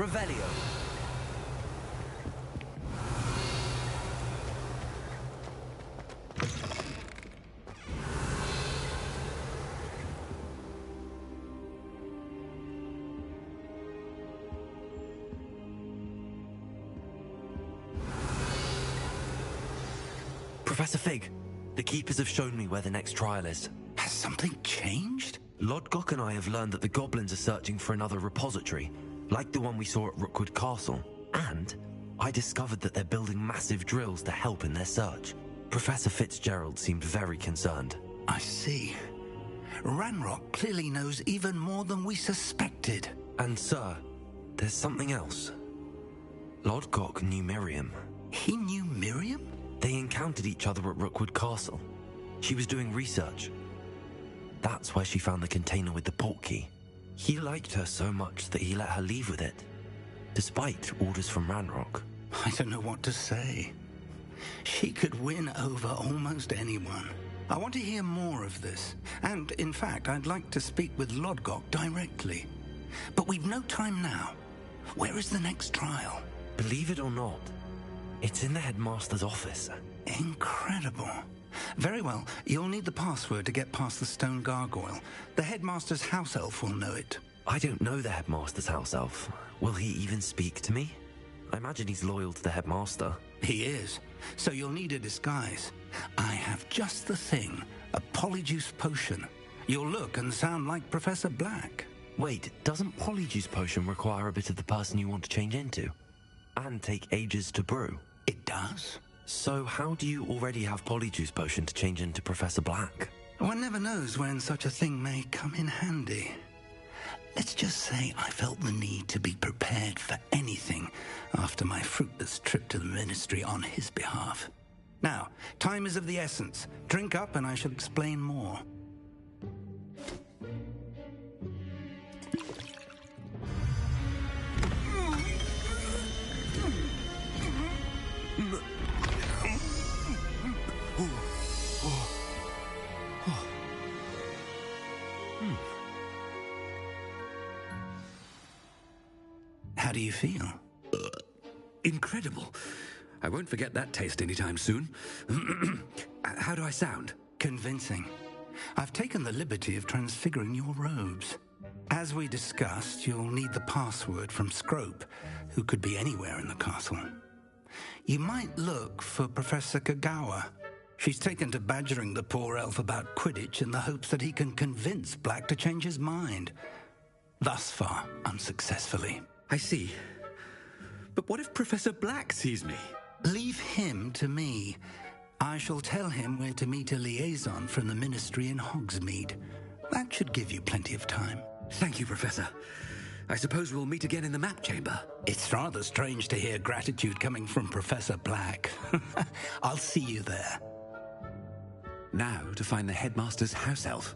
Revelio. Professor Fig, the Keepers have shown me where the next trial is. Has something changed? Lodgok and I have learned that the goblins are searching for another repository, like the one we saw at Rookwood Castle. And I discovered that they're building massive drills to help in their search. Professor Fitzgerald seemed very concerned. I see. Ranrock clearly knows even more than we suspected. And sir, there's something else. Lodgok knew Miriam. He knew Miriam? They encountered each other at Rookwood Castle. She was doing research. That's where she found the container with the portkey. He liked her so much that he let her leave with it, despite orders from Ranrock. I don't know what to say. She could win over almost anyone. I want to hear more of this. And, in fact, I'd like to speak with Lodgok directly. But we've no time now. Where is the next trial? Believe it or not, it's in the headmaster's office. Incredible. Very well. You'll need the password to get past the stone gargoyle. The headmaster's house elf will know it. I don't know the headmaster's house elf. Will he even speak to me? I imagine he's loyal to the headmaster. He is. So you'll need a disguise. I have just the thing. A polyjuice potion. You'll look and sound like Professor Black. Wait, doesn't Polyjuice Potion require a bit of the person you want to change into? And take ages to brew? It does. So how do you already have Polyjuice Potion to change into Professor Black? One never knows when such a thing may come in handy. Let's just say I felt the need to be prepared for anything after my fruitless trip to the ministry on his behalf. Now, time is of the essence. Drink up and I shall explain more. How do you feel? Incredible. I won't forget that taste anytime soon. How do I sound? Convincing. I've taken the liberty of transfiguring your robes. As we discussed, you'll need the password from Scrope, who could be anywhere in the castle. You might look for Professor Kagawa. She's taken to badgering the poor elf about Quidditch in the hopes that he can convince Black to change his mind. Thus far, unsuccessfully. I see. But what if Professor Black sees me? Leave him to me. I shall tell him where to meet a liaison from the ministry in Hogsmeade. That should give you plenty of time. Thank you, Professor. I suppose we'll meet again in the map chamber. It's rather strange to hear gratitude coming from Professor Black. I'll see you there. Now to find the headmaster's house elf.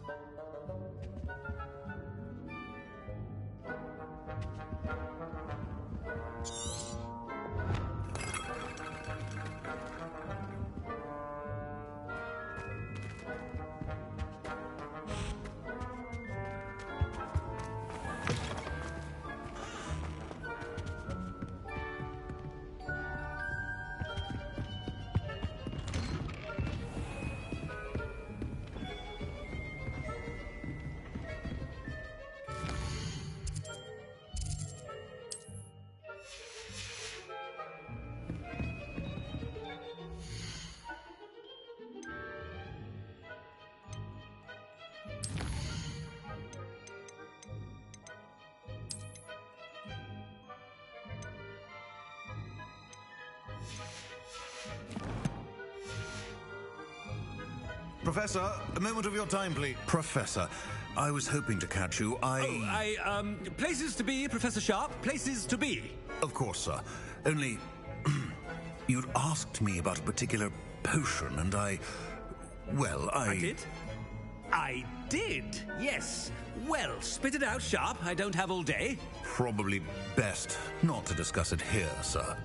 Professor, a moment of your time, please. Professor, I was hoping to catch you. Places to be, Professor Sharp. Places to be. Of course, sir. Only, you'd asked me about a particular potion, and I did? I did, yes. Well, spit it out, Sharp. I don't have all day. Probably best not to discuss it here, sir.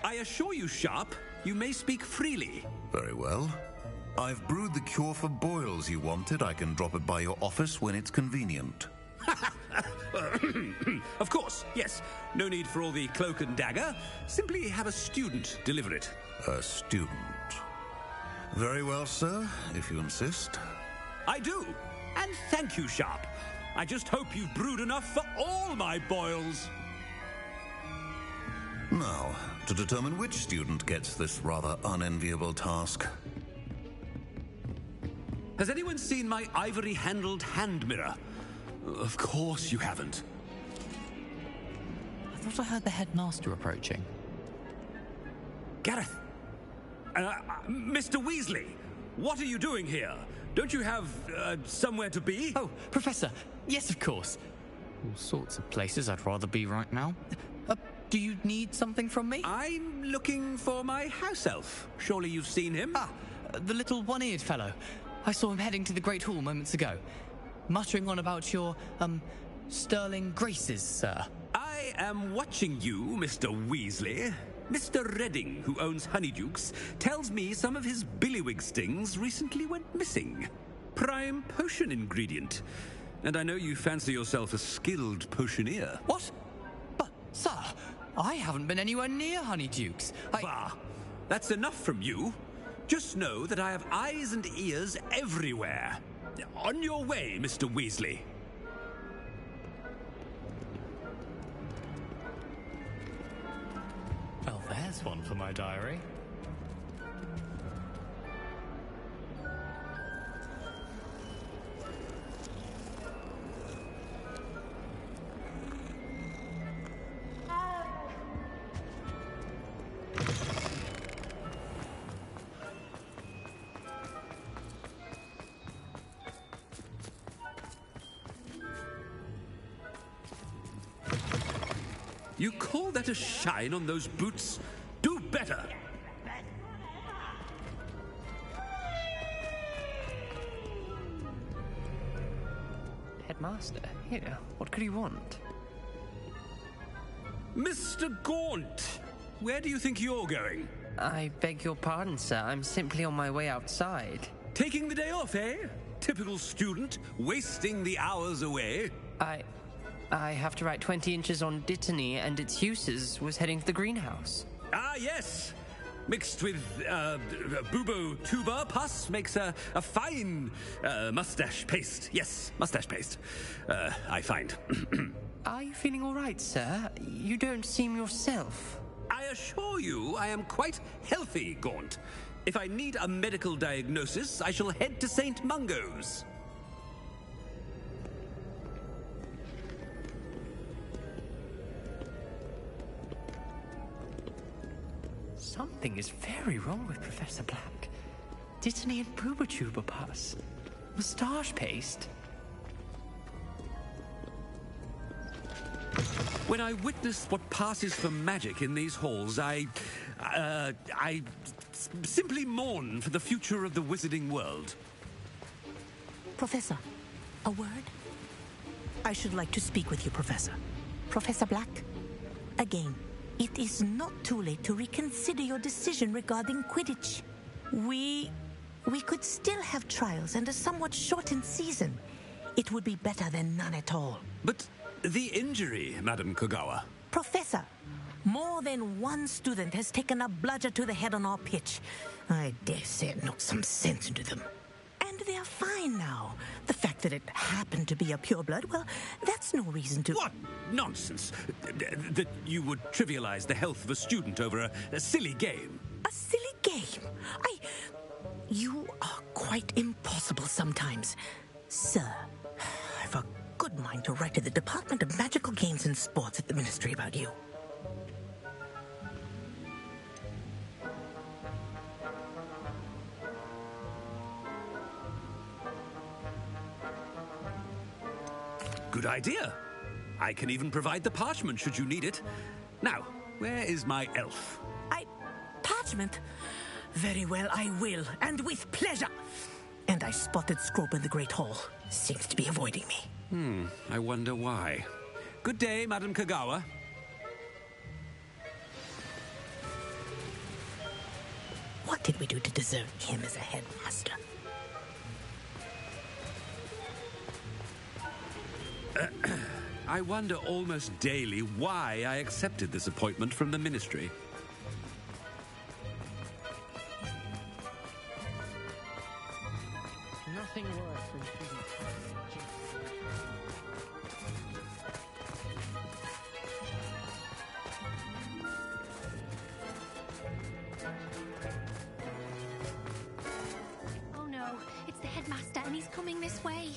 I assure you, Sharp, You may speak freely. Very well. I've brewed the cure for boils you wanted. I can drop it by your office when it's convenient. Of course, yes. No need for all the cloak and dagger. Simply have a student deliver it. A student. Very well, sir, if you insist. I do. And thank you, Sharp. I just hope you've brewed enough for all my boils. Now, to determine which student gets this rather unenviable task. Has anyone seen my ivory-handled hand mirror? Of course you haven't. I thought I heard the headmaster approaching. Gareth! Mr. Weasley, what are you doing here? Don't you have, somewhere to be? Oh, Professor, yes, of course. All sorts of places I'd rather be right now. Do you need something from me? I'm looking for my house elf. Surely you've seen him? Ah, the little one-eared fellow. I saw him heading to the Great Hall moments ago, muttering on about your, sterling graces, sir. I am watching you, Mr. Weasley. Mr. Redding, who owns Honeydukes, tells me some of his billywig stings recently went missing. Prime potion ingredient. And I know you fancy yourself a skilled potioneer. What? But, sir, I haven't been anywhere near Honeydukes. Bah! That's enough from you. Just know that I have eyes and ears everywhere. On your way, Mr. Weasley. Well, there's one for my diary. You call that a shine on those boots? Do better! Headmaster, here, what could you want? Mr. Gaunt! Where do you think you're going? I beg your pardon, sir. I'm simply on my way outside. Taking the day off, eh? Typical student, wasting the hours away. I have to write 20 inches on Dittany and its uses. Was heading to the greenhouse. Ah, yes! Mixed with, bubo tuber pus makes a fine, mustache paste. Yes, mustache paste. I find. Are you feeling all right, sir? You don't seem yourself. I assure you I am quite healthy, Gaunt. If I need a medical diagnosis, I shall head to St. Mungo's. Something is very wrong with Professor Black. Dittany and Boobertuber pus. Moustache paste. When I witness what passes for magic in these halls, I simply mourn for the future of the wizarding world. Professor, a word? I should like to speak with you, Professor. Professor Black, again, it is not too late to reconsider your decision regarding Quidditch. We could still have trials and a somewhat shortened season. It would be better than none at all. But the injury, Madam Kogawa. Professor, more than one student has taken a bludger to the head on our pitch. I dare say it knocked some sense into them. And they are fine now. The fact that it happened to be a pureblood, well, that's no reason to... What nonsense! That you would trivialize the health of a student over a silly game. A silly game? You are quite impossible sometimes. Sir, I've a good mind to write to the Department of Magical Games and Sports at the Ministry about you. Good idea. I can even provide the parchment should you need it. Now, where is my elf? Parchment? Very well, I will, and with pleasure. And I spotted Scrope in the Great Hall. Seems to be avoiding me. I wonder why. Good day, Madam Kogawa. What did we do to deserve him as a headmaster? I wonder almost daily why I accepted this appointment from the Ministry. Nothing worse than feeling Oh no, it's the headmaster and he's coming this way.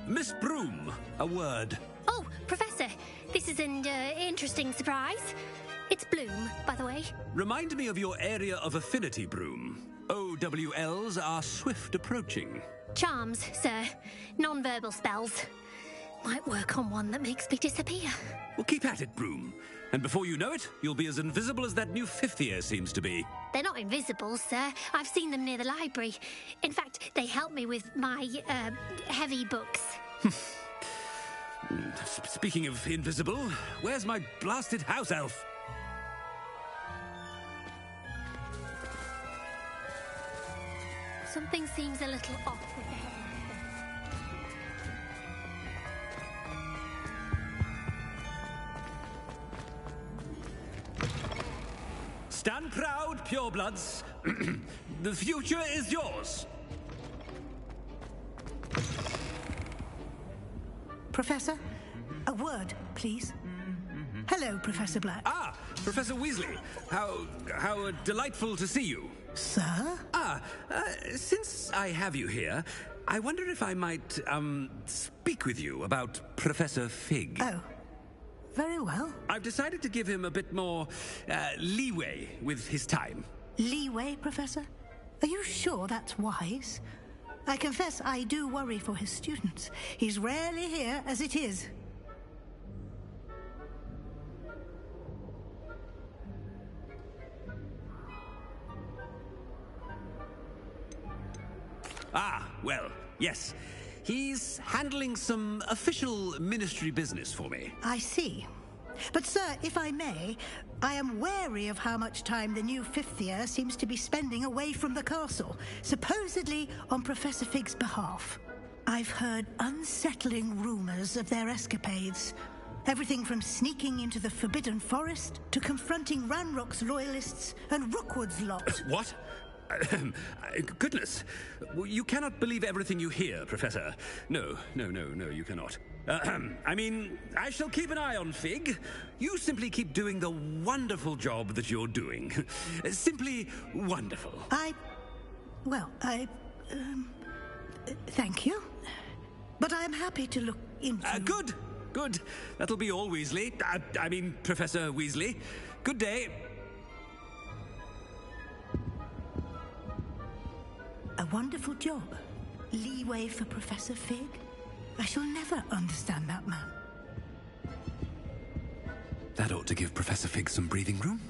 Miss Broom, a word. Oh, Professor, this is an interesting surprise. It's Bloom, by the way. Remind me of your area of affinity, Broom. OWLs are swift approaching. Charms, sir. Non-verbal spells. Might work on one that makes me disappear. Well, keep at it, Broom. And before you know it, you'll be as invisible as that new fifth year seems to be. They're not invisible, sir. I've seen them near the library. In fact, they help me with my, heavy books. Speaking of invisible, where's my blasted house elf? Something seems a little off with the headmaster. Stand proud, purebloods. The future is yours. Professor, a word, please. Hello, Professor Black. Ah, Professor Weasley. How delightful to see you. Sir? Since I have you here, I wonder if I might, speak with you about Professor Fig. Oh, very well. I've decided to give him a bit more, leeway with his time. Leeway, Professor? Are you sure that's wise? I confess I do worry for his students. He's rarely here as it is. Ah, well, yes. He's handling some official ministry business for me. I see. But, sir, if I may, I am wary of how much time the new fifth year seems to be spending away from the castle, supposedly on Professor Fig's behalf. I've heard unsettling rumors of their escapades. Everything from sneaking into the Forbidden Forest to confronting Ranrock's loyalists and Rookwood's lot. What? Goodness. You cannot believe everything you hear, Professor. No, you cannot. I mean, I shall keep an eye on Fig. You simply keep doing the wonderful job that you're doing. Simply wonderful. Thank you. But I'm happy to look into... Good. That'll be all, Weasley. I mean, Professor Weasley. Good day. A wonderful job. Leeway for Professor Fig. I shall never understand that man. That ought to give Professor Fig some breathing room.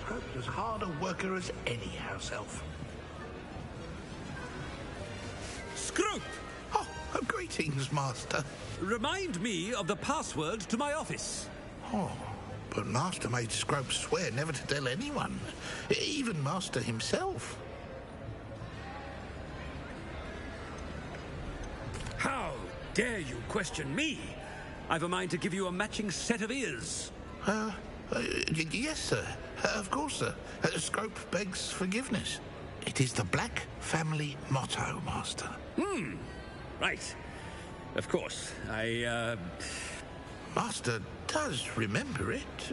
Scrope's as hard a worker as any house elf. Scrope! Oh, greetings, Master. Remind me of the password to my office. Oh, but Master made Scrope swear never to tell anyone, even Master himself. How dare you question me? I've a mind to give you a matching set of ears. Yes, sir. Of course, sir. Scrope begs forgiveness. It is the Black family motto, Master. Right. Of course. Master does remember it.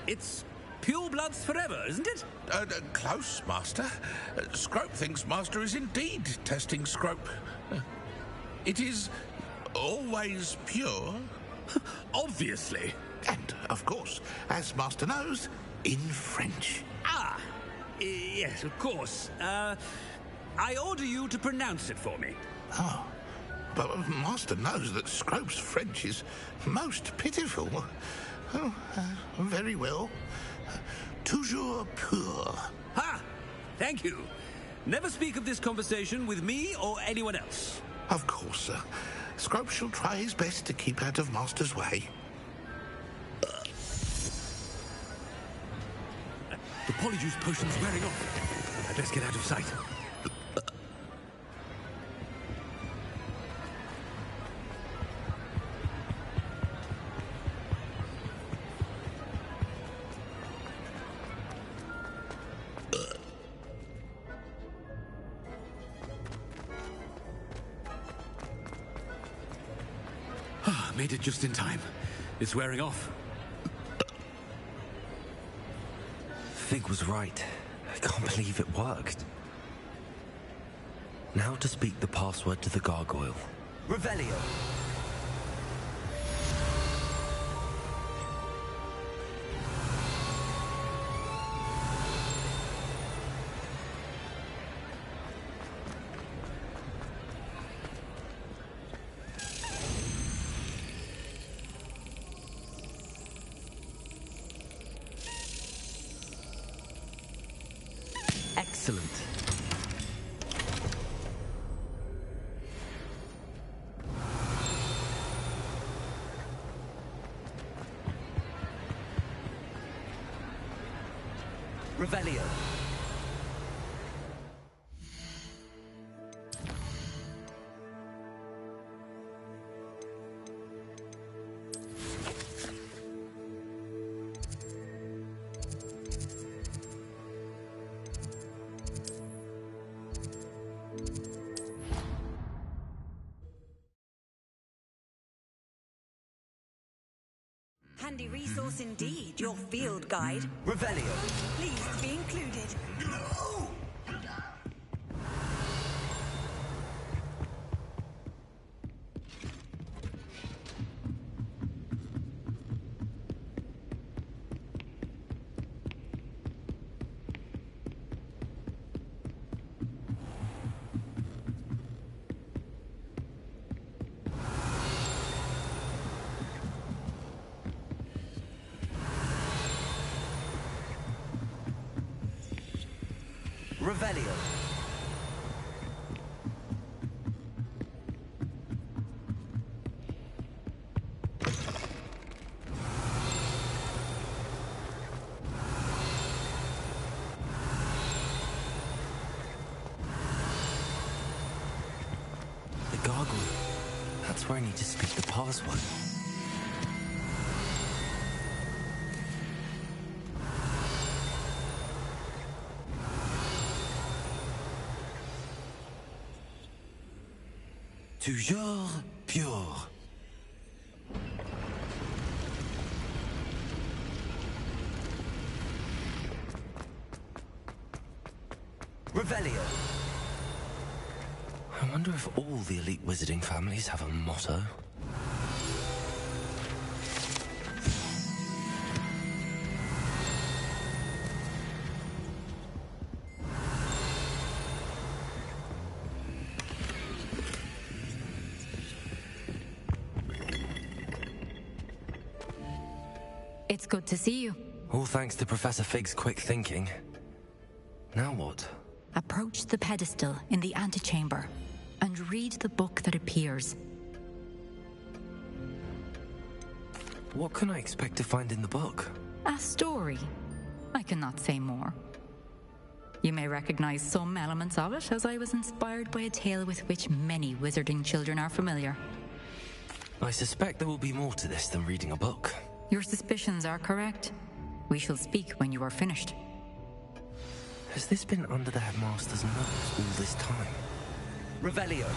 It's pure bloods forever, isn't it? Close, Master. Scrope thinks Master is indeed testing Scrope. It is always pure. Obviously. And, of course, as Master knows, in French. Ah, yes, of course. I order you to pronounce it for me. Oh, but Master knows that Scrope's French is most pitiful. Oh, very well. Toujours pur. Ha! Thank you. Never speak of this conversation with me or anyone else. Of course, sir. Scrope shall try his best to keep out of Master's way. The polyjuice potion's wearing off. I'd best get out of sight. Made it just in time. It's wearing off. Fig was right. I can't believe it worked. Now to speak the password to the gargoyle. Revelio. Excellent. Revelio. Handy resource indeed, your field guide. Revelio. Pleased to be included. Revelio. The gargoyle. That's where I need to speak the password. Toujours pure. Revelio. I wonder if all the elite wizarding families have a motto. It's good to see you. All thanks to Professor Fig's quick thinking. Now what? Approach the pedestal in the antechamber and read the book that appears. What can I expect to find in the book? A story. I cannot say more. You may recognize some elements of it, as I was inspired by a tale with which many wizarding children are familiar. I suspect there will be more to this than reading a book. Your suspicions are correct. We shall speak when you are finished. Has this been under the headmaster's nose all this time? Revelio.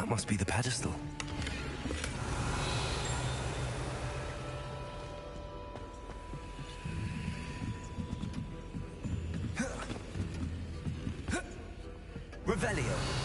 That must be the pedestal. Revelio.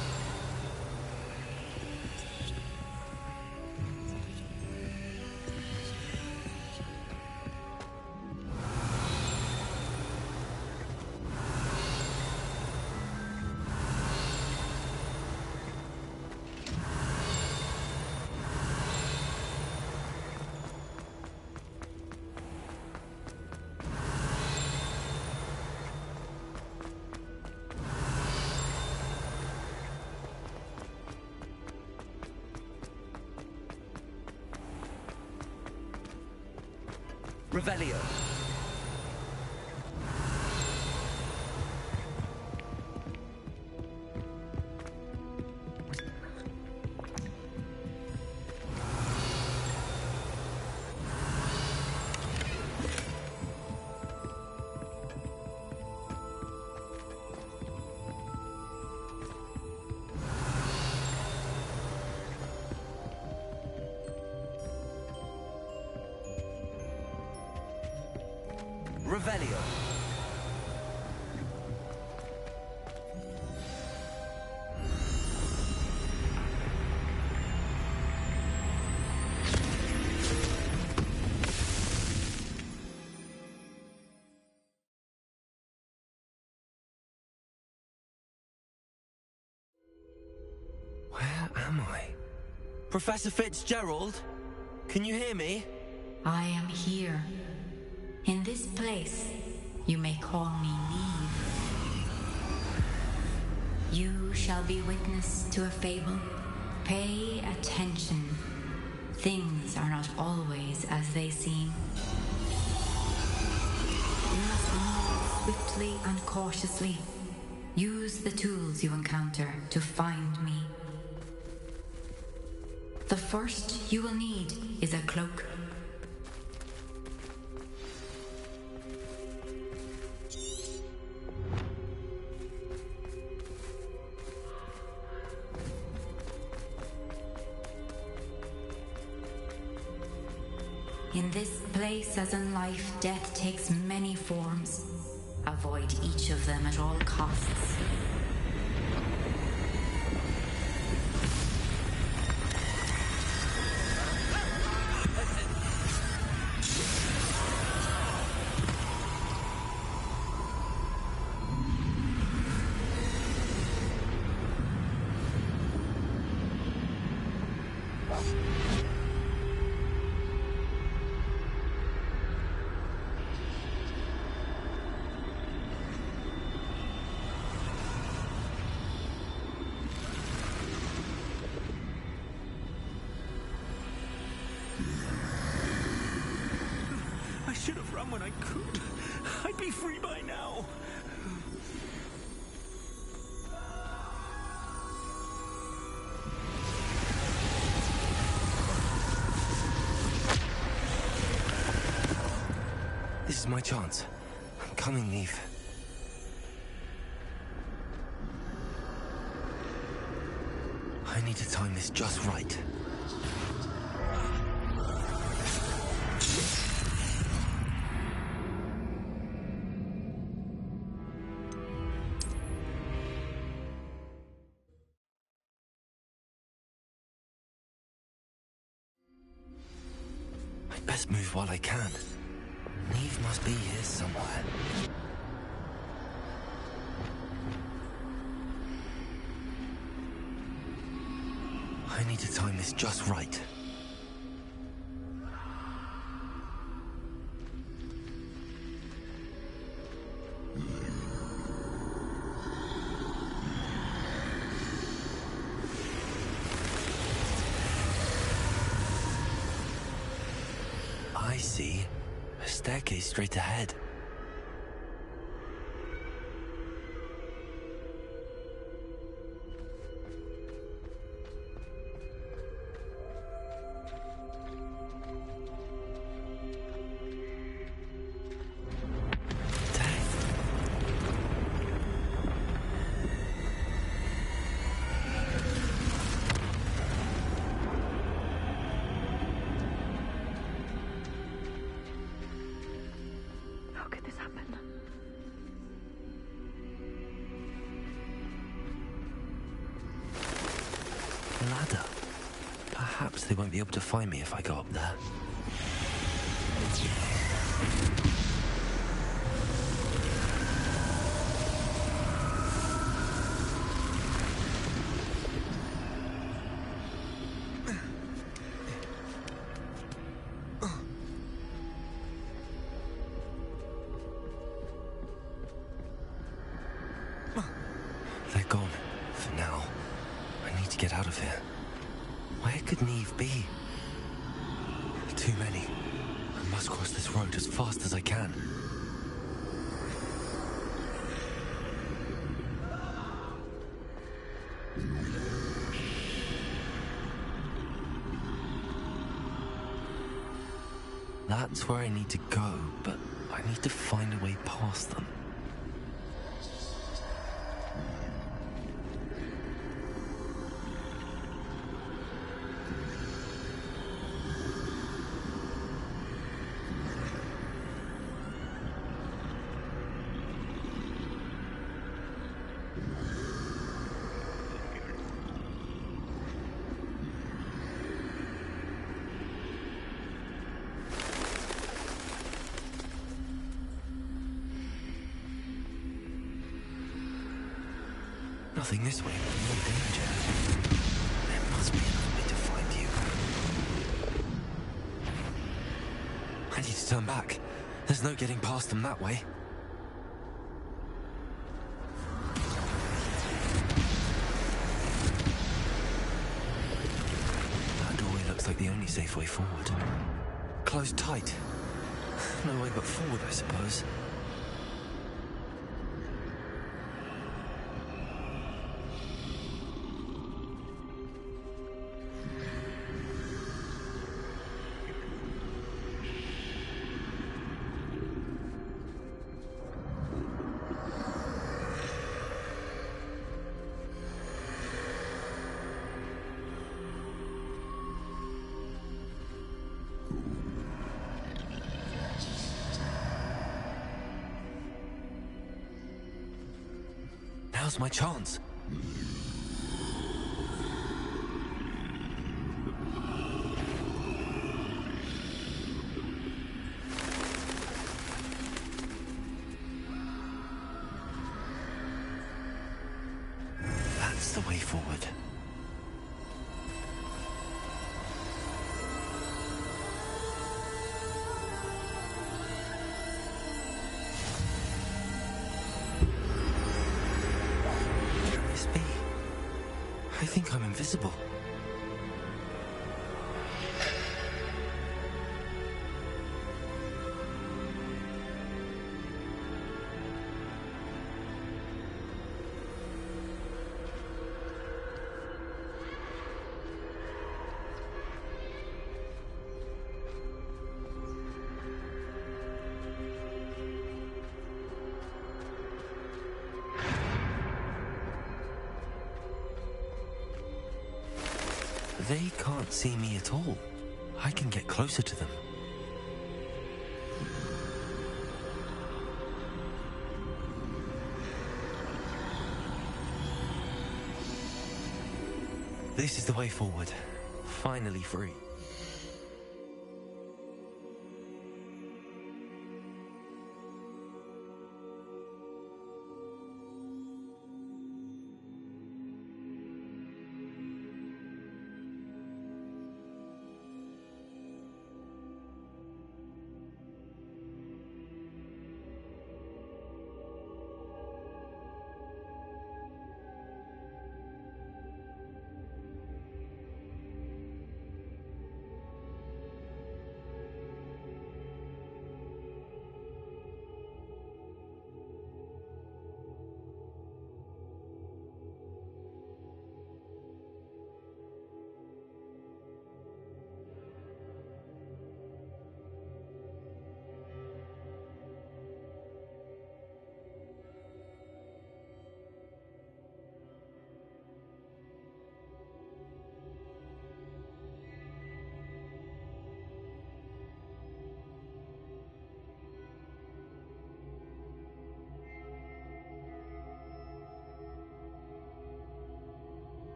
Revelio. Revelio. Where am I? Professor Fitzgerald? Can you hear me? I am here. In this place, you may call me Neve. You shall be witness to a fable. Pay attention. Things are not always as they seem. You must move swiftly and cautiously. Use the tools you encounter to find me. The first you will need is a cloak. In this place, as in life, death takes many forms. Avoid each of them at all costs. should have run when I could. I'd be free by now. This is my chance. I'm coming, Neve. I need to time this just right. I'd best move while I can. Neve must be here somewhere. I need to time this just right. I see. A staircase straight ahead. ladder. Perhaps they won't be able to find me if I go up there. They're gone, for now. I need to get out of here. Where could Neve be? Too many. I must cross this road as fast as I can. That's where I need to go, but I need to find a way past them. Nothing this way, but no danger. There must be another way to find you. I need to turn back. There's no getting past them that way. That doorway looks like the only safe way forward. Closed tight. No way but forward, I suppose. Now's my chance. That's the way forward. I think I'm invisible. They can't see me at all. I can get closer to them. This is the way forward. Finally free.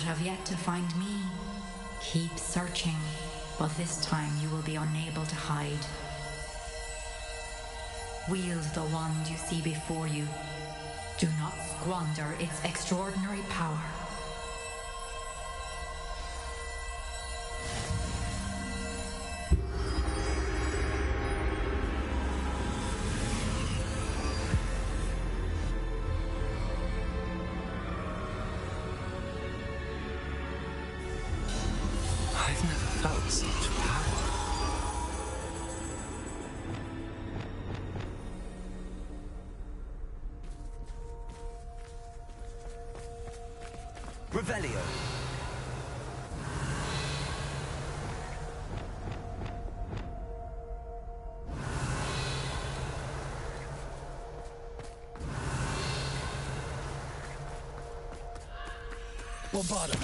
but have yet to find me. Keep searching, but this time you will be unable to hide. Wield the wand you see before you. Do not squander its extraordinary power. I've never felt such power. Revelio. Bombarda.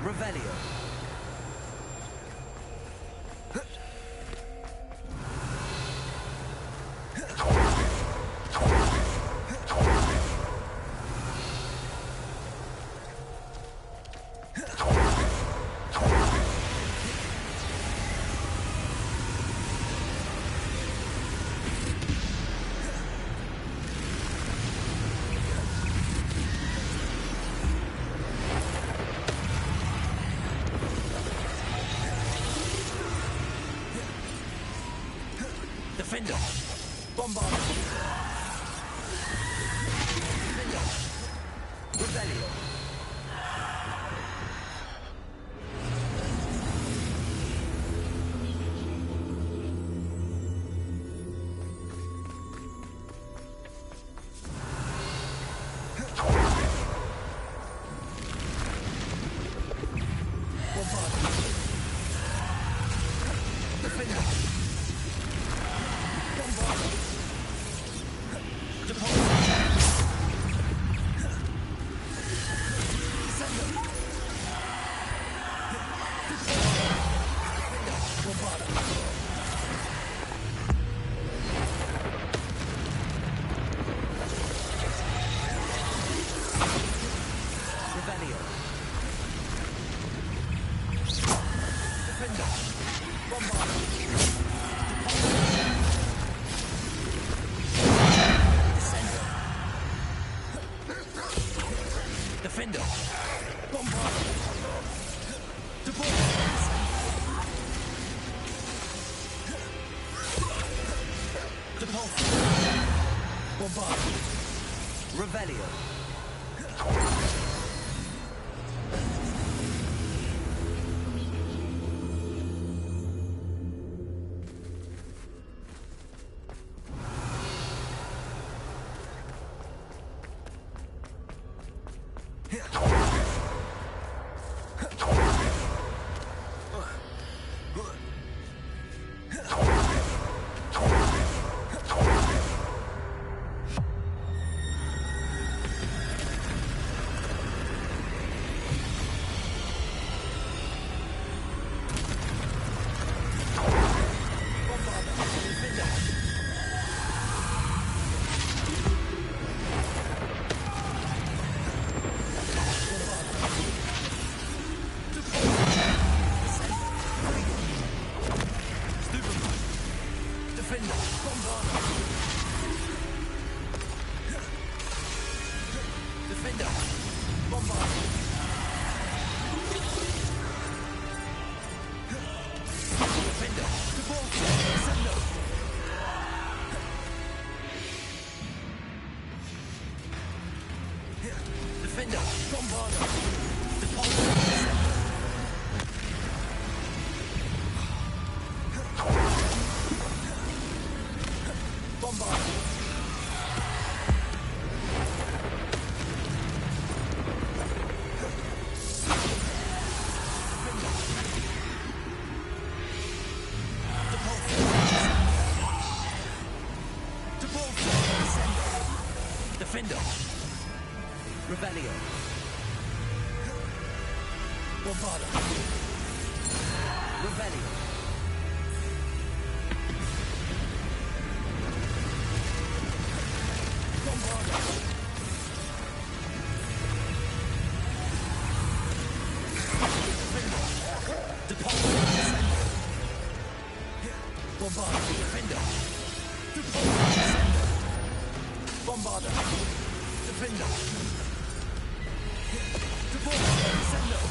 Revelio. Defender. Bombard. Defender. Revelio. Bombard. Defender. Defender. Bombard. Depulse. Bombard. Revelio. Defender. Revelio. Bombarda. Revelio. Bombarda. Bombarder, defender. Depulso, descender. Bombarder, defender. Depulso, descender.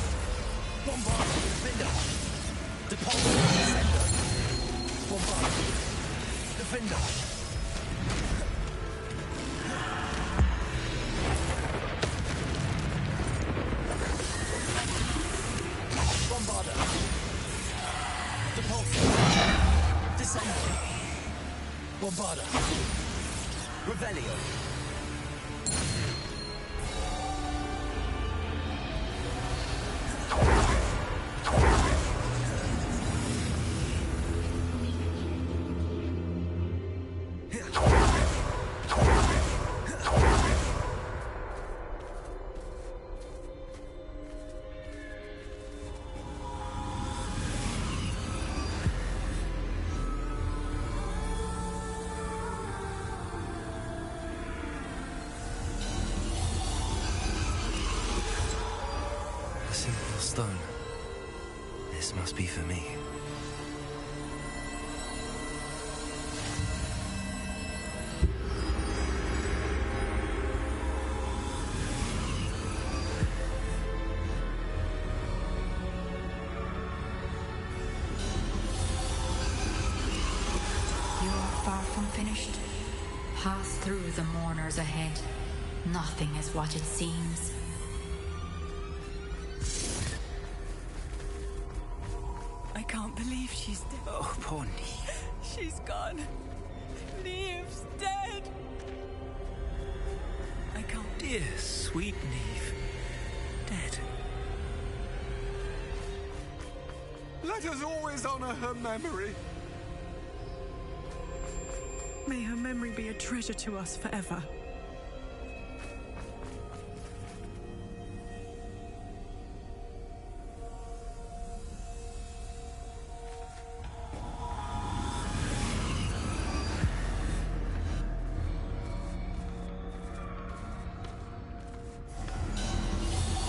Bombarder, defender. Depulso, descender. Bombarder, defender. Bombarder. Depulso. Descender. Bombarder. Revelio. Stone. This must be for me. You are far from finished. Pass through the mourners ahead. Nothing is what it seems. I can't believe she's dead. Oh, poor Neve. She's gone. Neve's dead. I can't. Dear, sweet Neve. Dead. Let us always honor her memory. May her memory be a treasure to us forever.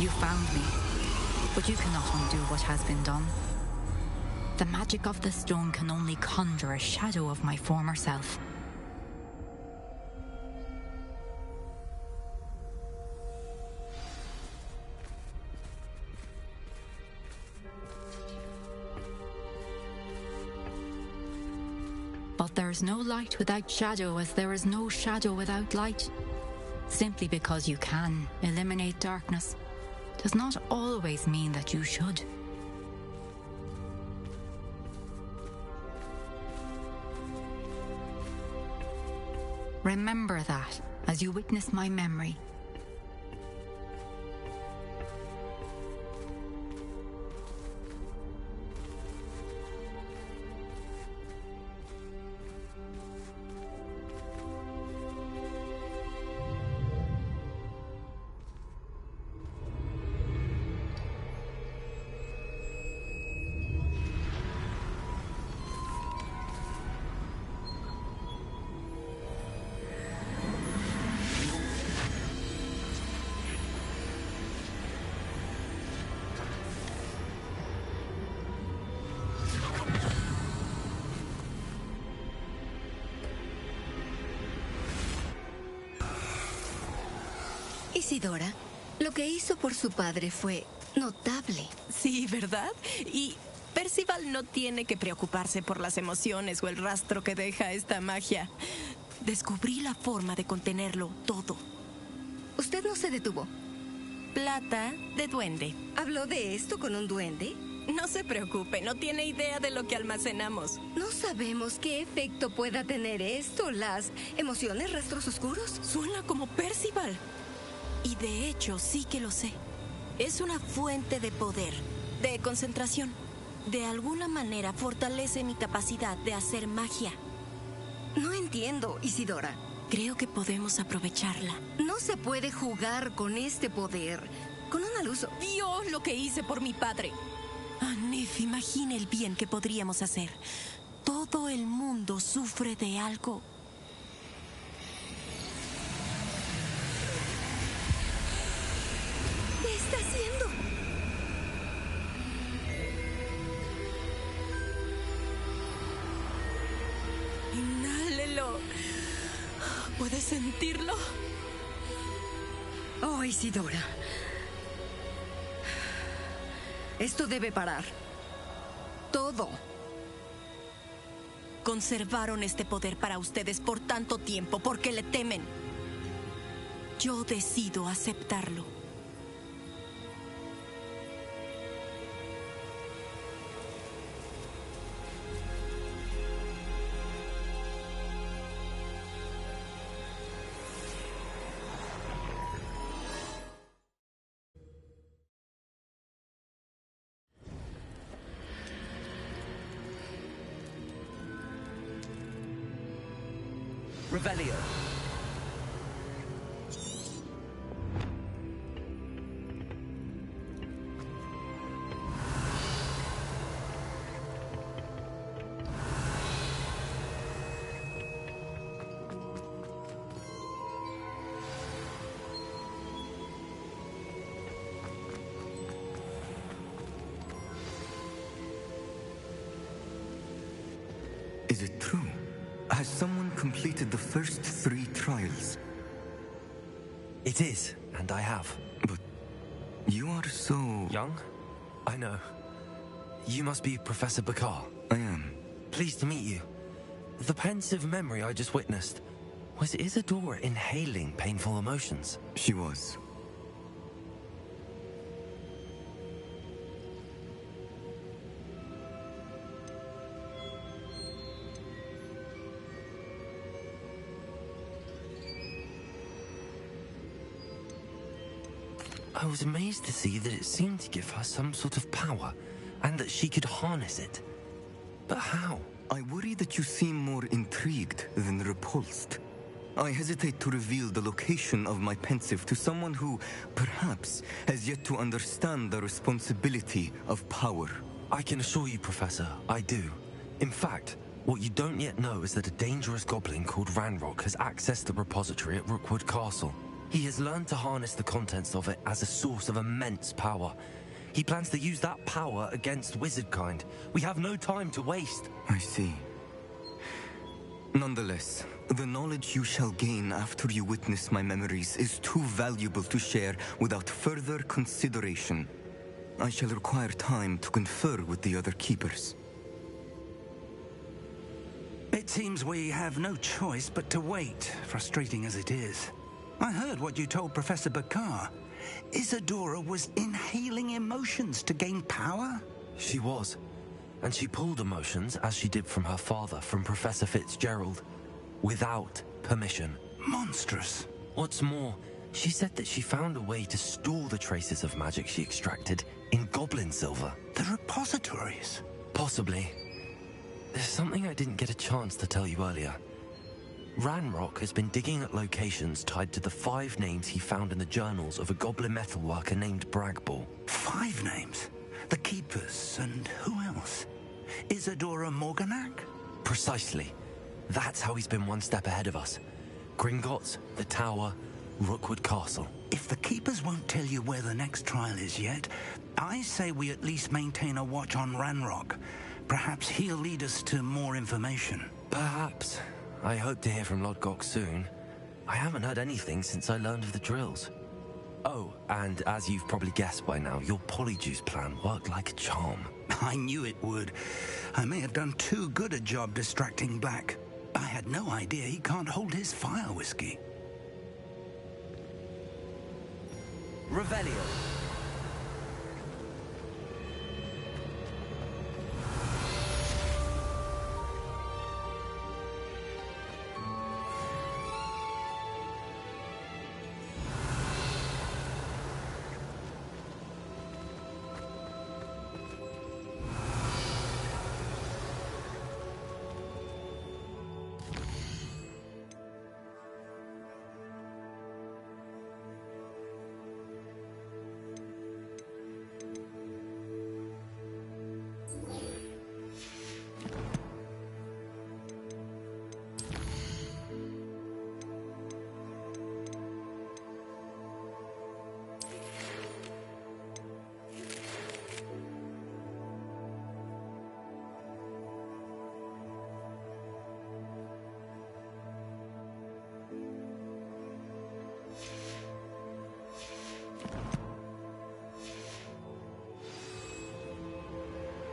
You found me, but you cannot undo what has been done. The magic of the stone can only conjure a shadow of my former self. But there is no light without shadow, as there is no shadow without light. Simply because you can eliminate darkness does not always mean that you should. Remember that as you witness my memory. Isidora, lo que hizo por su padre fue notable. Sí, ¿verdad? Y Percival no tiene que preocuparse por las emociones o el rastro que deja esta magia. Descubrí la forma de contenerlo todo. ¿Usted no se detuvo? Plata de duende. ¿Habló de esto con un duende? No se preocupe, no tiene idea de lo que almacenamos. No sabemos qué efecto pueda tener esto, las emociones, rastros oscuros. Suena como Percival. Y de hecho, sí que lo sé. Es una fuente de poder, de concentración. De alguna manera fortalece mi capacidad de hacer magia. No entiendo, Isidora. Creo que podemos aprovecharla. No se puede jugar con este poder. Con una luz... Vio lo que hice por mi padre. Nef, imagine el bien que podríamos hacer. Todo el mundo sufre de algo. ¿Qué está haciendo? ¿Puedes sentirlo? Oh, Isidora. Esto debe parar. Todo. Conservaron este poder para ustedes por tanto tiempo porque le temen. Yo decido aceptarlo. Revelio. Is it true? Has someone completed the first 3 trials? It is, and I have. But you are so... young? I know. You must be Professor Bakar. I am. Pleased to meet you. The pensive memory I just witnessed, was Isadora inhaling painful emotions? She was. I was amazed to see that it seemed to give her some sort of power, and that she could harness it. But how? I worry that you seem more intrigued than repulsed. I hesitate to reveal the location of my pensive to someone who, perhaps, has yet to understand the responsibility of power. I can assure you, Professor, I do. In fact, what you don't yet know is that a dangerous goblin called Ranrock has accessed the repository at Rookwood Castle. He has learned to harness the contents of it as a source of immense power. He plans to use that power against wizardkind. We have no time to waste. I see. Nonetheless, the knowledge you shall gain after you witness my memories is too valuable to share without further consideration. I shall require time to confer with the other keepers. It seems we have no choice but to wait, frustrating as it is. I heard what you told Professor Bakar. Isadora was inhaling emotions to gain power? She was. And she pulled emotions, as she did from her father, from Professor Fitzgerald, without permission. Monstrous. What's more, she said that she found a way to store the traces of magic she extracted in goblin silver. The repositories? Possibly. There's something I didn't get a chance to tell you earlier. Ranrock has been digging at locations tied to the 5 names he found in the journals of a goblin metalworker named Bragball. 5 names? The Keepers, and who else? Isadora Morganac? Precisely. That's how he's been one step ahead of us. Gringotts, the Tower, Rookwood Castle. If the Keepers won't tell you where the next trial is yet, I say we at least maintain a watch on Ranrock. Perhaps he'll lead us to more information. Perhaps. I hope to hear from Lodgok soon. I haven't heard anything since I learned of the drills. Oh, and as you've probably guessed by now, your Polyjuice plan worked like a charm. I knew it would. I may have done too good a job distracting Black. I had no idea he can't hold his fire whiskey. Revelio.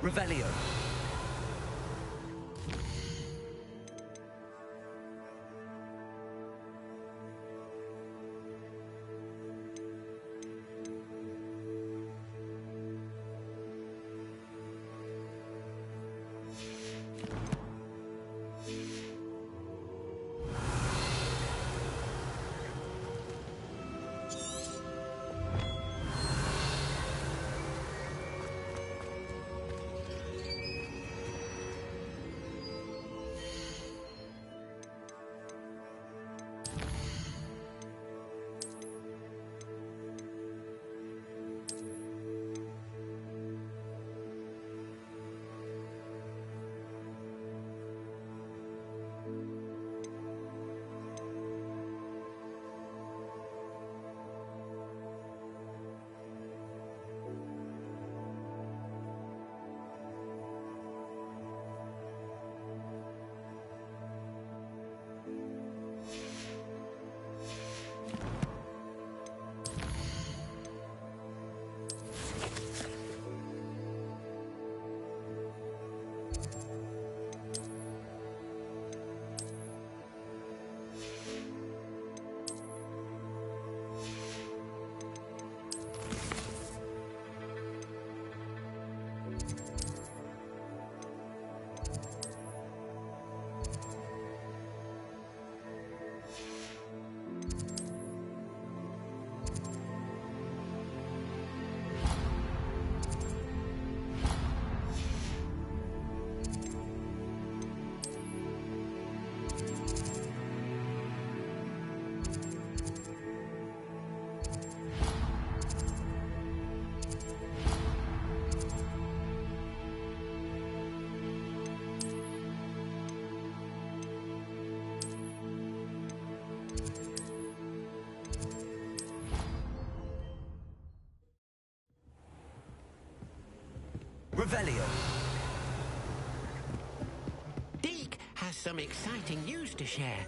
Revelio. Revelio. Deke has some exciting news to share.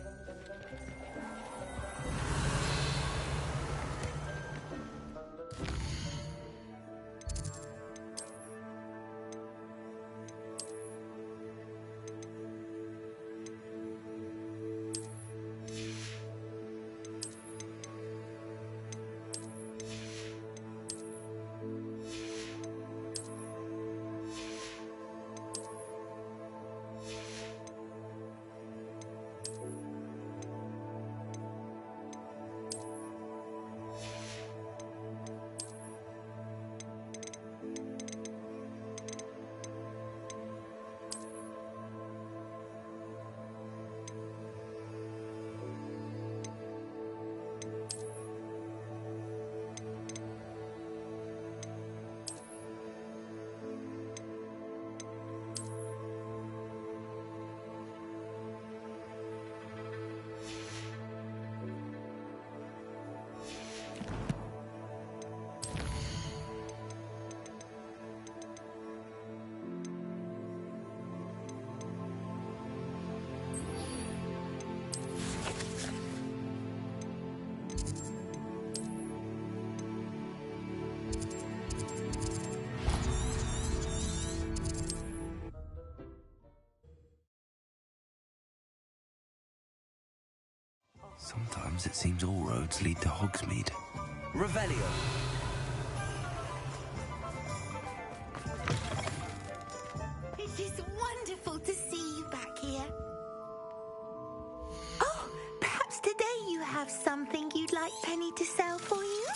Sometimes it seems all roads lead to Hogsmeade. Revelio. It is wonderful to see you back here. Oh, perhaps today you have something you'd like Penny to sell for you?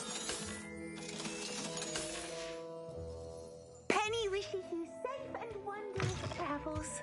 Penny wishes you safe and wondrous travels.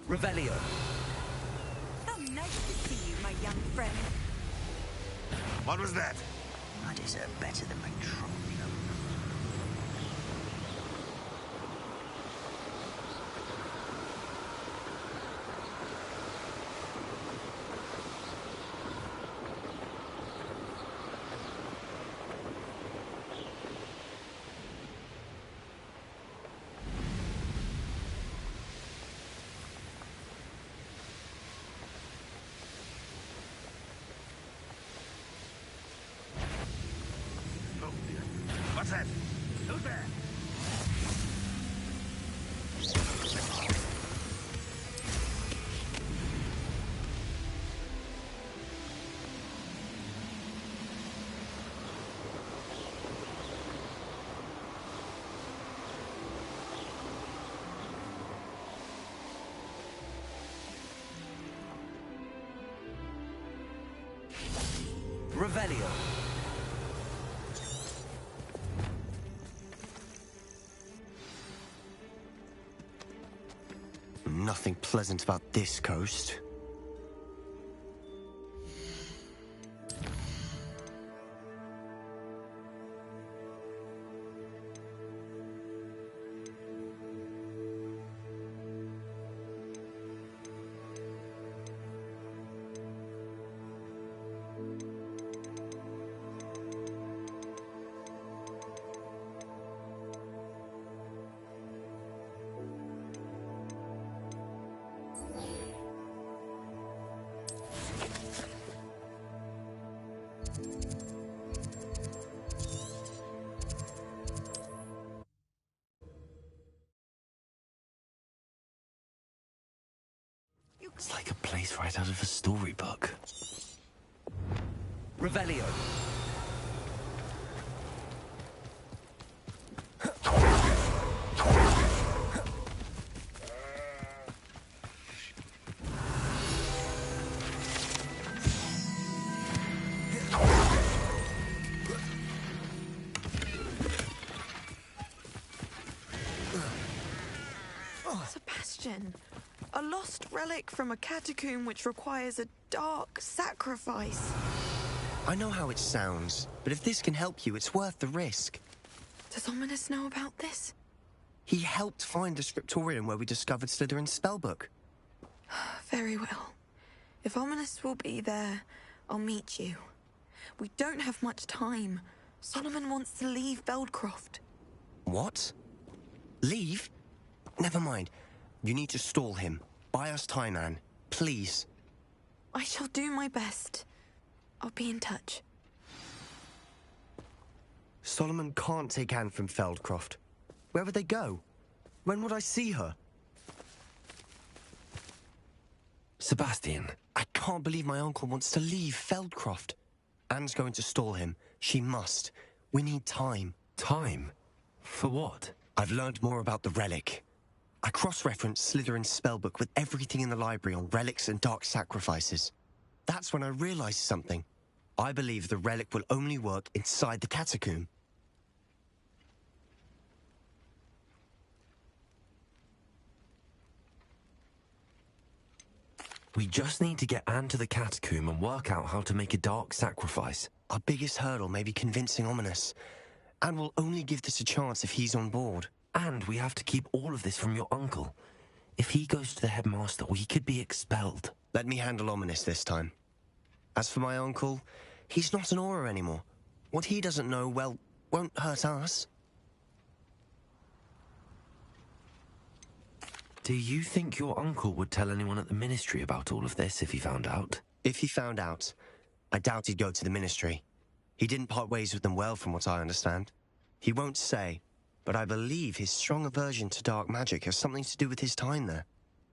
Revelio. How nice to see you, my young friend. What was that? I deserve better than petroleum. What's that? Who's there? Revelio. Nothing pleasant about this coast. It's like a place right out of a storybook. Revelio. Sebastian, a lost relic from a catacomb which requires a dark sacrifice. I know how it sounds, but if this can help you, it's worth the risk. Does Ominous know about this? He helped find the scriptorium where we discovered Slytherin's spellbook. Very well. If Ominous will be there, I'll meet you. We don't have much time. Solomon wants to leave Feldcroft. What? Leave? Never mind. You need to stall him. Buy us time, Anne. Please. I shall do my best. I'll be in touch. Solomon can't take Anne from Feldcroft. Where would they go? When would I see her? Sebastian. I can't believe my uncle wants to leave Feldcroft. Anne's going to stall him. She must. We need time. Time? For what? I've learned more about the relic. I cross-referenced Slytherin's spellbook with everything in the library on relics and dark sacrifices. That's when I realized something. I believe the relic will only work inside the catacomb. We just need to get Anne to the catacomb and work out how to make a dark sacrifice. Our biggest hurdle may be convincing Ominous. Anne will only give this a chance if he's on board. And we have to keep all of this from your uncle. If he goes to the headmaster, we could be expelled. Let me handle Ominous this time. As for my uncle, he's not an Auror anymore. What he doesn't know, well, won't hurt us. Do you think your uncle would tell anyone at the Ministry about all of this if he found out? If he found out, I doubt he'd go to the Ministry. He didn't part ways with them well, from what I understand. He won't say, but I believe his strong aversion to dark magic has something to do with his time there.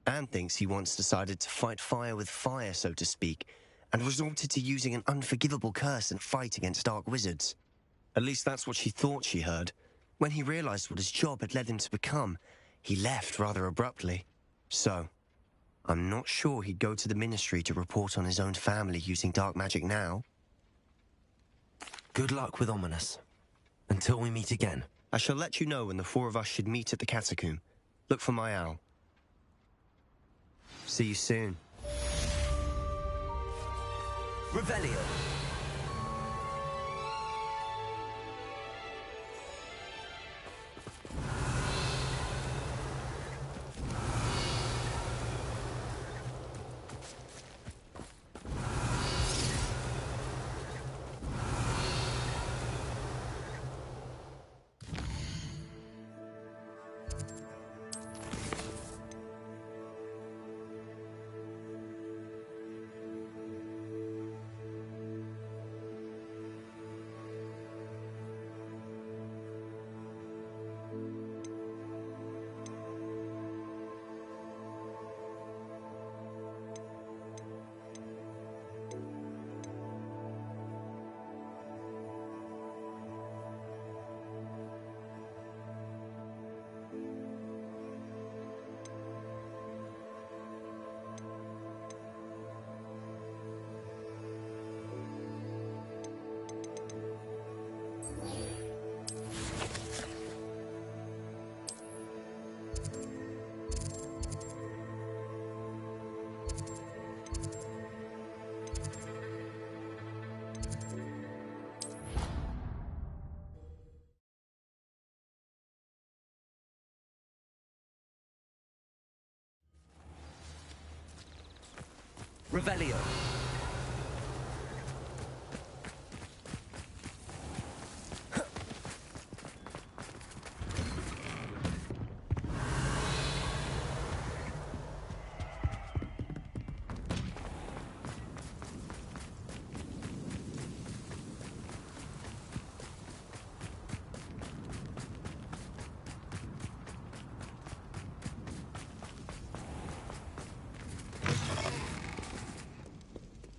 Anne thinks he once decided to fight fire with fire, so to speak, and resorted to using an unforgivable curse and fight against dark wizards. At least that's what she thought she heard. When he realized what his job had led him to become, he left rather abruptly. So, I'm not sure he'd go to the Ministry to report on his own family using dark magic now. Good luck with Ominous. Until we meet again. I shall let you know when the four of us should meet at the catacomb. Look for my owl. See you soon. Revelio. Revelio.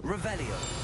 Revelio.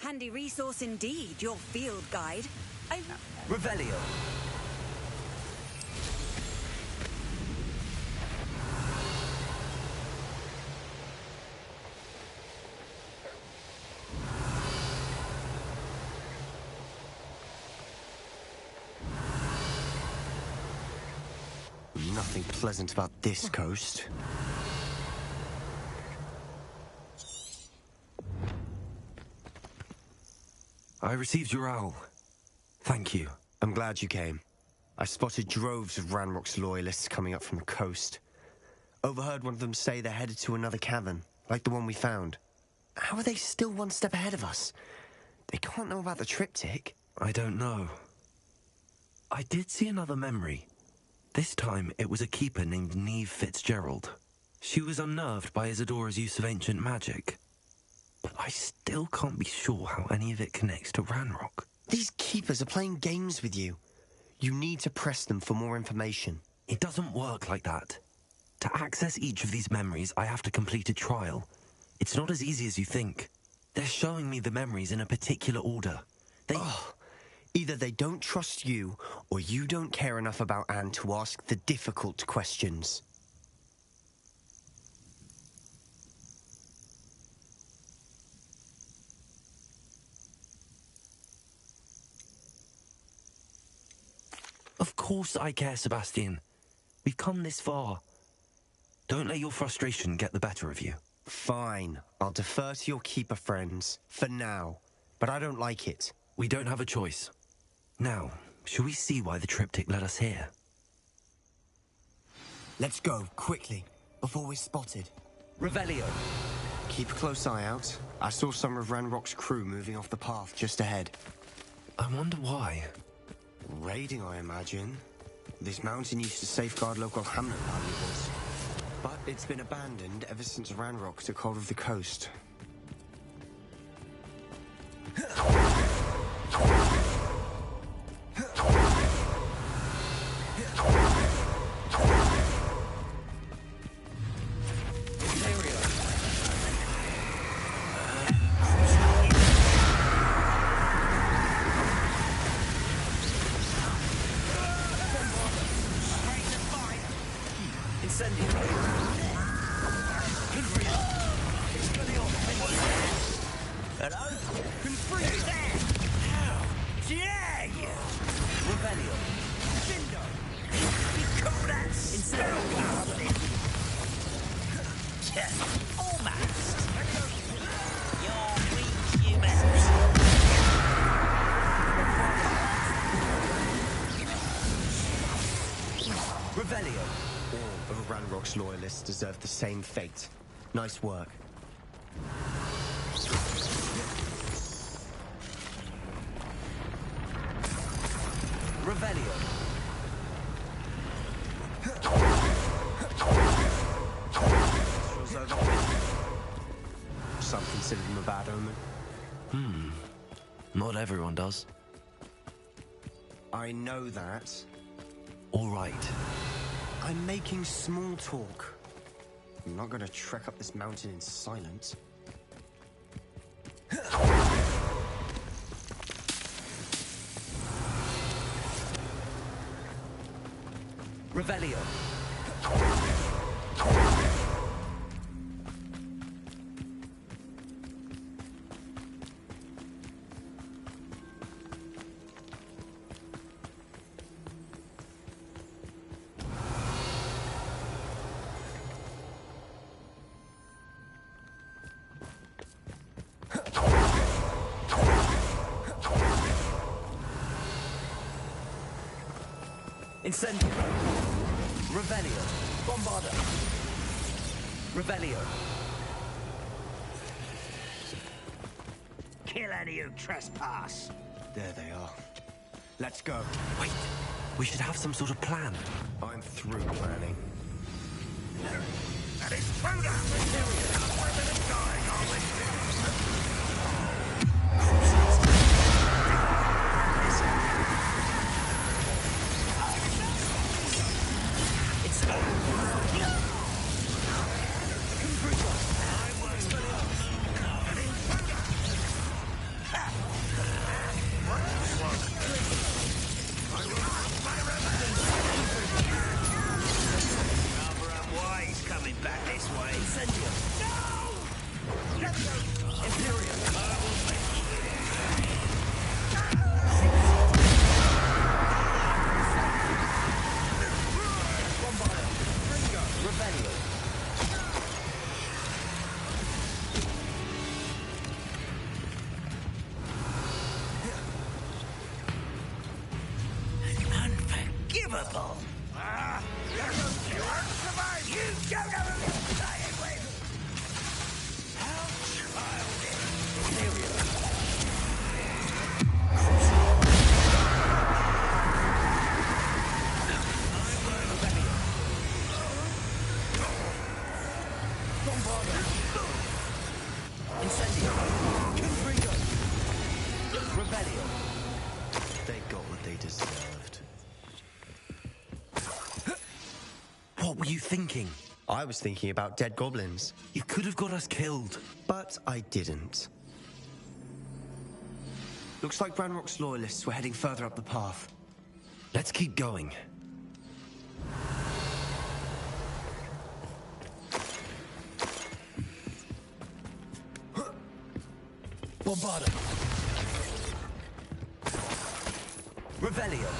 Handy resource indeed, your field guide. Revelio. Nothing pleasant about this coast. I received your owl. Thank you. I'm glad you came. I spotted droves of Ranrock's loyalists coming up from the coast. Overheard one of them say they're headed to another cavern, like the one we found. How are they still one step ahead of us? They can't know about the triptych. I don't know. I did see another memory. This time, it was a keeper named Neve Fitzgerald. She was unnerved by Isadora's use of ancient magic. But I still can't be sure how any of it connects to Ranrock. These keepers are playing games with you. You need to press them for more information. It doesn't work like that. To access each of these memories, I have to complete a trial. It's not as easy as you think. They're showing me the memories in a particular order. Either they don't trust you, or you don't care enough about Anne to ask the difficult questions. Of course I care, Sebastian. We've come this far. Don't let your frustration get the better of you. Fine. I'll defer to your keeper friends, for now. But I don't like it. We don't have a choice. Now, shall we see why the triptych led us here? Let's go, quickly, before we're spotted. Revelio. Keep a close eye out. I saw some of Ranrock's crew moving off the path just ahead. I wonder why. Raiding, I imagine. This mountain used to safeguard local hamlet valuables. But it's been abandoned ever since Ranrock took hold of the coast. Loyalists deserve the same fate. Nice work. Revelio. Some consider them a bad omen. Not everyone does. I know that. All right. I'm making small talk. I'm not gonna trek up this mountain in silence. Revelio. Incendio. Revelio. Bombarda. Revelio. Kill any who trespass. There they are. Let's go. Wait. We should have some sort of plan. I'm through planning. That is Froda! We're dying, are we? Incendio! Confringo! Rebellion! They got what they deserved. What were you thinking? I was thinking about dead goblins. You could have got us killed. But I didn't. Looks like Ranrock's loyalists were heading further up the path. Let's keep going. Bombarda! Revelio!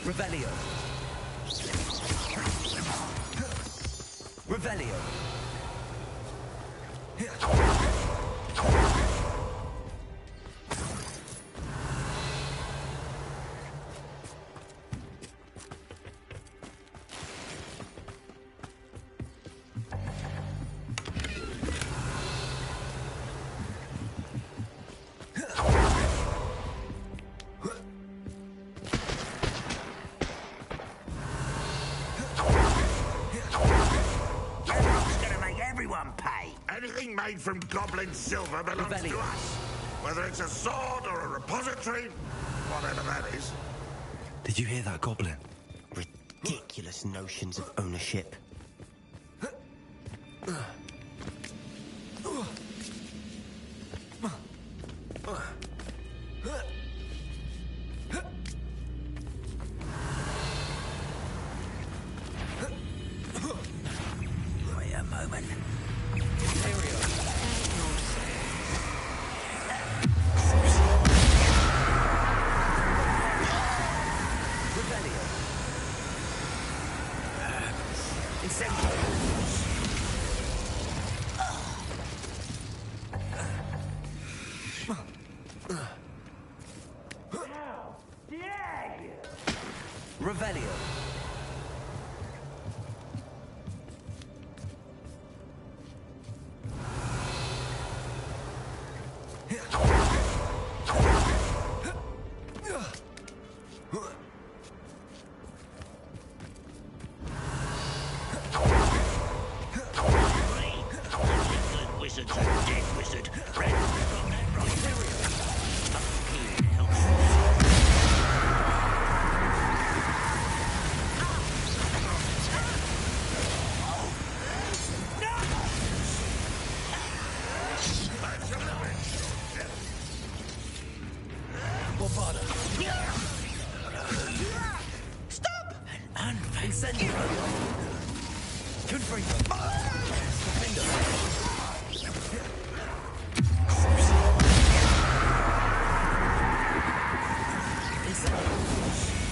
Revelio! Revelio! Anything made from goblin silver belongs to us. Whether it's a sword or a repository, whatever that is. Did you hear that, Goblin? Ridiculous notions of ownership. Wait a moment. Revelio. Wizard's a dead wizard. Red from that Stop! Incendio! Confringo! Defender!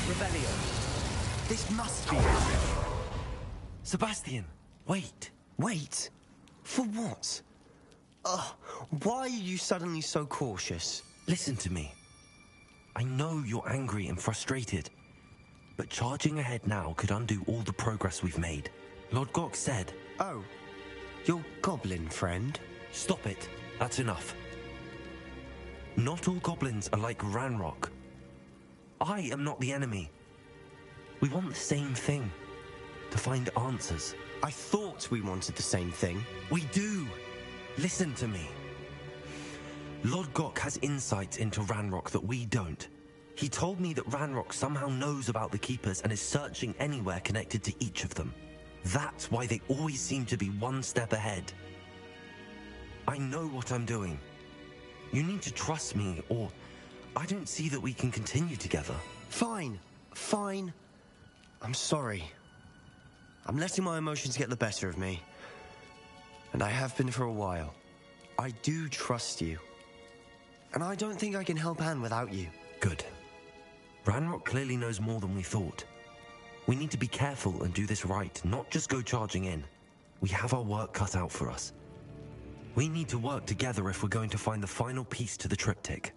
Rebellion. This must be it. Sebastian, wait. Wait? For what? Why are you suddenly so cautious? Listen to me. I know you're angry and frustrated, but charging ahead now could undo all the progress we've made. Lord Gok said... Oh, your goblin friend? Stop it. That's enough. Not all goblins are like Ranrock. I am not the enemy. We want the same thing. To find answers. I thought we wanted the same thing. We do. Listen to me. Lord Gok has insights into Ranrock that we don't. He told me that Ranrock somehow knows about the Keepers and is searching anywhere connected to each of them. That's why they always seem to be one step ahead. I know what I'm doing. You need to trust me, or I don't see that we can continue together. Fine. I'm sorry. I'm letting my emotions get the better of me. And I have been for a while. I do trust you. And I don't think I can help Anne without you. Good. Ranrock clearly knows more than we thought. We need to be careful and do this right, not just go charging in. We have our work cut out for us. We need to work together if we're going to find the final piece to the triptych.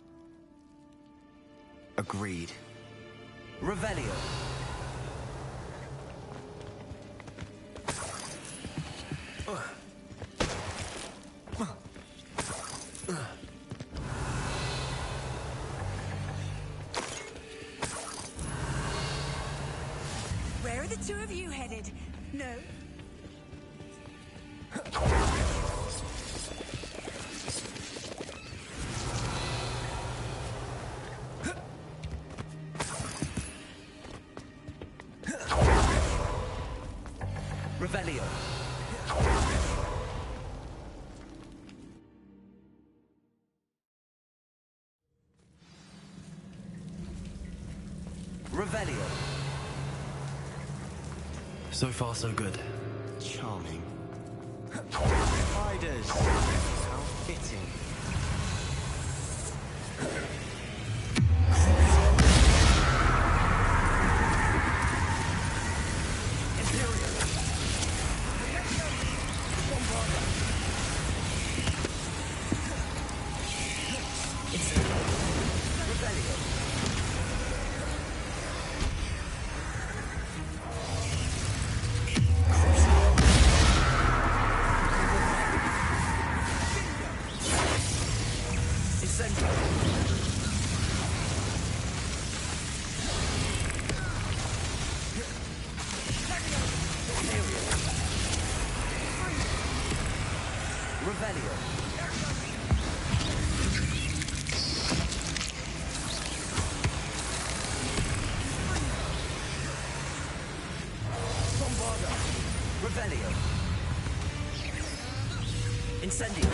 Agreed. Revelio. Where are the two of you headed? No? Revelio. Revelio. So far, so good. Charming. Spiders. How fitting. Incendio.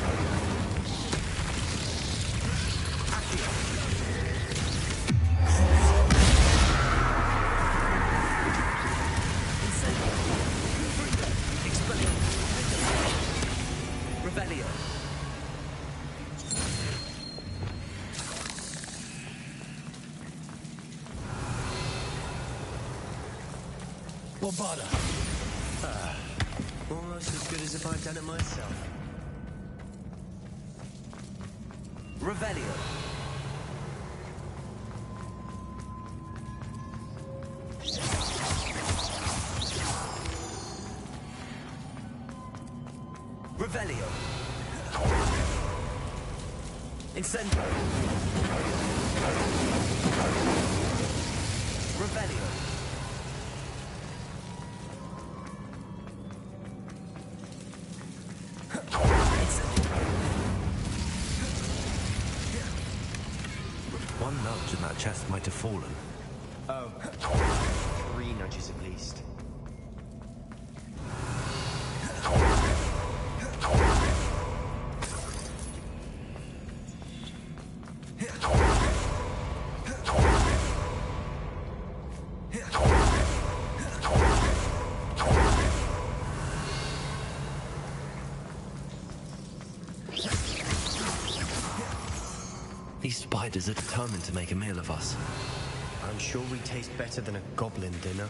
Revelio. Bombarda. Almost as good as if I'd done it myself. Revelio. Revelio. Incendio. Revelio. One nudge and that chest might have fallen. Oh, 3 nudges at least. These spiders are determined to make a meal of us. I'm sure we taste better than a goblin dinner.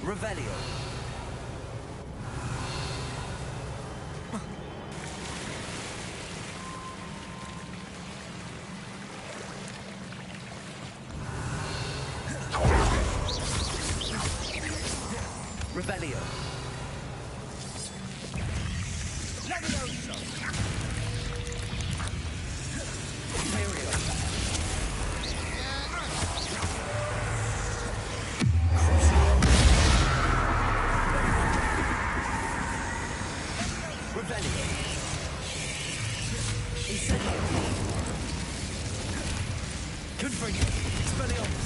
Revelio. Revelio. Levioso. Imperial. Revelio. Incendio. Confringo. Expelliarmus.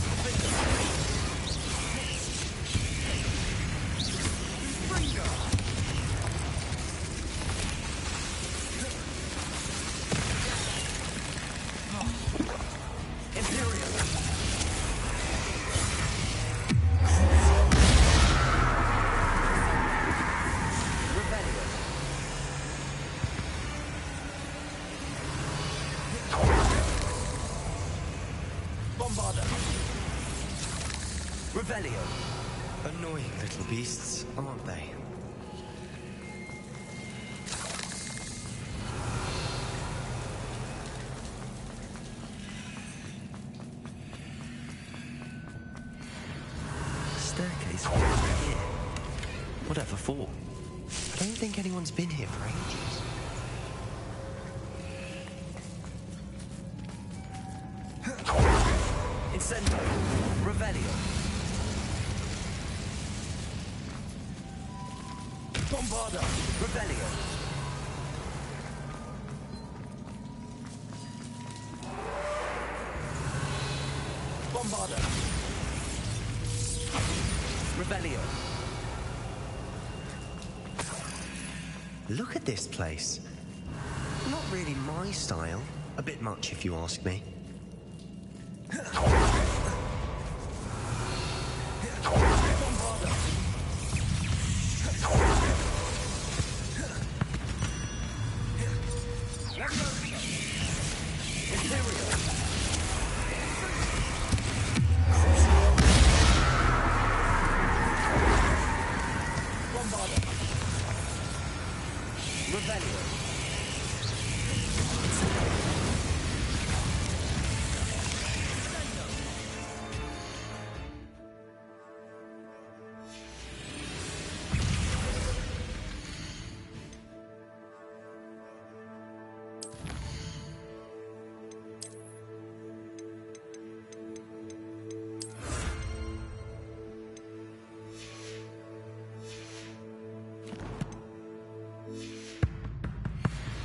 Revelio. Annoying little beasts, aren't they? before. I don't think anyone's been here for ages. Incendio. Revelio. Bombarda. Revelio. Bombarda. Revelio. Look at this place. Not really my style. A bit much, if you ask me.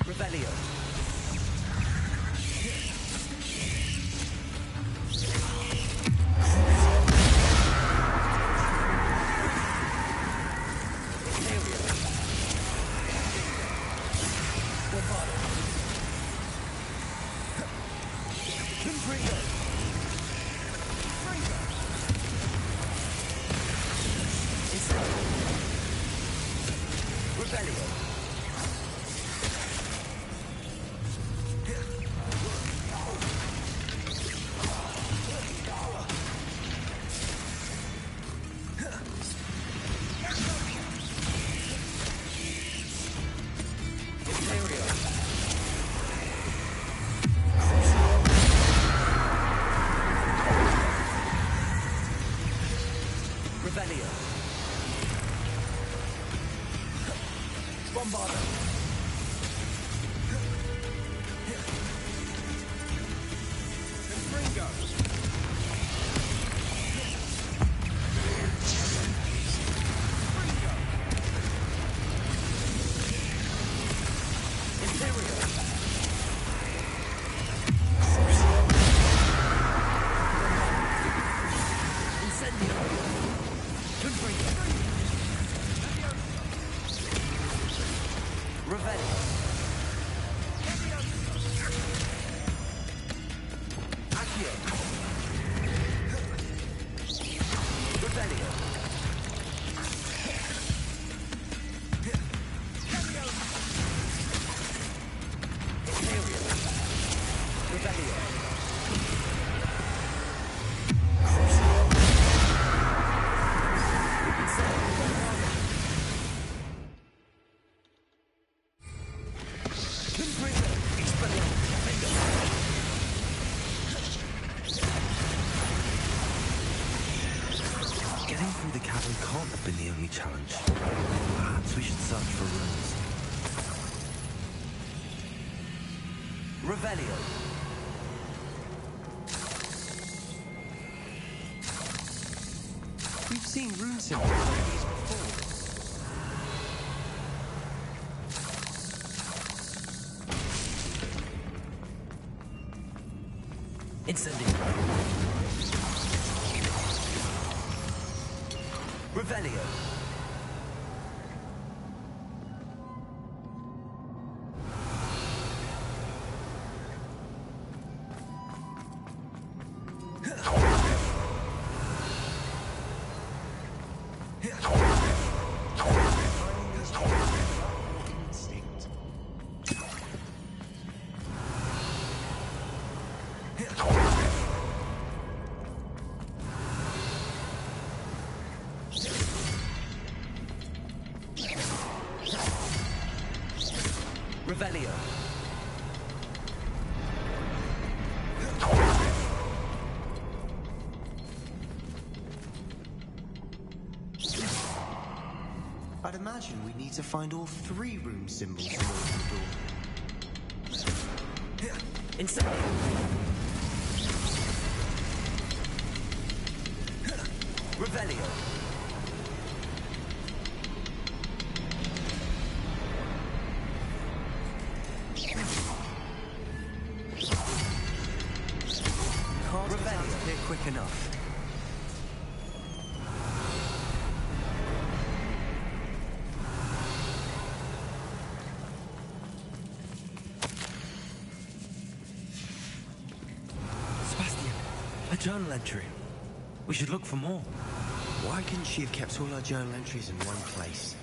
Revelio. Getting through the cavern can't have been the only challenge. Perhaps we should search for rooms. Revelio. We've seen rune symbols like these before. Incendio. Revelio. I'd imagine we need to find all 3 room symbols to open the door. Inside. Revelio. Can't get out of here quick enough. A journal entry. We should look for more. Why couldn't she have kept all her journal entries in one place?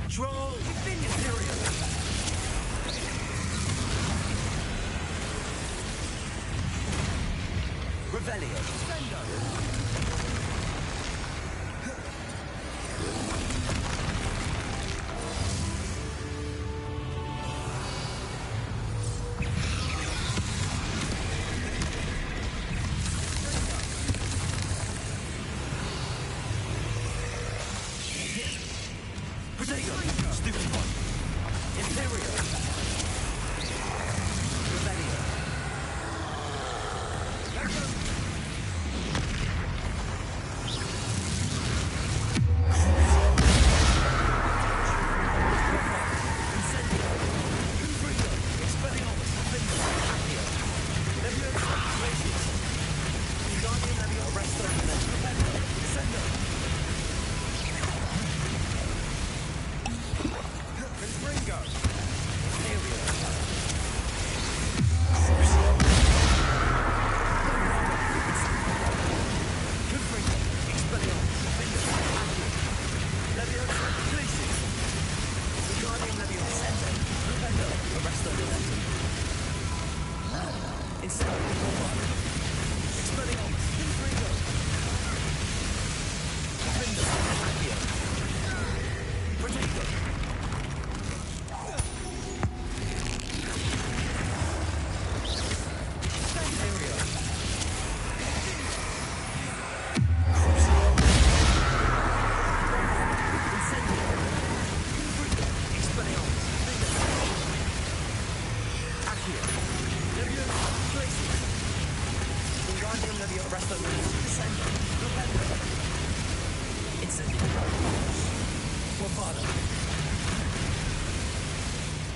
Troll!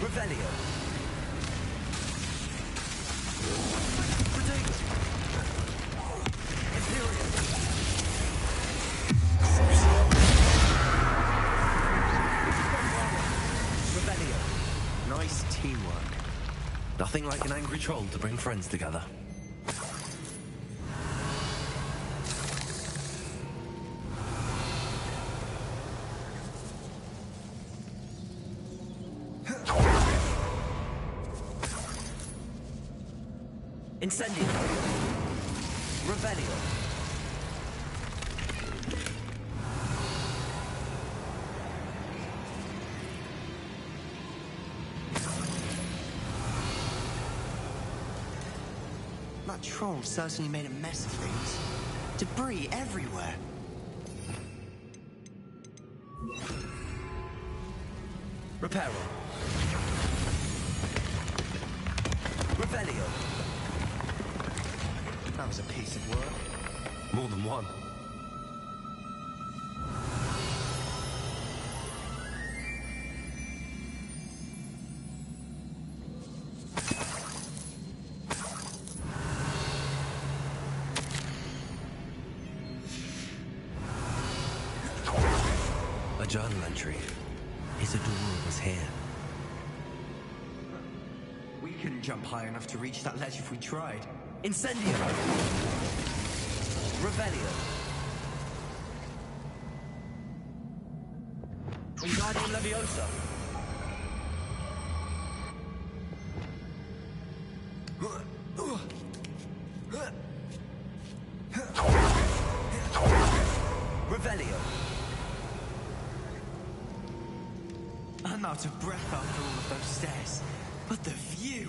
Revelio. Nice teamwork. Nothing like an angry troll to bring friends together. Incendio. Revelio. That troll certainly made a mess of things. Debris everywhere. Reparo. Revelio. That was a piece of work. More than one. A journal entry. Isadora was here. We couldn't jump high enough to reach that ledge if we tried. Incendio. Revelio. Wingardium Leviosa. Revelio. I'm out of breath after all of those stairs, but the view,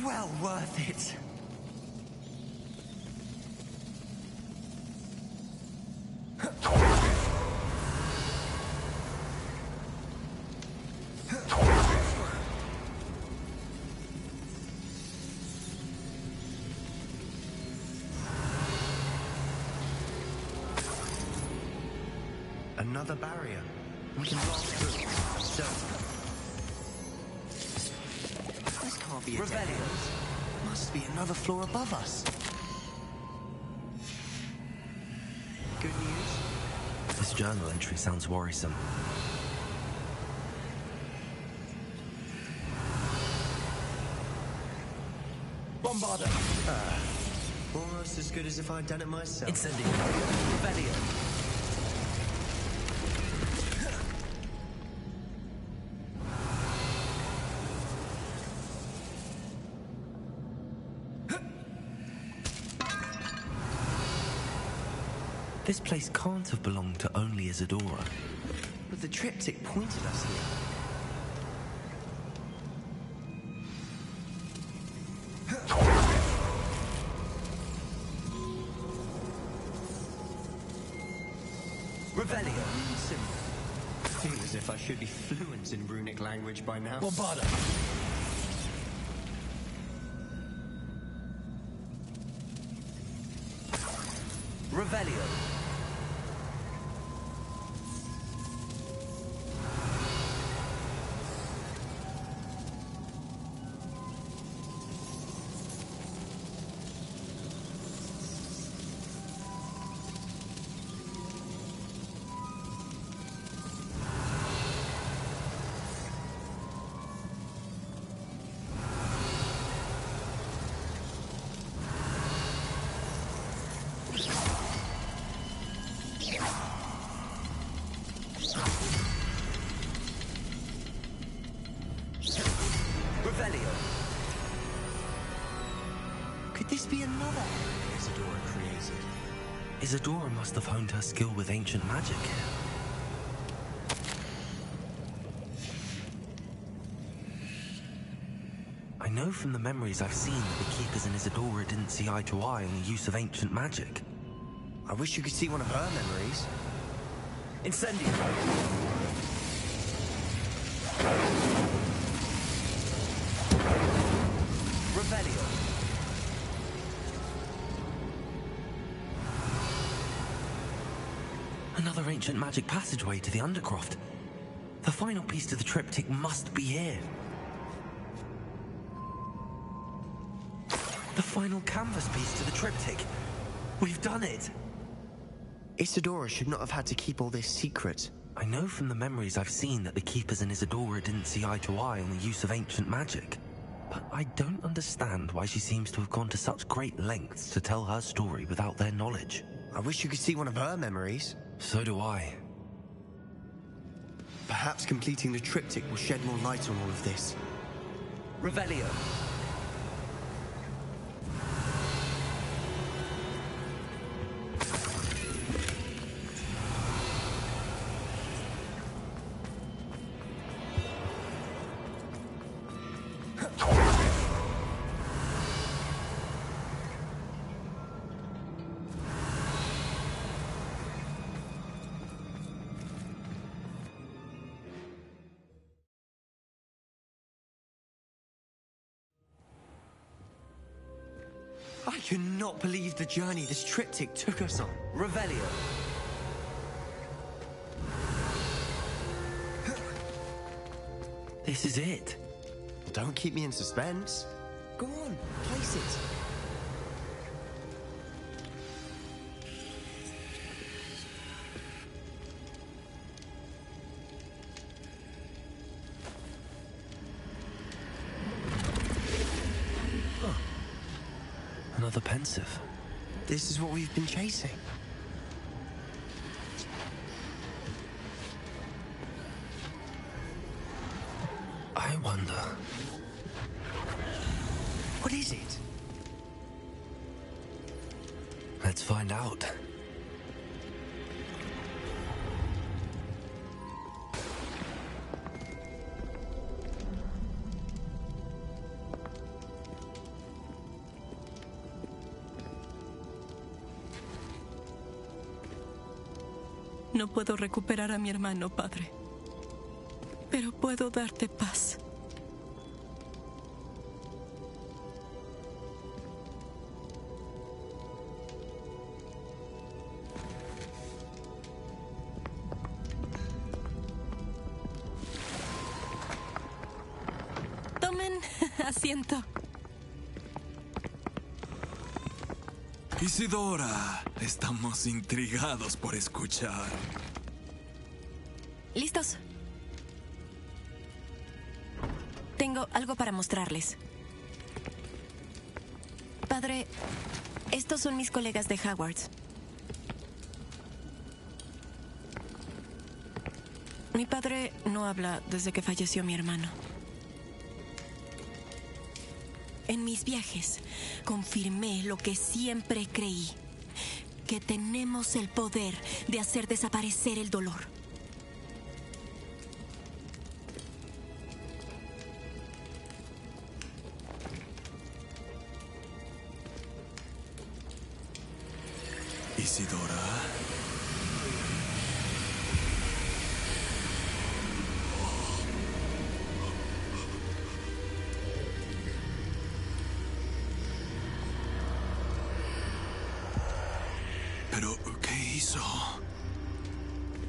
well worth it. Another barrier. We can blast through. So, this can't be a dead end. Must be another floor above us. Good news? This journal entry sounds worrisome. Bombarder! Almost as good as if I'd done it myself. Incendio. Revelio. This place can't have belonged to only Isadora. But the triptych pointed us here. Revelio. I feel as if I should be fluent in runic language by now. Bombarder. Revelio. Could this be another area Isadora created? Isadora must have honed her skill with ancient magic. I know from the memories I've seen that the Keepers and Isadora didn't see eye to eye on the use of ancient magic. I wish you could see one of her memories. Incendio! Revelio. Another ancient magic passageway to the Undercroft. The final piece to the triptych must be here. The final canvas piece to the triptych. We've done it! Isadora should not have had to keep all this secret. I know from the memories I've seen that the Keepers and Isadora didn't see eye to eye on the use of ancient magic. But I don't understand why she seems to have gone to such great lengths to tell her story without their knowledge. I wish you could see one of her memories. So do I. Perhaps completing the triptych will shed more light on all of this. Revelio. I cannot believe the journey this triptych took us on. Revelio. This is it. Don't keep me in suspense. Go on, place it. Another pensive. This is what we've been chasing. I wonder. What is it? Let's find out. No puedo recuperar a mi hermano, padre. Pero puedo darte paz. Tomen asiento. Isidora, estamos intrigados por escuchar. ¿Listos? Tengo algo para mostrarles. Padre, estos son mis colegas de Hogwarts. Mi padre no habla desde que falleció mi hermano. En mis viajes, confirmé lo que siempre creí, que tenemos el poder de hacer desaparecer el dolor. Isidora. ¿Pero qué hizo?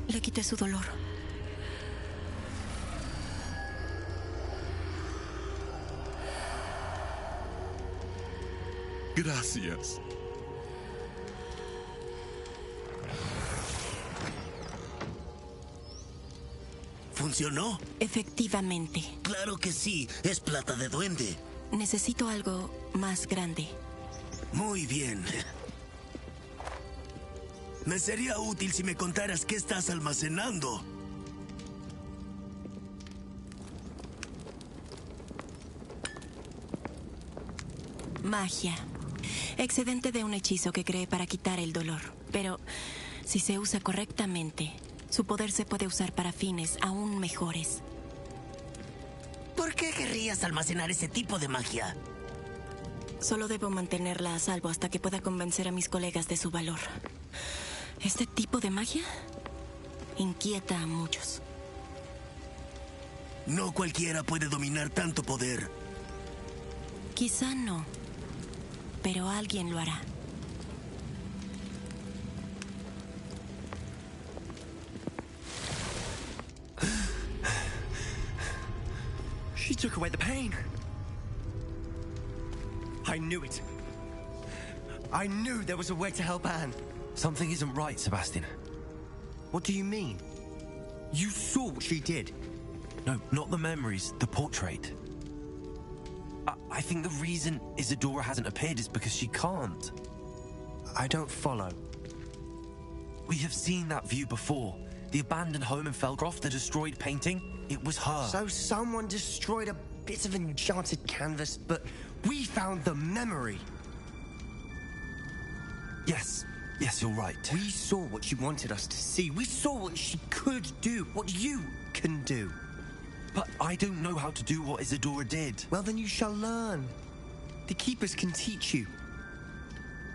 Le quité su dolor. Gracias. ¿Funcionó? Efectivamente. Claro que sí, es plata de duende. Necesito algo más grande. Muy bien. Me sería útil si me contaras qué estás almacenando. Magia. Excedente de un hechizo que creé para quitar el dolor. Pero si se usa correctamente, su poder se puede usar para fines aún mejores. ¿Por qué querrías almacenar ese tipo de magia? Solo debo mantenerla a salvo hasta que pueda convencer a mis colegas de su valor. Este tipo de magia inquieta a muchos. No cualquiera puede dominar tanto poder. Quizá no, pero alguien lo hará. She took away the pain. I knew it. I knew there was a way to help Anne. Something isn't right, Sebastian. What do you mean? You saw what she did. No, not the memories, the portrait. I think the reason Isadora hasn't appeared is because she can't. I don't follow. We have seen that view before. The abandoned home in Felgroth, the destroyed painting, it was her. So someone destroyed a bit of enchanted canvas, but we found the memory. Yes, you're right. We saw what she wanted us to see. We saw what she could do, what you can do. But I don't know how to do what Isadora did. Well, then you shall learn. The Keepers can teach you.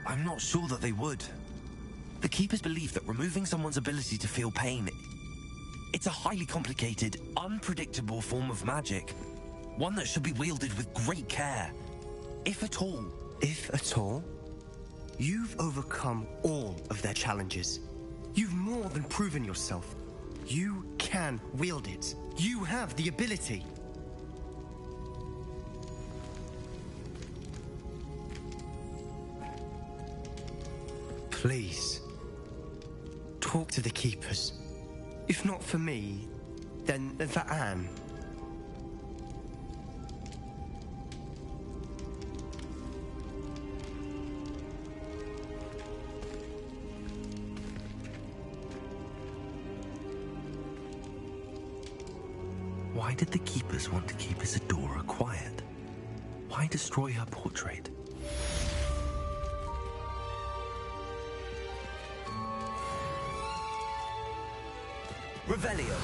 I'm not sure that they would. The Keepers believe that removing someone's ability to feel pain, it's a highly complicated, unpredictable form of magic. One that should be wielded with great care. If at all. If at all? You've overcome all of their challenges. You've more than proven yourself. You can wield it. You have the ability. Please, talk to the Keepers. If not for me, then for Anne. Why did the Keepers want to keep Isadora quiet? Why destroy her portrait? Revelio!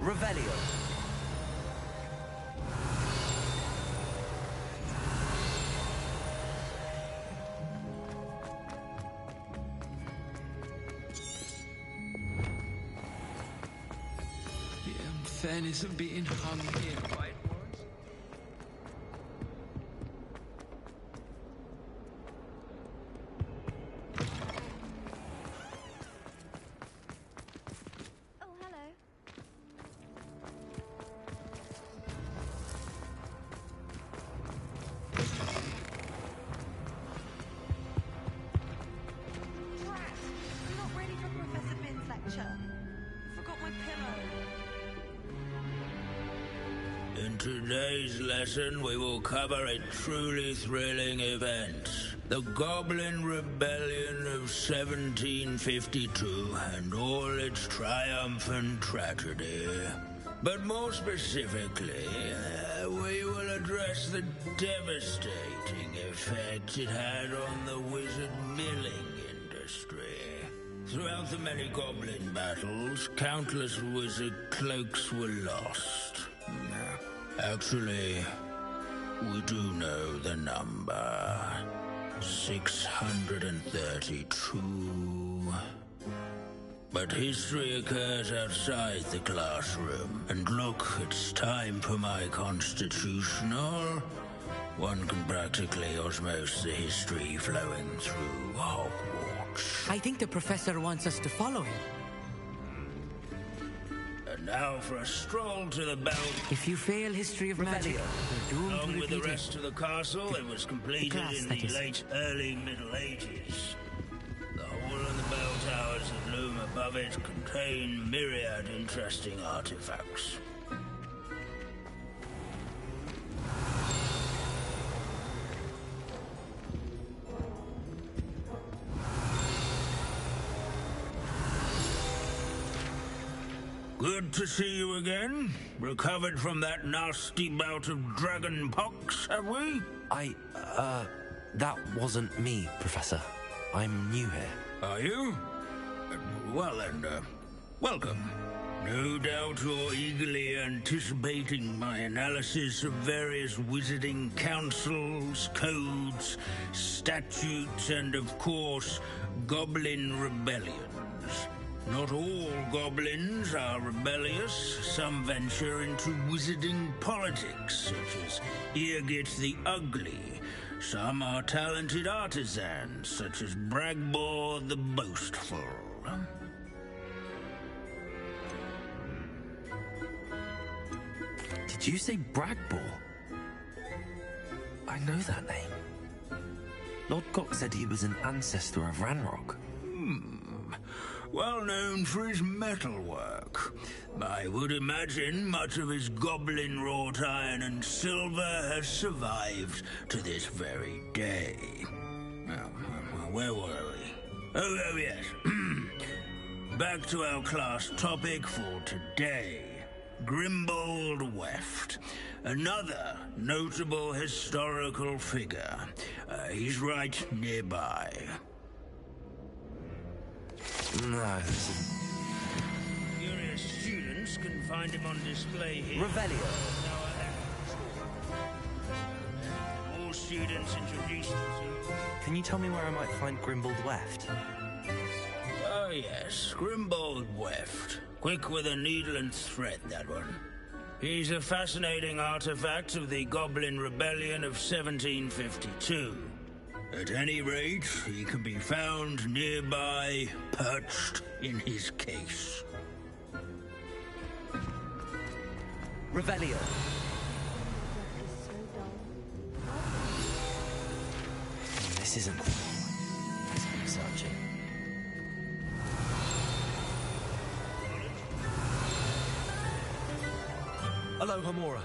Revelio. The unfairness of being hung here, right? In today's lesson, we will cover a truly thrilling event. The Goblin Rebellion of 1752 and all its triumphant tragedy. But more specifically, we will address the devastating effect it had on the wizard milling industry. Throughout the many goblin battles, countless wizard cloaks were lost. Actually, we do know the number. 632. But history occurs outside the classroom. And look, it's time for my constitutional. One can practically osmose the history flowing through Hogwarts. I think the professor wants us to follow him. And now for a stroll to the bell. If you fail history of magic, you're doomed Along to with the repeat rest of the castle, it was completed in the late early Middle Ages. The hall and the bell towers that loom above it contain myriad interesting artifacts. Good to see you again. Recovered from that nasty bout of dragon pox, have we? That wasn't me, Professor. I'm new here. Are you? Well then, welcome. No doubt you're eagerly anticipating my analysis of various wizarding councils, codes, statutes, and of course, goblin rebellions. Not all goblins are rebellious. Some venture into wizarding politics, such as Eargit the Ugly. Some are talented artisans, such as Bragbor the Boastful. Did you say Bragbor? I know that name. Lord Cock said he was an ancestor of Ranrock. Well known for his metalwork. I would imagine much of his goblin wrought iron and silver has survived to this very day. Where were we? Oh yes. Back to our class topic for today. Grimbold Weft. Another notable historical figure. He's right nearby. No. Curious students can find him on display here. Revelio. All students introduce themselves. Can you tell me where I might find Grimbold Weft? Oh, yes, Grimbold Weft. Quick with a needle and thread, that one. He's a fascinating artifact of the Goblin Rebellion of 1752. At any rate, he can be found nearby, perched in his case. Revelio. This isn't searching. Hello, Hamura.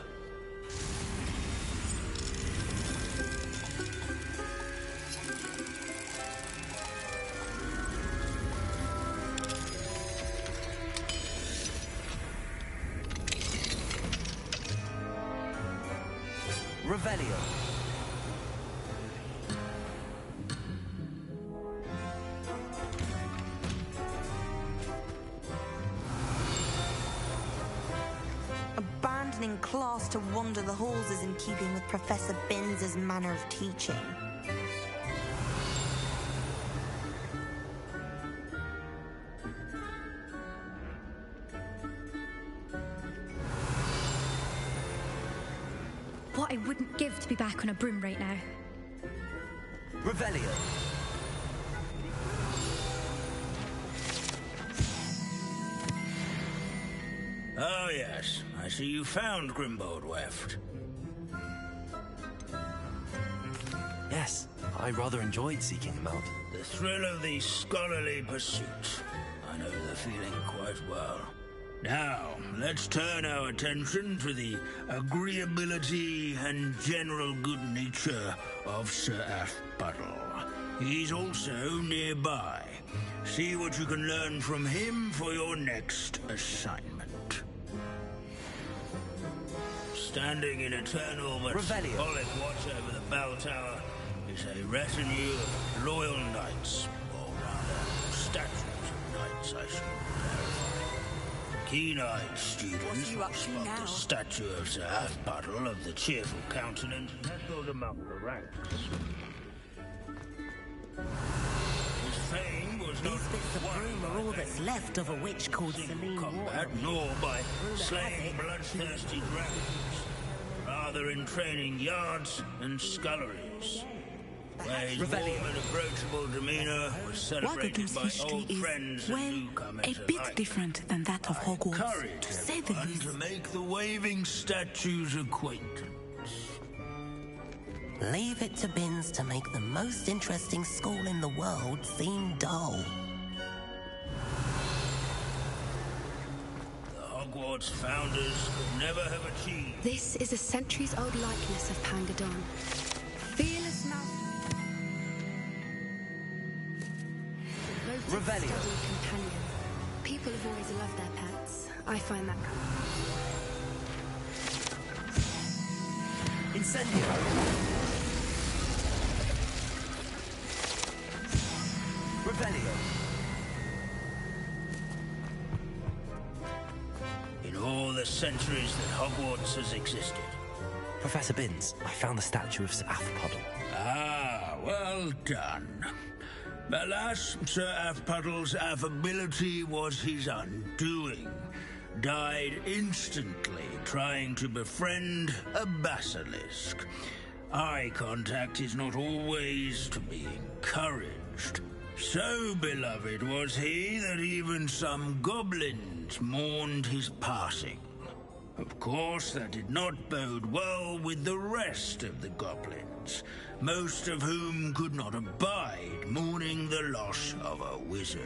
Revelio. Abandoning class to wander the halls is in keeping with Professor Binns' manner of teaching. What I wouldn't give to be back on a broom right now. Revelio. Oh, yes. I see you found Grimbold Weft. Yes, I rather enjoyed seeking him out. The thrill of the scholarly pursuit. I know the feeling quite well. Now, let's turn our attention to the agreeability and general good nature of Sir Athpuddle. He's also nearby. See what you can learn from him for your next assignment. Standing in eternal but symbolic watch over the bell tower is a retinue of loyal knights, or rather, statues of knights, I should clarify. Keen-eyed students spot the statue of Sir Athpuddle of the cheerful countenance and heckled among the ranks. His fame was not These bits of broom are all that's left of a witch called Celine combat, nor by slaying bloodthirsty dragons, rather in training yards and sculleries, where his warm and approachable demeanor was celebrated by old friends and newcomers a bit different than that of Hogwarts, to say the least. To make the waving statue's acquaintance. Leave it to Binns to make the most interesting school in the world seem dull. The Hogwarts founders could never have achieved. This is a centuries-old likeness of Pangadon. Fearless mouth. Study companion. People have always loved their pets. I find that Incendio. Revelio. In all the centuries that Hogwarts has existed. Professor Binns, I found the statue of Sir Athpuddle. Ah, well done. Alas, Sir Athpuddle's affability was his undoing. Died instantly trying to befriend a basilisk. Eye contact is not always to be encouraged. So beloved was he that even some goblins mourned his passing. Of course, that did not bode well with the rest of the goblins, most of whom could not abide mourning the loss of a wizard.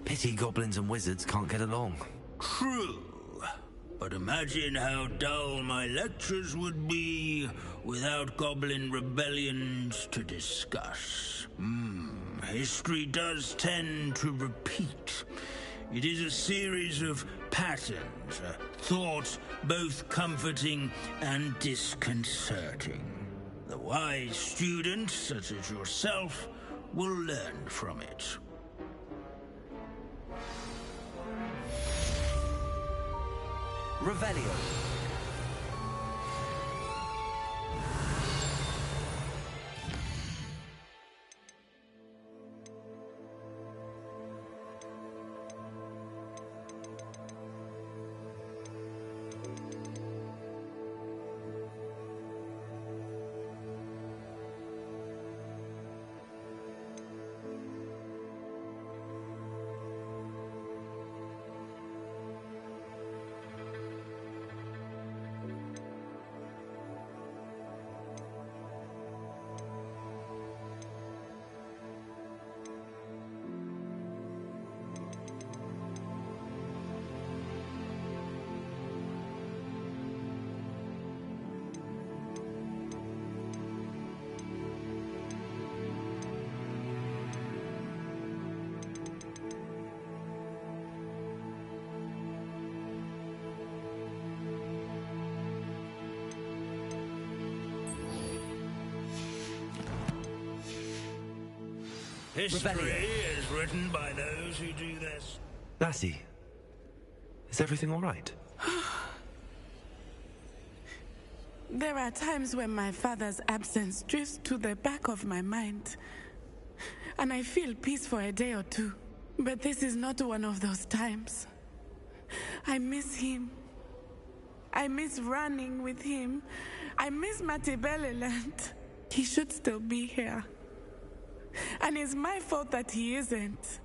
Pity goblins and wizards can't get along. True. But imagine how dull my lectures would be without goblin rebellions to discuss. History does tend to repeat. It is a series of patterns, a thought both comforting and disconcerting. The wise student, such as yourself, will learn from it. Revelio. History is written by those who do this. Lassie, is everything all right? There are times when my father's absence drifts to the back of my mind, and I feel peace for a day or two. But this is not one of those times. I miss him. I miss running with him. I miss Matibeleland. He should still be here. And it's my fault that he isn't.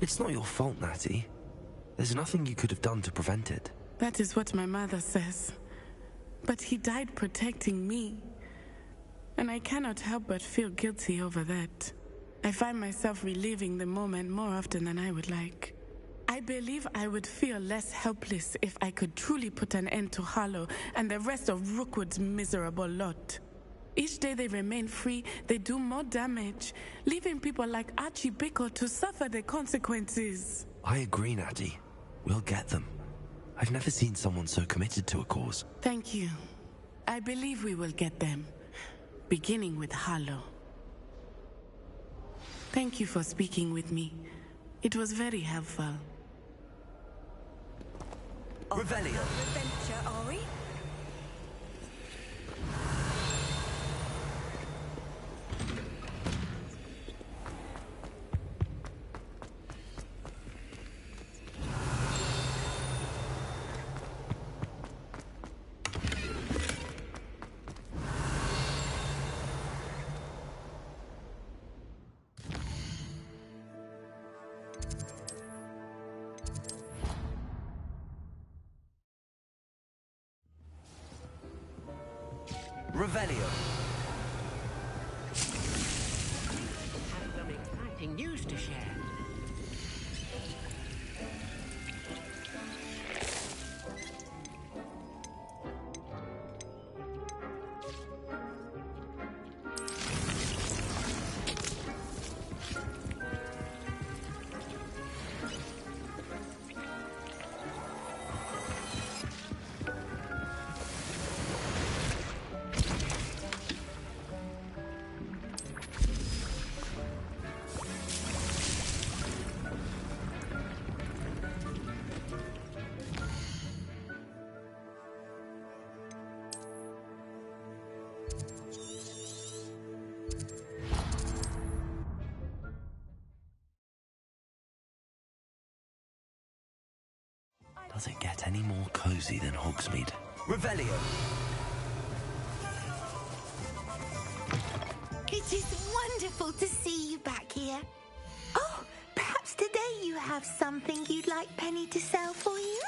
It's not your fault, Natty. There's nothing you could have done to prevent it. That is what my mother says. But he died protecting me. And I cannot help but feel guilty over that. I find myself reliving the moment more often than I would like. I believe I would feel less helpless if I could truly put an end to Harlow and the rest of Rookwood's miserable lot. Each day they remain free, they do more damage, leaving people like Archie Bickle to suffer the consequences. I agree, Natty. We'll get them. I've never seen someone so committed to a cause. Thank you. I believe we will get them, beginning with Harlow. Thank you for speaking with me. It was very helpful. Revelio. Adventure, are we? Revelio. Have some exciting news to share. Does it get any more cozy than Hogsmeade? Revelio. It is wonderful to see you back here. Oh, perhaps today you have something you'd like Penny to sell for you?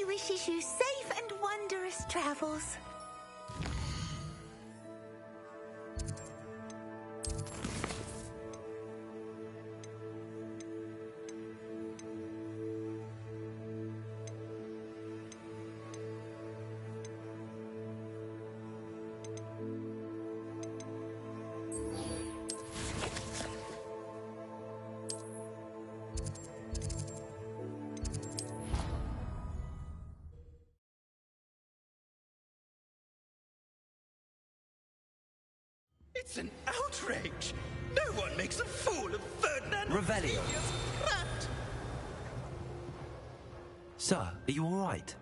Wishes you safe and wondrous travels. It's an outrage! No one makes a fool of Ferdinand Revelio. Rat! Sir, are you all right?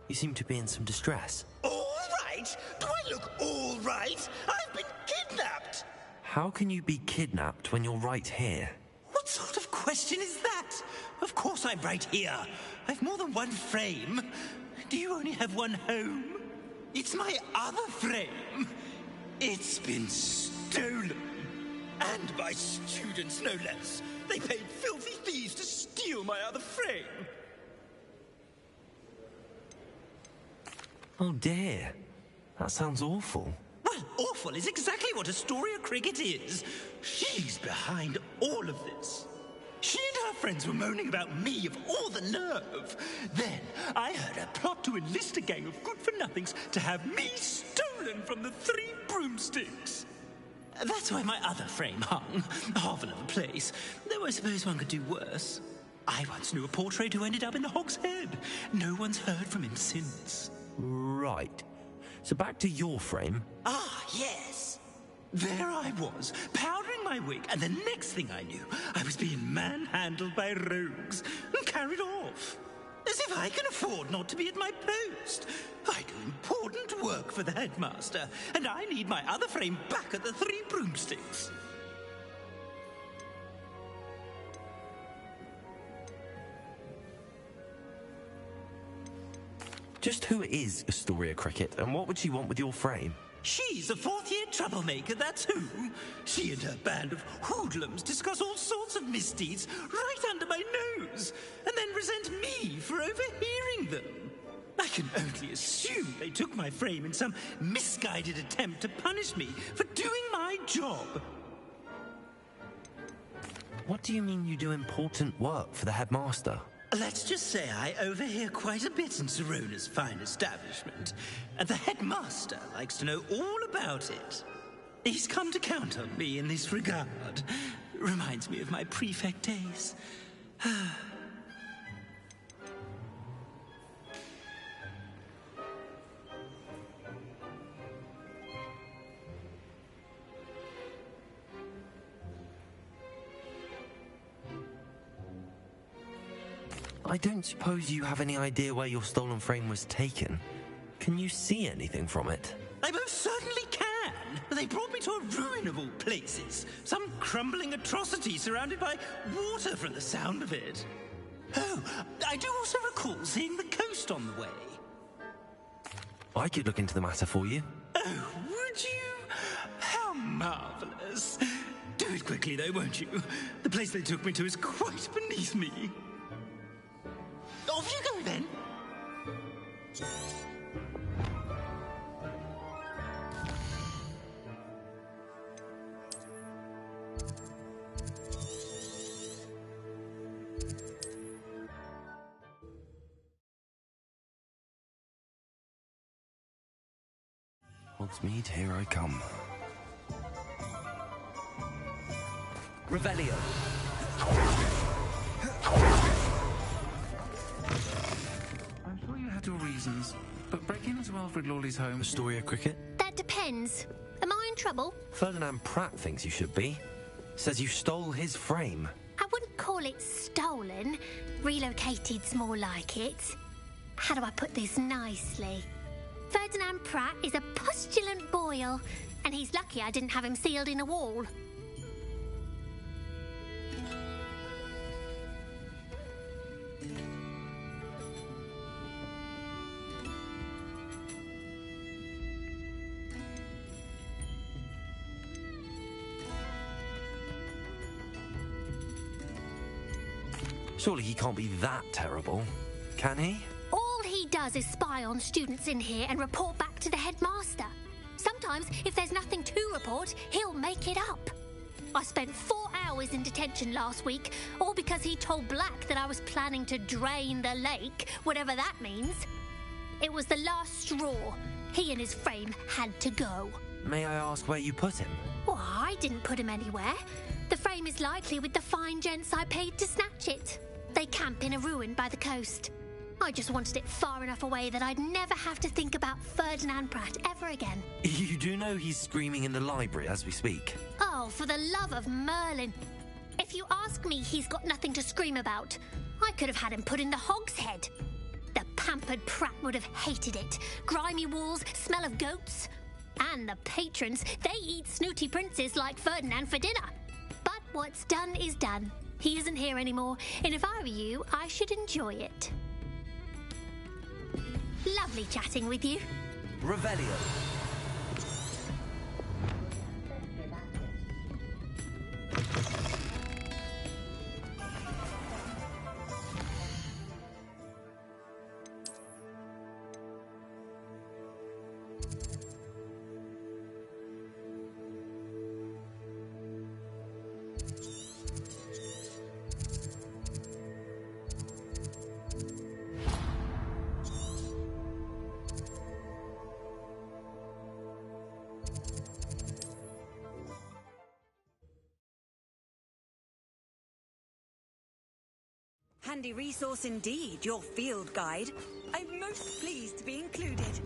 You seem to be in some distress. All right? Do I look all right? I've been kidnapped! How can you be kidnapped when you're right here? What sort of question is that? Of course I'm right here. I've more than one frame. Do you only have one home? It's my other frame. It's been stolen. And by students, no less. They paid filthy thieves to steal my other frame. Oh dear. That sounds awful. Well, awful is exactly what Astoria Cricket is. She's behind all of this. She and her friends were moaning about me of all the nerve. Then I heard her plot to enlist a gang of good-for-nothings to have me stolen from the Three Broomsticks. That's where my other frame hung. Half another place. Though I suppose one could do worse. I once knew a portrait who ended up in the Hog's Head. No one's heard from him since. Right. So back to your frame. Ah, yes. There I was, powdering my wig, and the next thing I knew, I was being manhandled by rogues and carried off. As if I can afford not to be at my post. I do important work for the headmaster, and I need my other frame back at the Three Broomsticks. Just who is Astoria Cricket, and what would she want with your frame? She's a fourth-year troublemaker, that's who. She and her band of hoodlums discuss all sorts of misdeeds right under my nose, and then resent me for overhearing them. I can only assume they took my frame in some misguided attempt to punish me for doing my job. What do you mean you do important work for the headmaster? Let's just say I overhear quite a bit in Serona's fine establishment, and the headmaster likes to know all about it. He's come to count on me in this regard. Reminds me of my prefect days. I don't suppose you have any idea where your stolen frame was taken. Can you see anything from it? I most certainly can. They brought me to a ruin of all places. Some crumbling atrocity surrounded by water from the sound of it. Oh, I do also recall seeing the coast on the way. I could look into the matter for you. Oh, would you? How marvelous. Do it quickly though, won't you? The place they took me to is quite beneath me. Off you go, then. Hogsmeade, here I come. Revelio. I'm sure you had your reasons, but breaking into Alfred Lawley's home... Astoria Cricket? That depends. Am I in trouble? Ferdinand Pratt thinks you should be. Says you stole his frame. I wouldn't call it stolen. Relocated's more like it. How do I put this nicely? Ferdinand Pratt is a postulant boil, and he's lucky I didn't have him sealed in a wall. Surely he can't be that terrible, can he? All he does is spy on students in here and report back to the headmaster. Sometimes, if there's nothing to report, he'll make it up. I spent 4 hours in detention last week, all because he told Black that I was planning to drain the lake, whatever that means. It was the last straw. He and his frame had to go. May I ask where you put him? Well, I didn't put him anywhere. The frame is likely with the fine gents I paid to snatch it. They camp in a ruin by the coast. I just wanted it far enough away that I'd never have to think about Ferdinand Pratt ever again. You do know he's screaming in the library as we speak. Oh, for the love of Merlin. If you ask me, he's got nothing to scream about. I could have had him put in the Hog's Head. The pampered Pratt would have hated it. Grimy walls, smell of goats. And the patrons, they eat snooty princes like Ferdinand for dinner. But what's done is done. He isn't here anymore, and if I were you, I should enjoy it. Lovely chatting with you. Revelio. Handy resource indeed, your field guide. I'm most pleased to be included.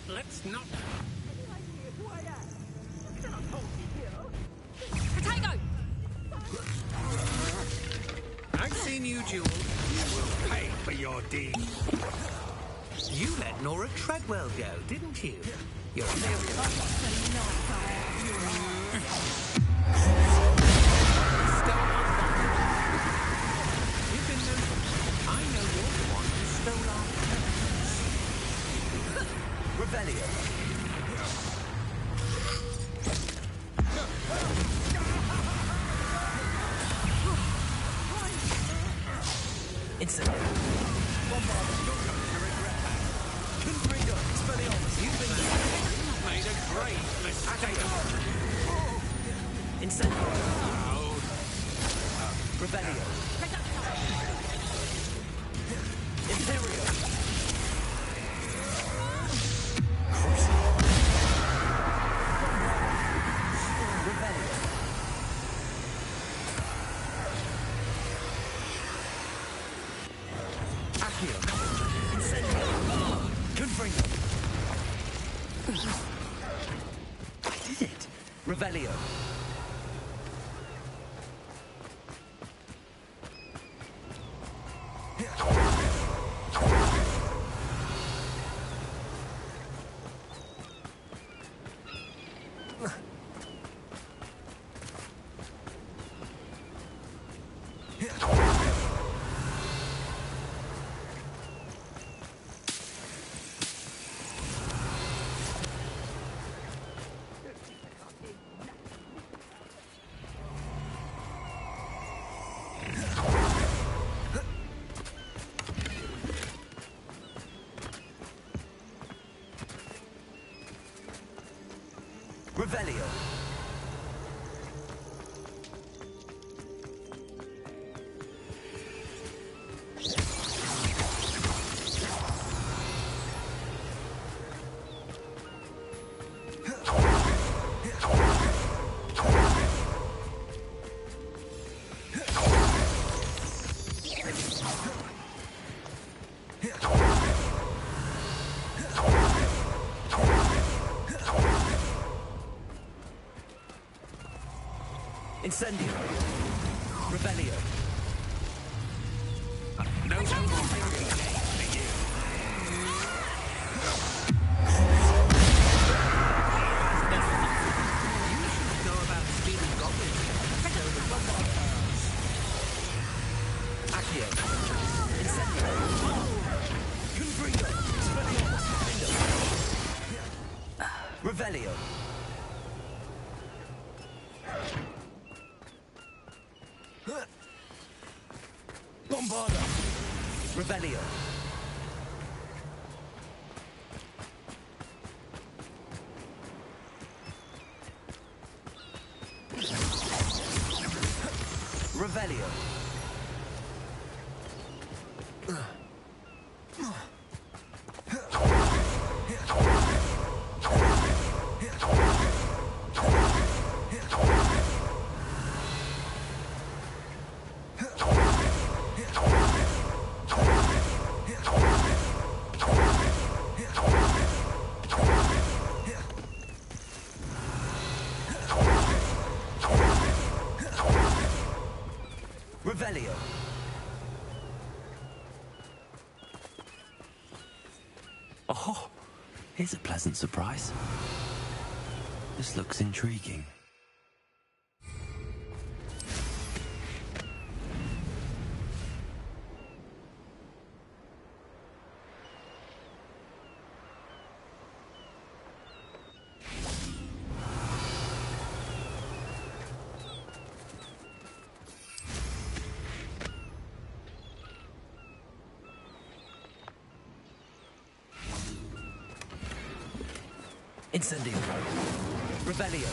Let's not... Potato! I've seen you, Jewel. You will pay for your deeds. You let Nora Treadwell go, didn't you? You're a I know you're the one who stole our Revelio. Incident. You've been made a great mistake. Incendio. Revelio. Imperio. Revelio. Accio. Incendio. Confringo. I did it. Revelio. Revelio. Incendio. Revelio. No more for you. You should know about stealing goblins. Accio. Incendio. Confringo. Splendido. Revelio. Bombarda. Revelio. Revelio. Revelio. Oh, here's a pleasant surprise. This looks intriguing. Incendio. Revelio.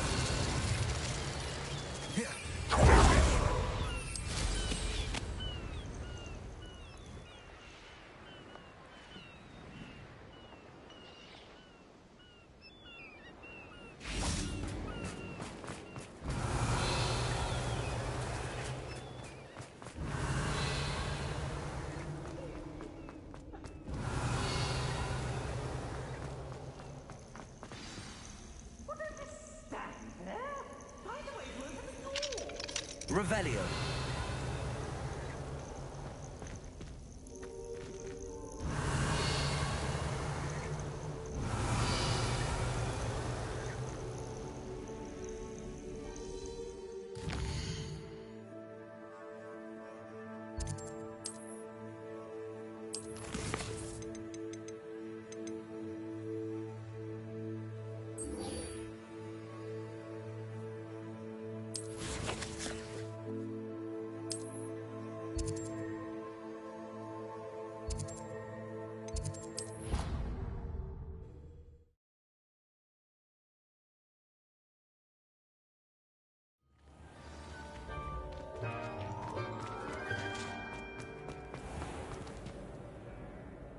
Revelio.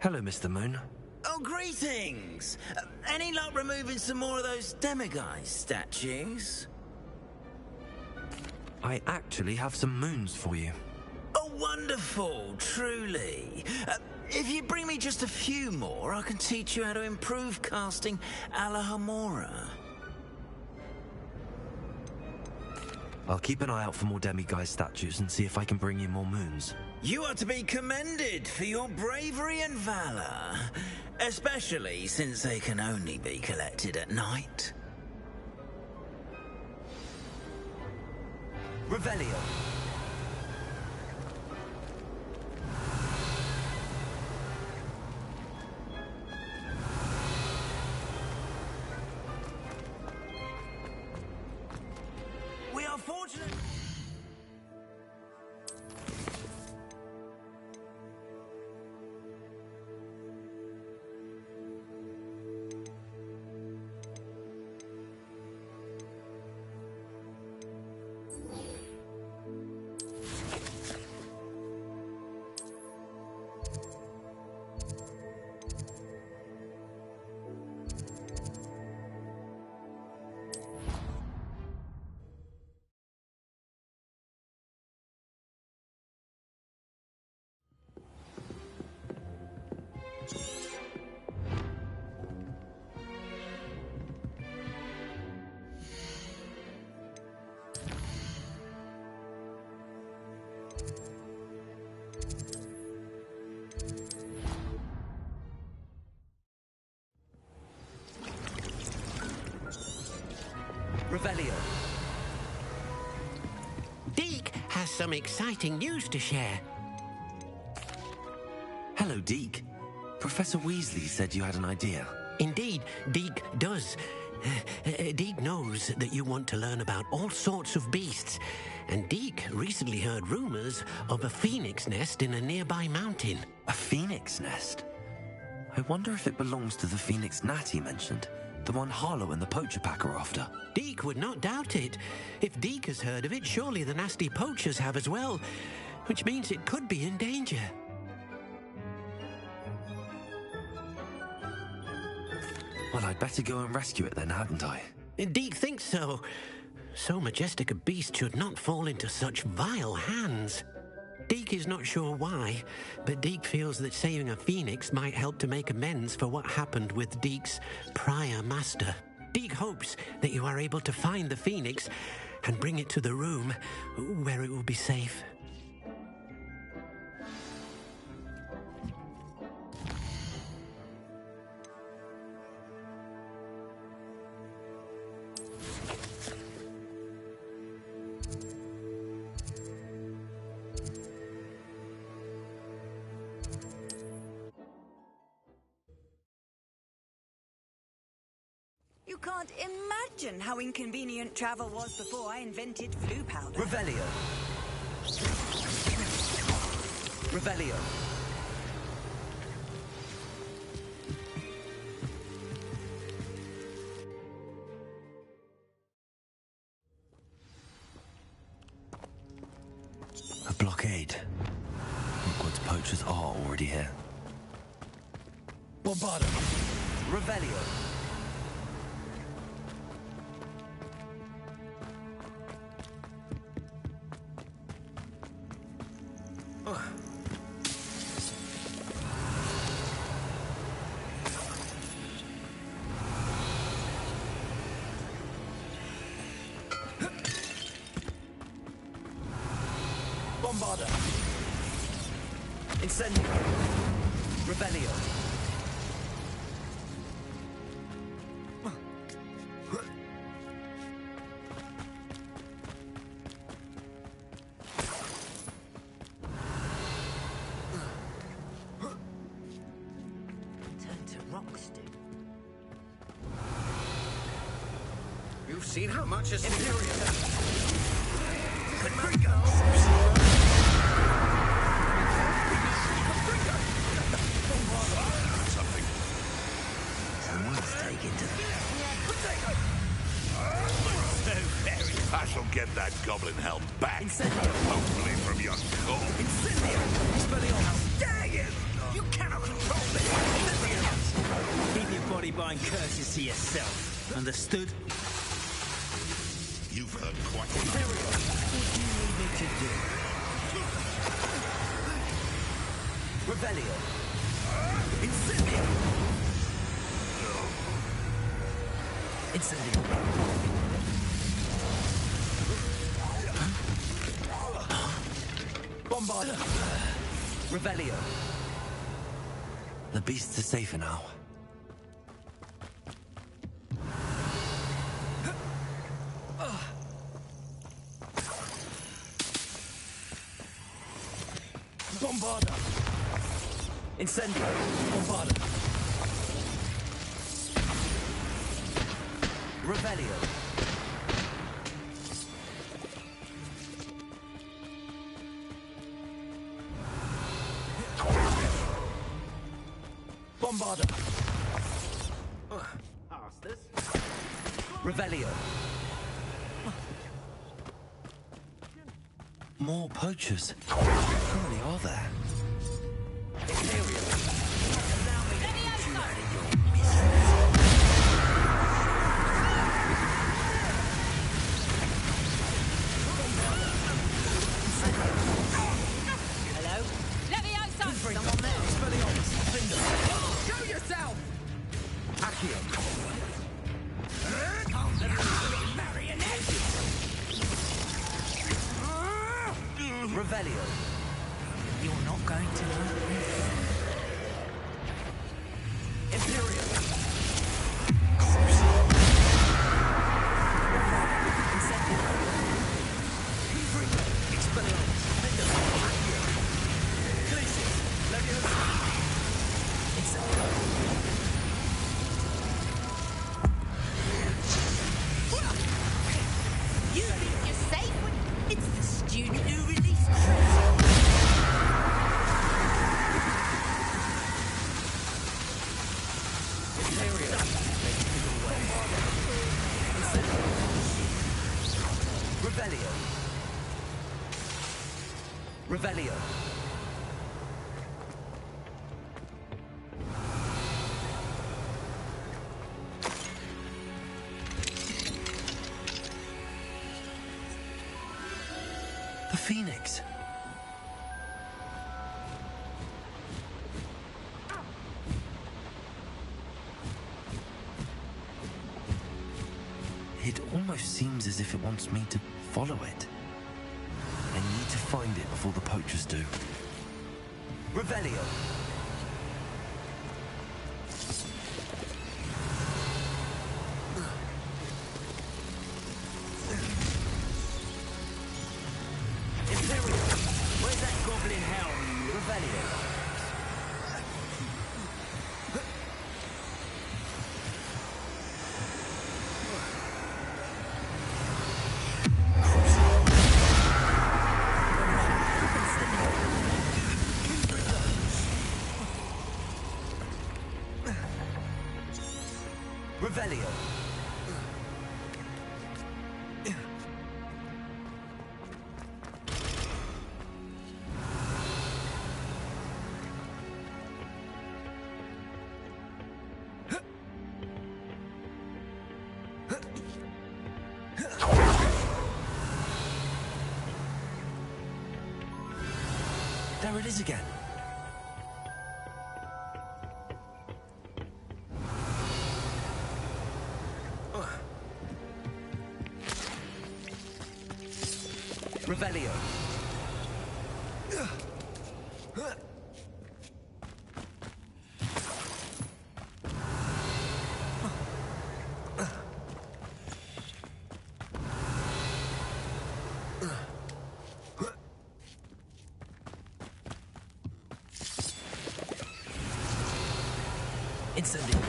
Hello, Mr. Moon. Oh, greetings! Any luck removing some more of those demiguise statues? I actually have some moons for you. Oh, wonderful, truly. If you bring me just a few more, I can teach you how to improve casting a la Hamora. I'll keep an eye out for more demiguise statues and see if I can bring you more moons. You are to be commended for your bravery and valor, especially since they can only be collected at night. Revelio. We are fortunate. Revelio. Deke has some exciting news to share. Hello, Deke. Professor Weasley said you had an idea. Indeed, Deke does. Deke knows that you want to learn about all sorts of beasts, and Deke recently heard rumors of a phoenix nest in a nearby mountain. A phoenix nest? I wonder if it belongs to the phoenix gnat he mentioned. The one Harlow and the poacher pack are after. Deke would not doubt it. If Deke has heard of it, surely the nasty poachers have as well, which means it could be in danger. Well, I'd better go and rescue it then, hadn't I? Deke thinks so. So majestic a beast should not fall into such vile hands. Deke is not sure why, but Deke feels that saving a phoenix might help to make amends for what happened with Deke's prior master. Deke hopes that you are able to find the phoenix and bring it to the room where it will be safe. You can't imagine how inconvenient travel was before I invented flu powder. Revelio. Revelio. blockade. Hogwarts poachers are already here. Bombarda. Revelio. Bombarda. Incendio. Revelio. Turn to Rockstead. You've seen how much is I shall get that goblin helm back. Hopefully from your skull. Dang it! You cannot control me! Keep your body-bind curses to yourself. Understood? You've heard quite enough. What do you need me to do? Revelio. Incendio! Incendio. Bombarda. Revelio. The beasts are safer now. Bombarda. Incendio. Bombarda. Revelio. Bombarda. Revelio. More poachers. How many are there? Hello? Levioso! Someone there. Expelliarmus. Show yourself! Accio. Revelio. You're not going to like this. Imperial. Expelliarmus. Glacius. Leviosa. You think you're safe when it's the student who released Trent? Revelio. Revelio. The Phoenix. It almost seems as if it wants me to follow it. I need to find it before the poachers do. Revelio. Imperial. Where's that goblin helm? Revelio. Revelio. There it is again. Revelio. Incendio.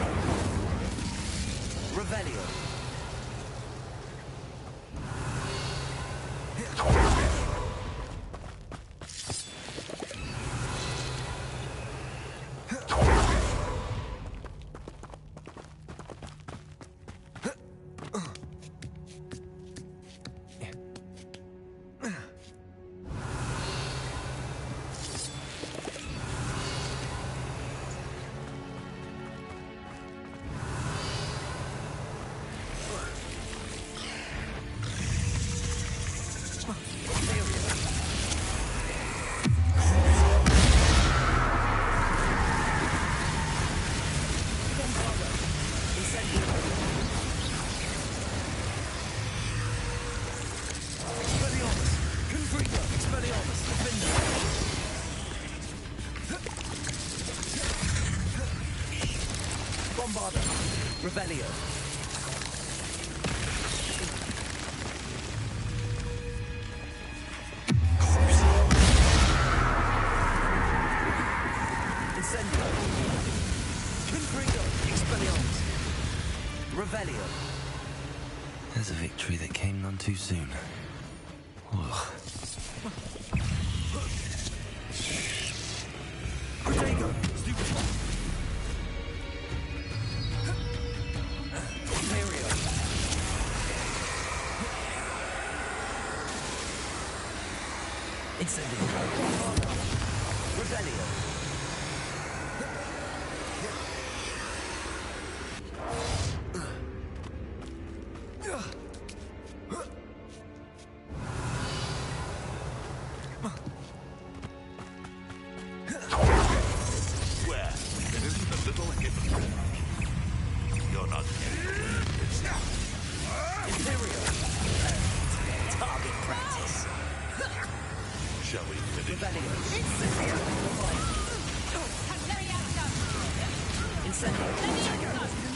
Revelio. Revelio. Incendio. Confringo. Expelliarmus. Revelio. There's a victory that came none too soon. Ugh. Protego. Stupid. Incendio. Revelio. Where there isn't a little hidden. You're not Imperial. Target practice. Shall we finish? Revelio. Incendio.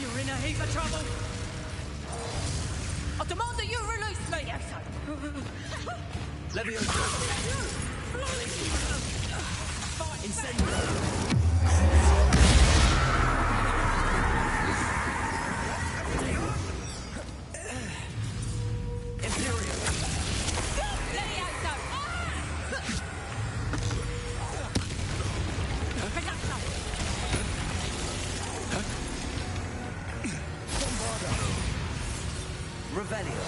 You're in a heap of trouble. I demand that you release me. Leviosa. Incendio. Revelio.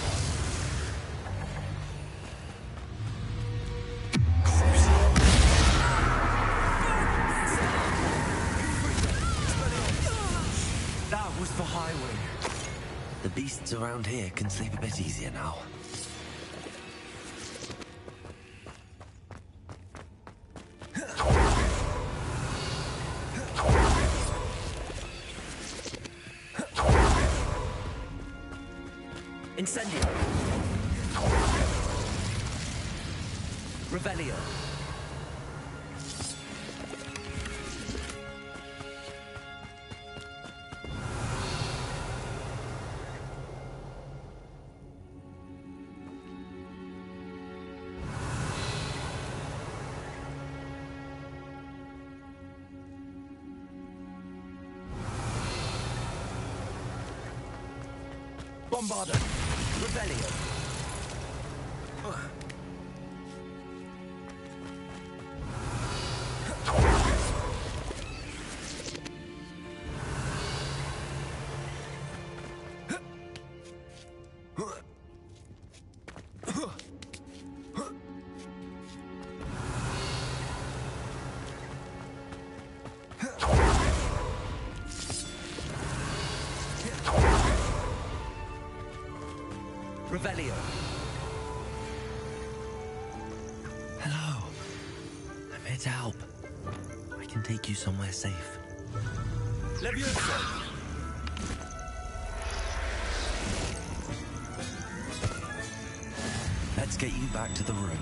That was the highway. The beasts around here can sleep a bit easier now. Incendio. Revelio. Bombarder. Revelio. Revelio. Hello. I'm to help. I can take you somewhere safe. Leviosa! Let's get you back to the room.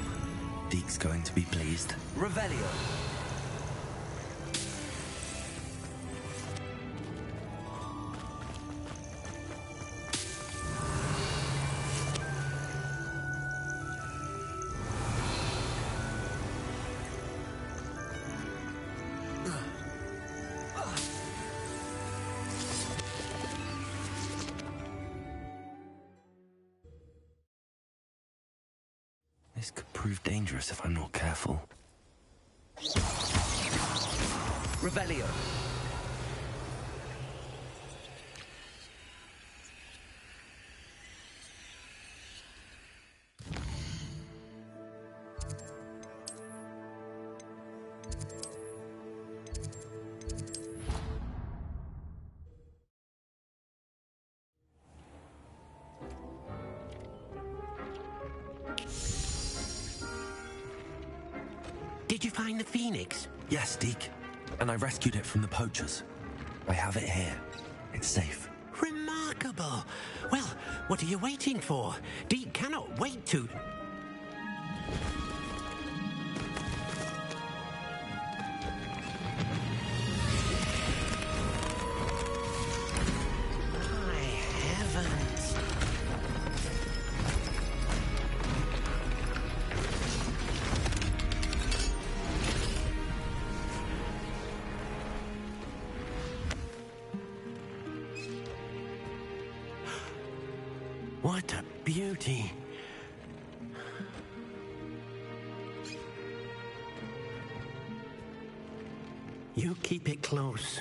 Deke's going to be pleased. Revelio. This could prove dangerous if I'm not careful. Revelio. Did you find the Phoenix? Yes, Deke. And I rescued it from the poachers. I have it here. It's safe. Remarkable. Well, what are you waiting for? Deke cannot wait to... My heavens. What a beauty. You keep it close.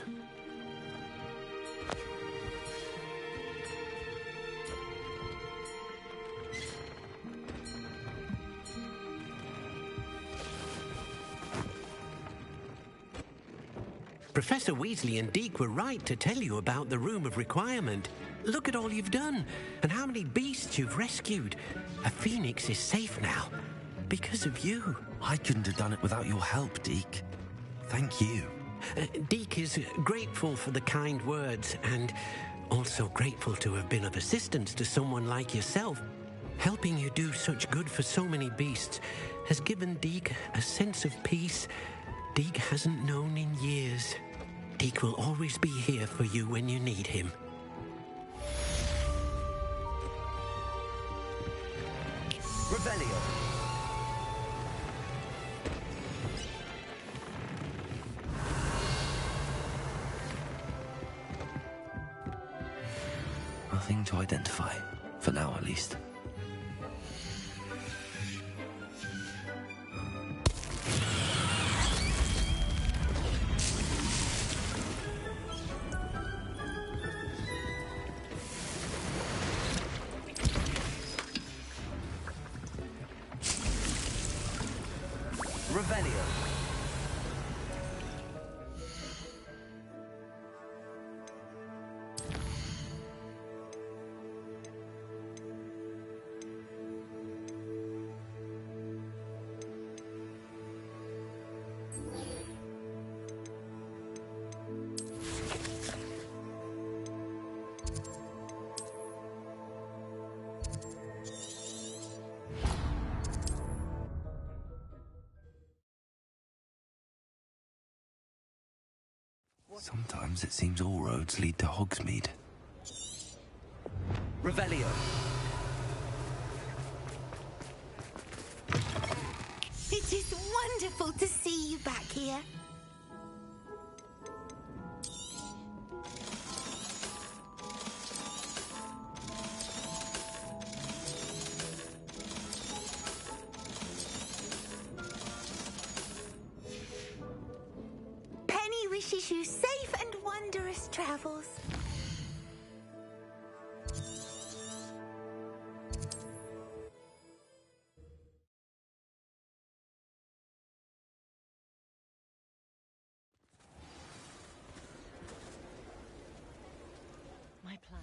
Professor Weasley and Deke were right to tell you about the Room of Requirement. Look at all you've done, and how many beasts you've rescued. A phoenix is safe now, because of you. I couldn't have done it without your help, Deke. Thank you. Deke is grateful for the kind words, and also grateful to have been of assistance to someone like yourself. Helping you do such good for so many beasts has given Deke a sense of peace Deke hasn't known in years. Deke will always be here for you when you need him. Revelio. Nothing to identify, for now at least. Revelio. Sometimes it seems all roads lead to Hogsmeade. Revelio. It is wonderful to see you back here. Penny wishes you safe and wondrous travels. My plan.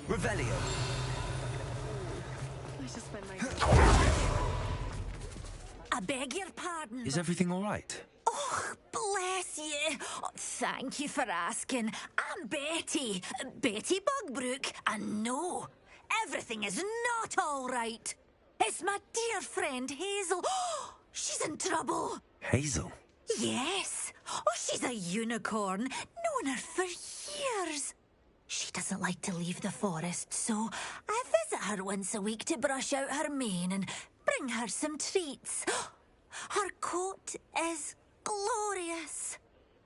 Revelio. I beg your pardon. Is everything all right? Oh, bless you. Oh, thank you for asking. I'm Betty. Betty Bugbrook. And no, everything is not all right. It's my dear friend Hazel. Oh, she's in trouble. Hazel? Yes. Oh, she's a unicorn. Known her for years. She doesn't like to leave the forest, so I visit her once a week to brush out her mane and bring her some treats. Her coat is glorious.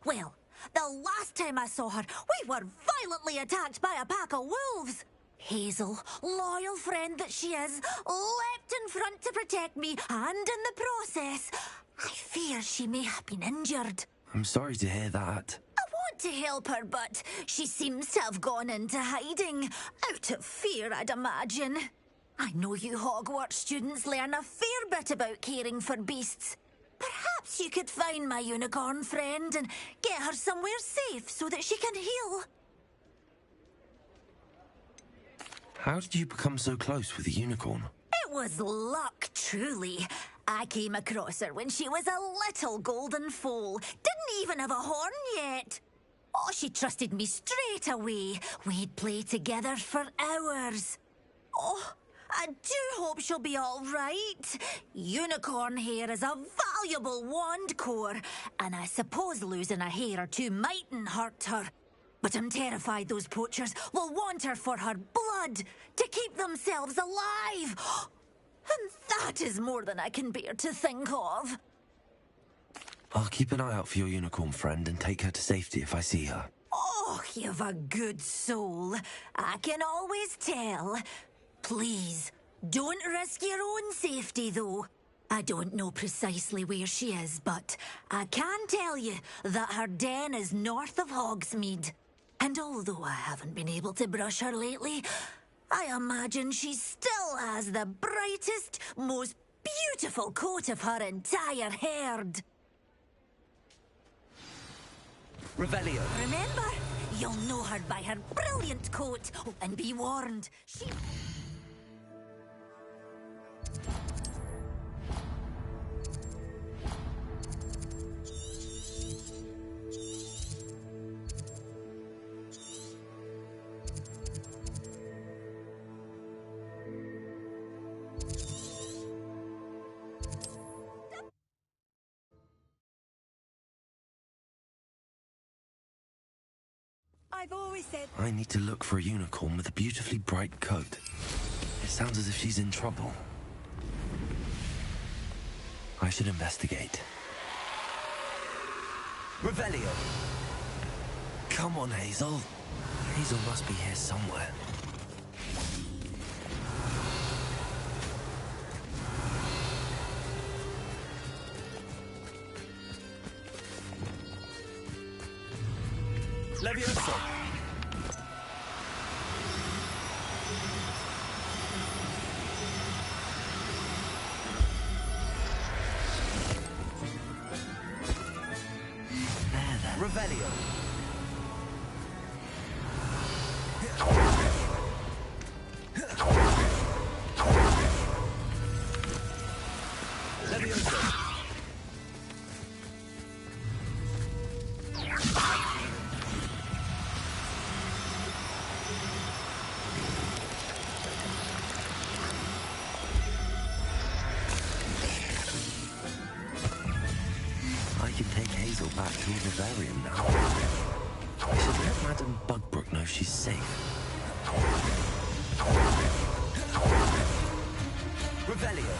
Well, the last time I saw her, we were violently attacked by a pack of wolves. Hazel, loyal friend that she is, leapt in front to protect me, and in the process, I fear she may have been injured. I'm sorry to hear that. I want to help her, but she seems to have gone into hiding. Out of fear, I'd imagine. I know you Hogwarts students learn a fair bit about caring for beasts. Perhaps you could find my unicorn friend and get her somewhere safe so that she can heal. How did you become so close with the unicorn? It was luck, truly. I came across her when she was a little golden foal. Didn't even have a horn yet. Oh, she trusted me straight away. We'd play together for hours. Oh, I do hope she'll be all right. Unicorn hair is a valuable wand core, and I suppose losing a hair or two mightn't hurt her. But I'm terrified those poachers will want her for her blood, to keep themselves alive. And that is more than I can bear to think of. I'll keep an eye out for your unicorn friend and take her to safety if I see her. Oh, you've a good soul. I can always tell. Please, don't risk your own safety, though. I don't know precisely where she is, but I can tell you that her den is north of Hogsmeade. And although I haven't been able to brush her lately, I imagine she still has the brightest, most beautiful coat of her entire herd. Revelio. Remember, you'll know her by her brilliant coat. Oh, and be warned, she... I've always said... I need to look for a unicorn with a beautifully bright coat. It sounds as if she's in trouble. I should investigate. Revelio! Come on, Hazel. Hazel must be here somewhere. Levioso! Revelio. Levioso. I can take Hazel back to the vivarium now. I should let Madame Bugbrook know she's safe. Revelio.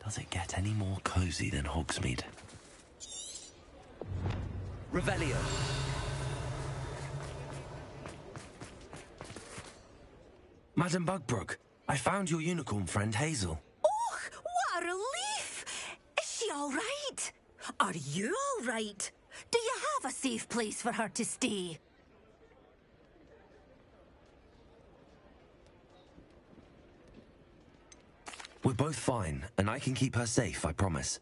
Does it get any more cozy than Hogsmeade? Revelio. Madame Bugbrook, I found your unicorn friend Hazel. Oh, what a relief! Is she all right? Are you all right? Do you have a safe place for her to stay? We're both fine, and I can keep her safe, I promise.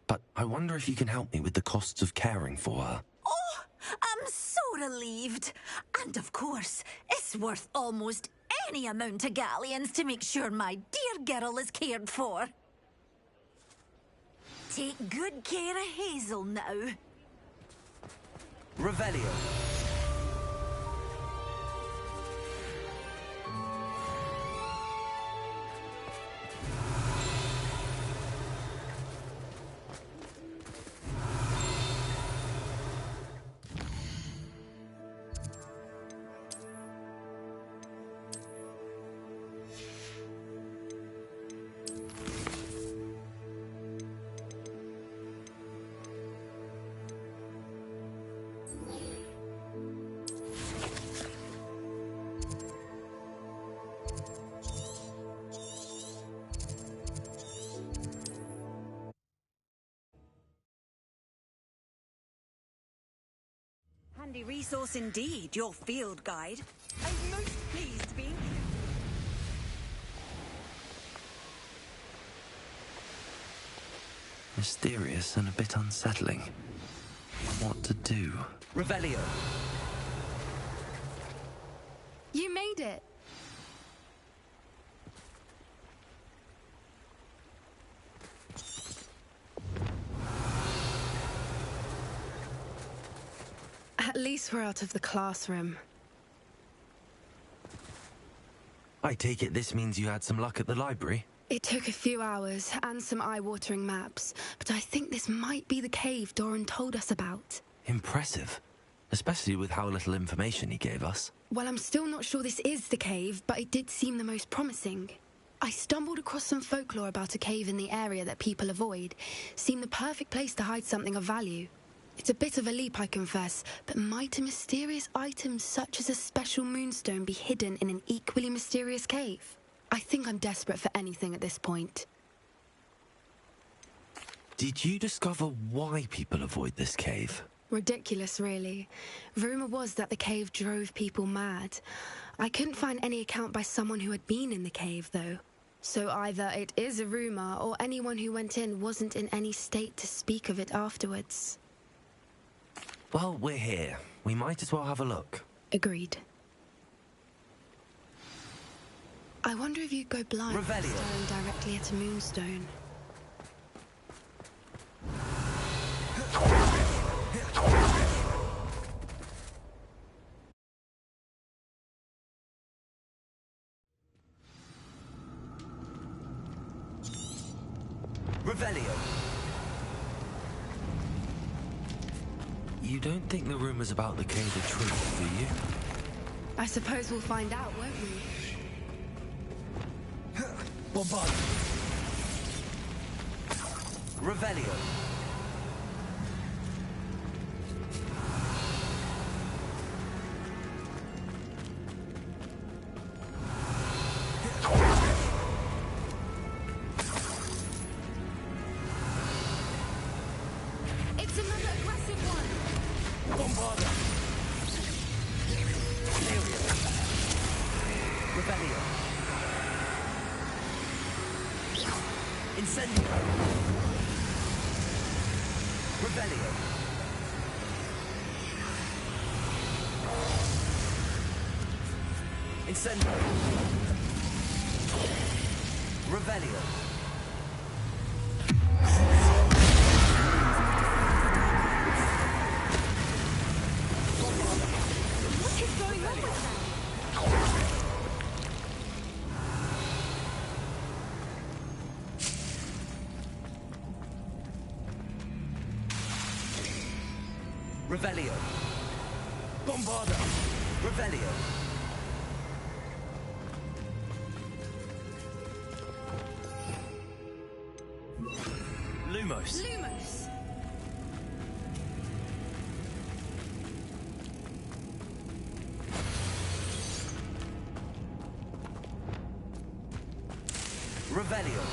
But I wonder if you can help me with the costs of caring for her. Oh, I'm so relieved. And of course, it's worth almost any amount of galleons to make sure my dear girl is cared for. Take good care of Hazel now. Revelio. Handy resource indeed, your field guide. I'm most pleased to be... Mysterious and a bit unsettling. What to do? Revelio. You made it. At least we're out of the classroom. I take it this means you had some luck at the library? It took a few hours and some eye-watering maps, but I think this might be the cave Doran told us about. Impressive. Especially with how little information he gave us. Well, I'm still not sure this is the cave, but it did seem the most promising. I stumbled across some folklore about a cave in the area that people avoid. Seemed the perfect place to hide something of value. It's a bit of a leap, I confess, but might a mysterious item such as a special moonstone be hidden in an equally mysterious cave? I think I'm desperate for anything at this point. Did you discover why people avoid this cave? Ridiculous, really. Rumor was that the cave drove people mad. I couldn't find any account by someone who had been in the cave, though. So either it is a rumor, or anyone who went in wasn't in any state to speak of it afterwards. Well, we're here. We might as well have a look. Agreed. I wonder if you'd go blind staring directly at a moonstone. Revelio. You don't think the rumors about the cave are true, do you? I suppose we'll find out, won't we? Bombard. Revelio. It's another aggressive one. Bombarda. Revelio. Incendio. Revelio. Incendio. Revelio. What is going on with them? Revelio. Bombarda. Revelio. Lumos. Lumos. Revelio.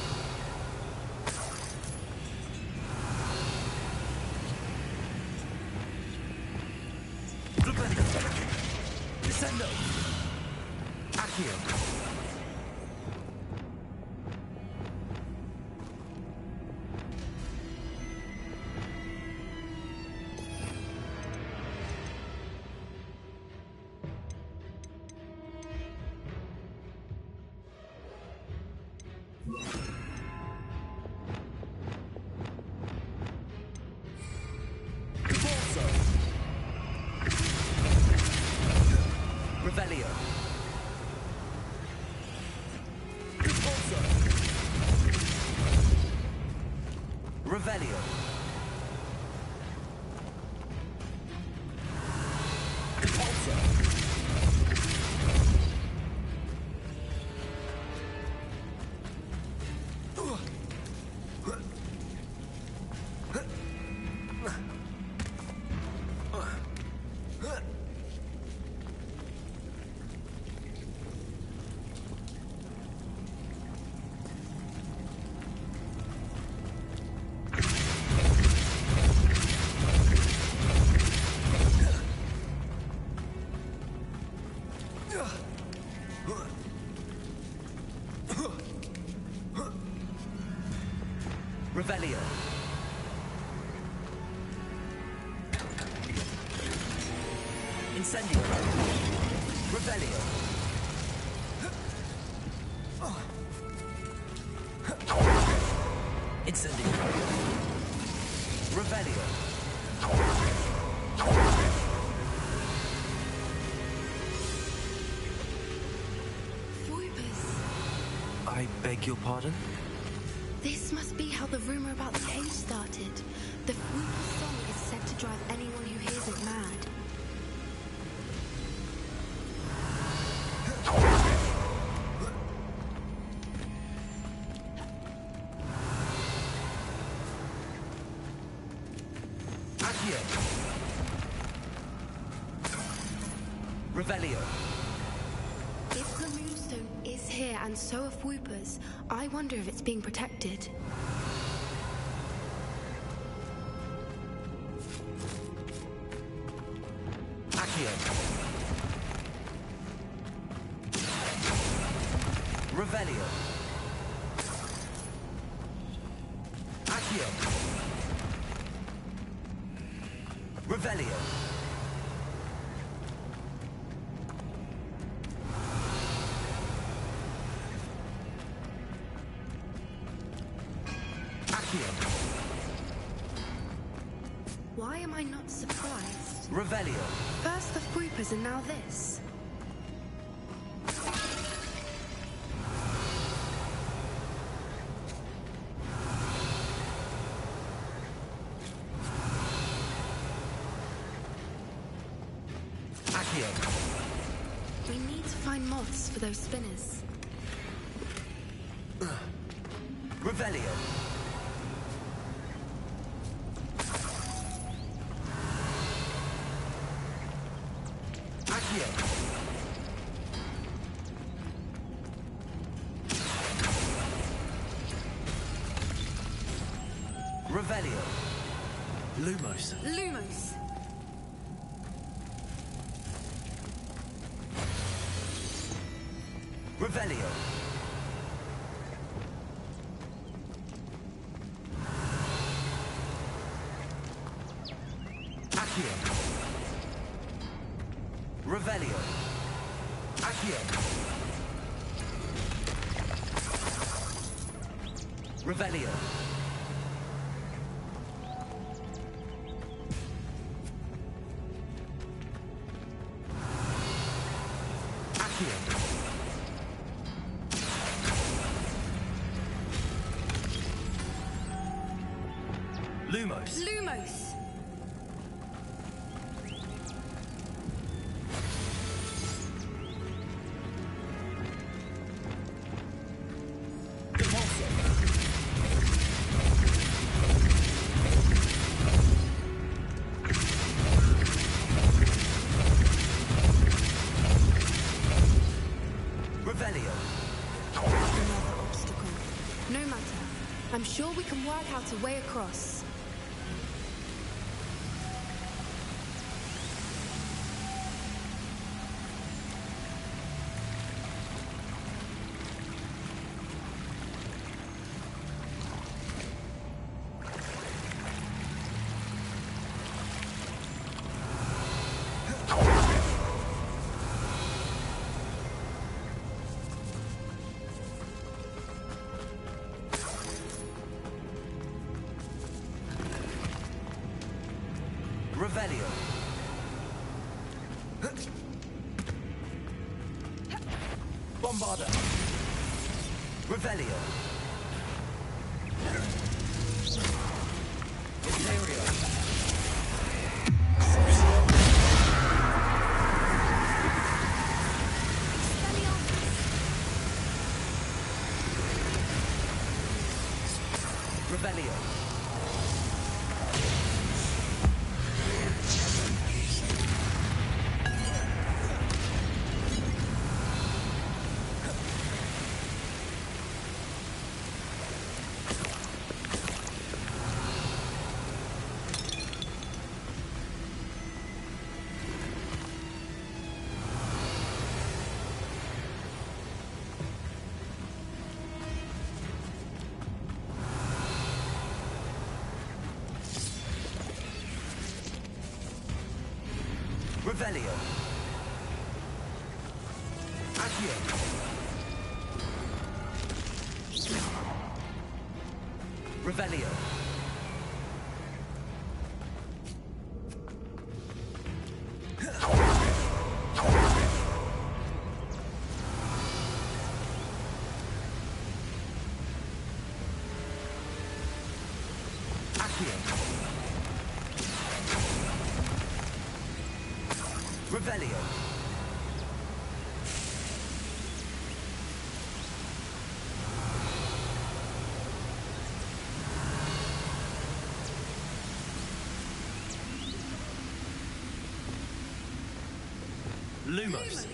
Incendio! Accio! Revelio. Revelio. Revelio. Incendio. Revelio. Incendio. Revelio. I beg your pardon? This must be how the rumor about the cave started. The Whooper's song is said to drive anyone who hears it mad. Accio. Revelio. If the moonstone is here and so are Whoopers, I wonder if it's being protected. Accio. Revelio. Accio. Revelio. Why am I not surprised? Revelio. First the Whoopers and now this. Accio. We need to find moths for those spinners. Revelio. Accio. Revelio. Lumos. Lumos. Revelio. Accio. Revelio. Accio. Revelio. Accio. Lumos. Lumos. Revelio. Another obstacle. No matter. I'm sure we can work out a way across. Revelio. Bombarda. Revelio. Imperio. Revelio. Revelio. Accio. Revelio. Revelio. Lumos.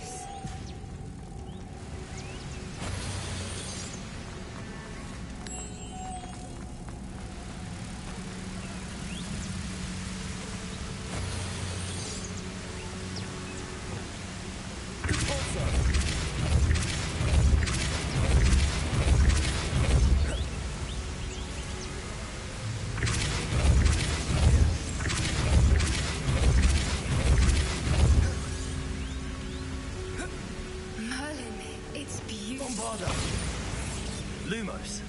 Lumos.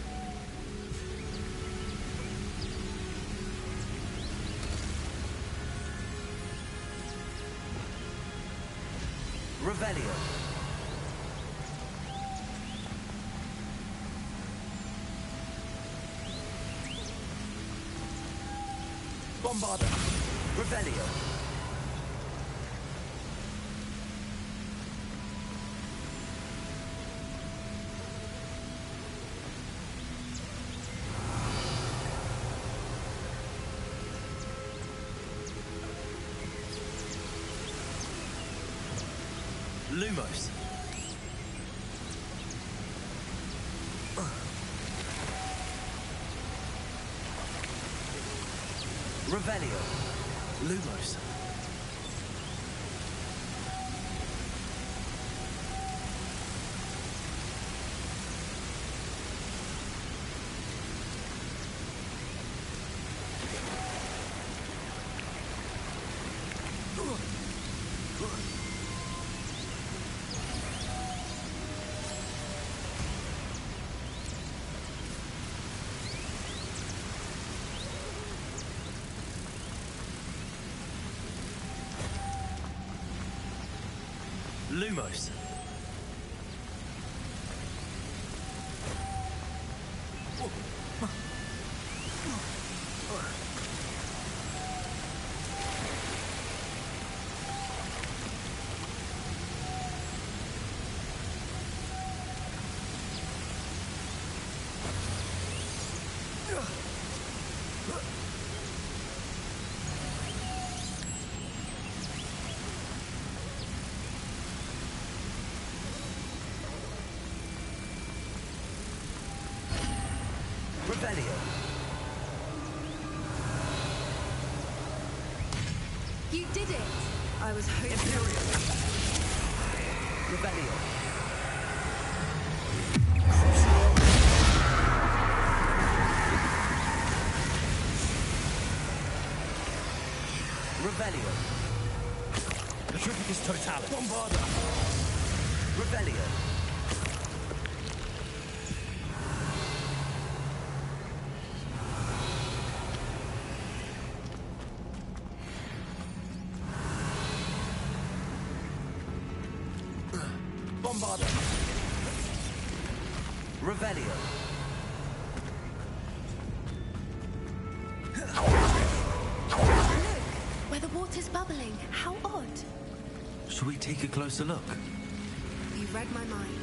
Revelio. Bombarda. Revelio. Lumos. Revelio. Lumos. Lumos. Revelio. You did it! I was hoping... Imperial. Revelio. Revelio. Petrificus Totalis. Bombarda. Revelio. Bombarda! Revelio! Where the water's bubbling. How odd. Should we take a closer look? You read my mind.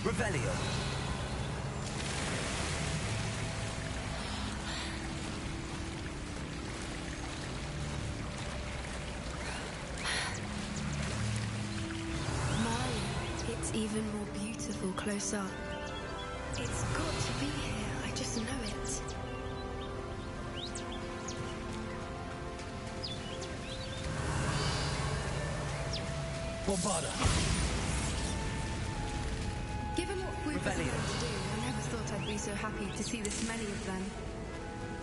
Revelio! It's even more beautiful close up. It's got to be here, I just know it. Bombarda! Given what we've been to do, I never thought I'd be so happy to see this many of them.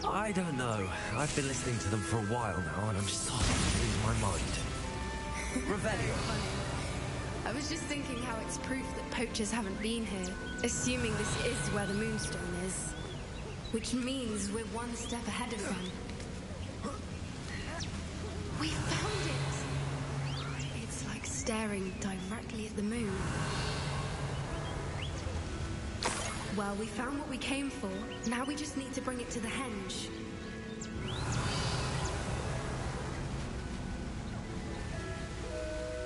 I don't know. I've been listening to them for a while now, and I'm starting to lose my mind. Revelio! I was just thinking how it's proof that poachers haven't been here, assuming this is where the Moonstone is. Which means we're one step ahead of them. We found it! It's like staring directly at the moon. Well, we found what we came for. Now we just need to bring it to the henge.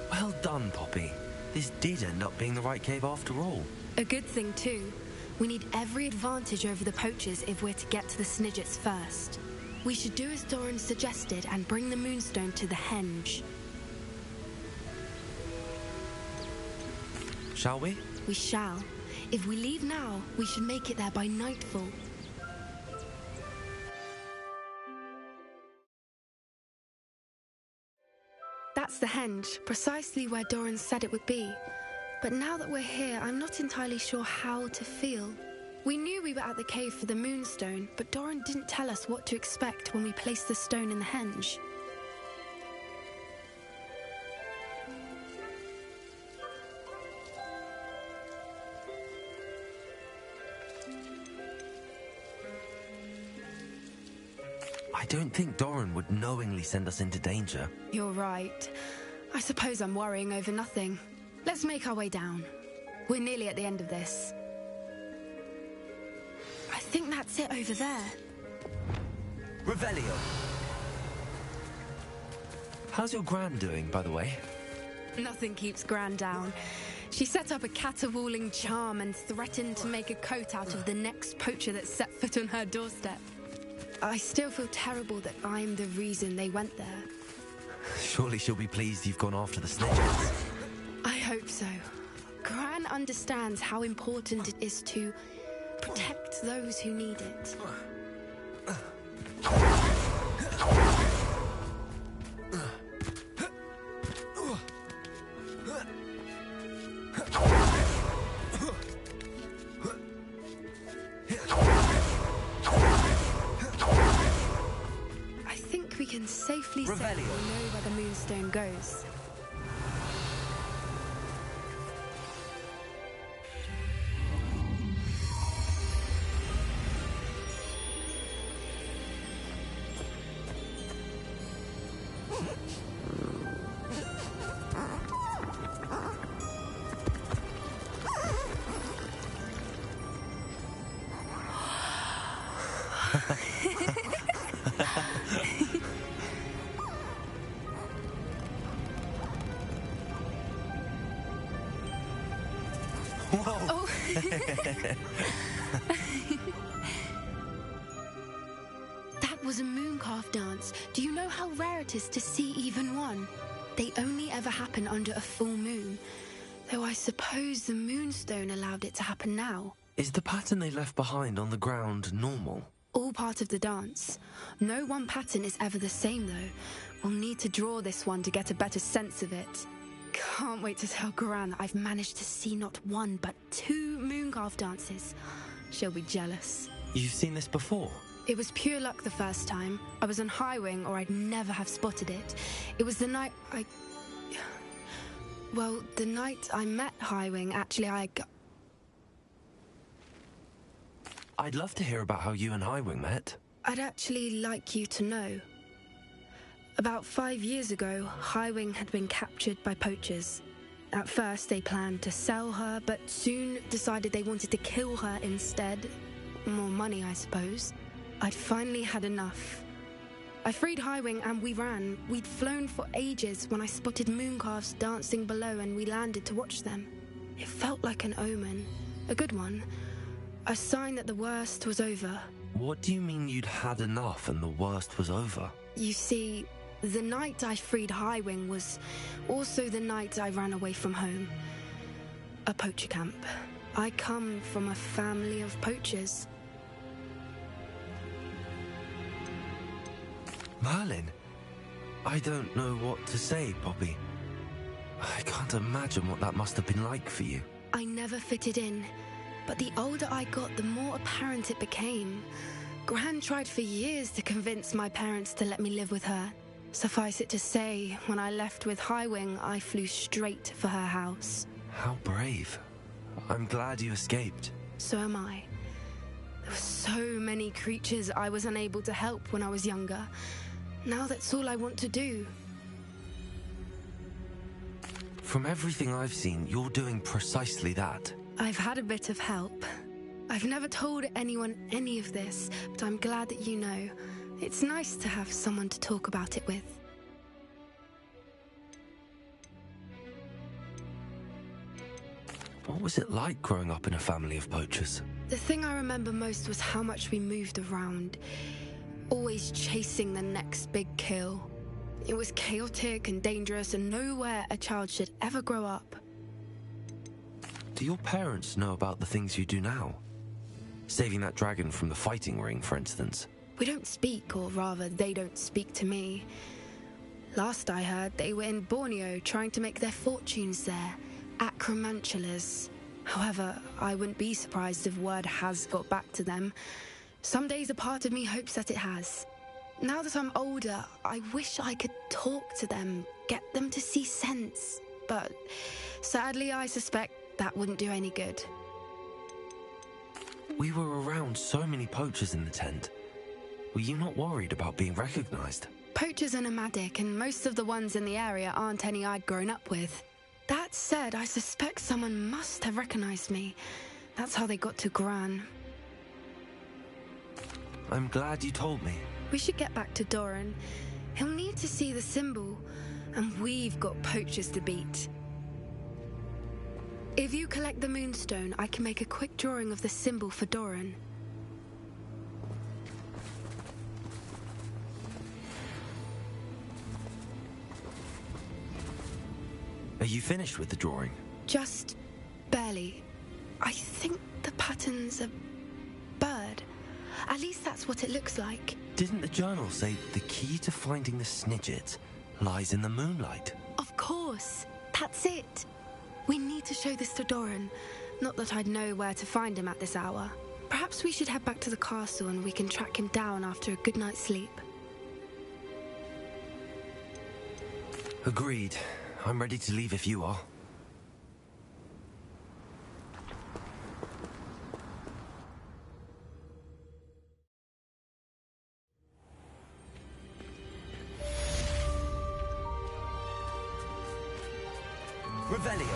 Well done, Poppy. This did end up being the right cave after all. A good thing, too. We need every advantage over the poachers if we're to get to the Snidgets first. We should do as Doran suggested and bring the Moonstone to the henge. Shall we? We shall. If we leave now, we should make it there by nightfall. That's the henge, precisely where Doran said it would be. But now that we're here, I'm not entirely sure how to feel. We knew we were at the cave for the Moonstone, but Doran didn't tell us what to expect when we placed the stone in the henge. I don't think Doran would knowingly send us into danger. You're right. I suppose I'm worrying over nothing. Let's make our way down. We're nearly at the end of this. I think that's it over there. Revelio! How's your Gran doing, by the way? Nothing keeps Gran down. She set up a caterwauling charm and threatened to make a coat out of the next poacher that set foot on her doorstep. I still feel terrible that I'm the reason they went there. Surely she'll be pleased you've gone after the Snidgets. I hope so. Gran understands how important it is to protect those who need it. I think we can safely say we know where the Moonstone goes. Whoa! That was a mooncalf dance. Do you know how rare it is to see even one? They only ever happen under a full moon. Though I suppose the Moonstone allowed it to happen now. Is the pattern they left behind on the ground normal? All part of the dance. No one pattern is ever the same, though. We'll need to draw this one to get a better sense of it. Can't wait to tell Gran that I've managed to see not one, but 2 mooncalf dances. She'll be jealous. You've seen this before? It was pure luck the first time. I was on Highwing, or I'd never have spotted it. It was the night Well, the night I met Highwing, actually, I'd love to hear about how you and Highwing met. I'd actually like you to know. About 5 years ago, Highwing had been captured by poachers. At first, they planned to sell her, but soon decided they wanted to kill her instead. More money, I suppose. I'd finally had enough. I freed Highwing and we ran. We'd flown for ages when I spotted mooncalves dancing below and we landed to watch them. It felt like an omen. A good one. A sign that the worst was over. What do you mean you'd had enough and the worst was over? You see, the night I freed Highwing was also the night I ran away from home. A poacher camp. I come from a family of poachers. Merlin? I don't know what to say, Poppy. I can't imagine what that must have been like for you. I never fitted in, but the older I got, the more apparent it became. Gran tried for years to convince my parents to let me live with her. Suffice it to say, when I left with Highwing, I flew straight for her house. How brave. I'm glad you escaped. So am I. There were so many creatures I was unable to help when I was younger. Now that's all I want to do. From everything I've seen, you're doing precisely that. I've had a bit of help. I've never told anyone any of this, but I'm glad that you know. It's nice to have someone to talk about it with. What was it like growing up in a family of poachers? The thing I remember most was how much we moved around, always chasing the next big kill. It was chaotic and dangerous and nowhere a child should ever grow up. Do your parents know about the things you do now? Saving that dragon from the fighting ring, for instance. We don't speak, or rather, they don't speak to me. Last I heard, they were in Borneo trying to make their fortunes there, acromantulas. However, I wouldn't be surprised if word has got back to them. Some days a part of me hopes that it has. Now that I'm older, I wish I could talk to them, get them to see sense. But sadly, I suspect that wouldn't do any good. We were around so many poachers in the tent. Were you not worried about being recognized? Poachers are nomadic, and most of the ones in the area aren't any I'd grown up with. That said, I suspect someone must have recognized me. That's how they got to Gran. I'm glad you told me. We should get back to Doran. He'll need to see the symbol, and we've got poachers to beat. If you collect the moonstone, I can make a quick drawing of the symbol for Doran. Are you finished with the drawing? Just barely. I think the pattern's a bird. At least that's what it looks like. Didn't the journal say the key to finding the Snidget lies in the moonlight? Of course. That's it. We need to show this to Doran. Not that I'd know where to find him at this hour. Perhaps we should head back to the castle and we can track him down after a good night's sleep. Agreed. I'm ready to leave if you are. Revelio.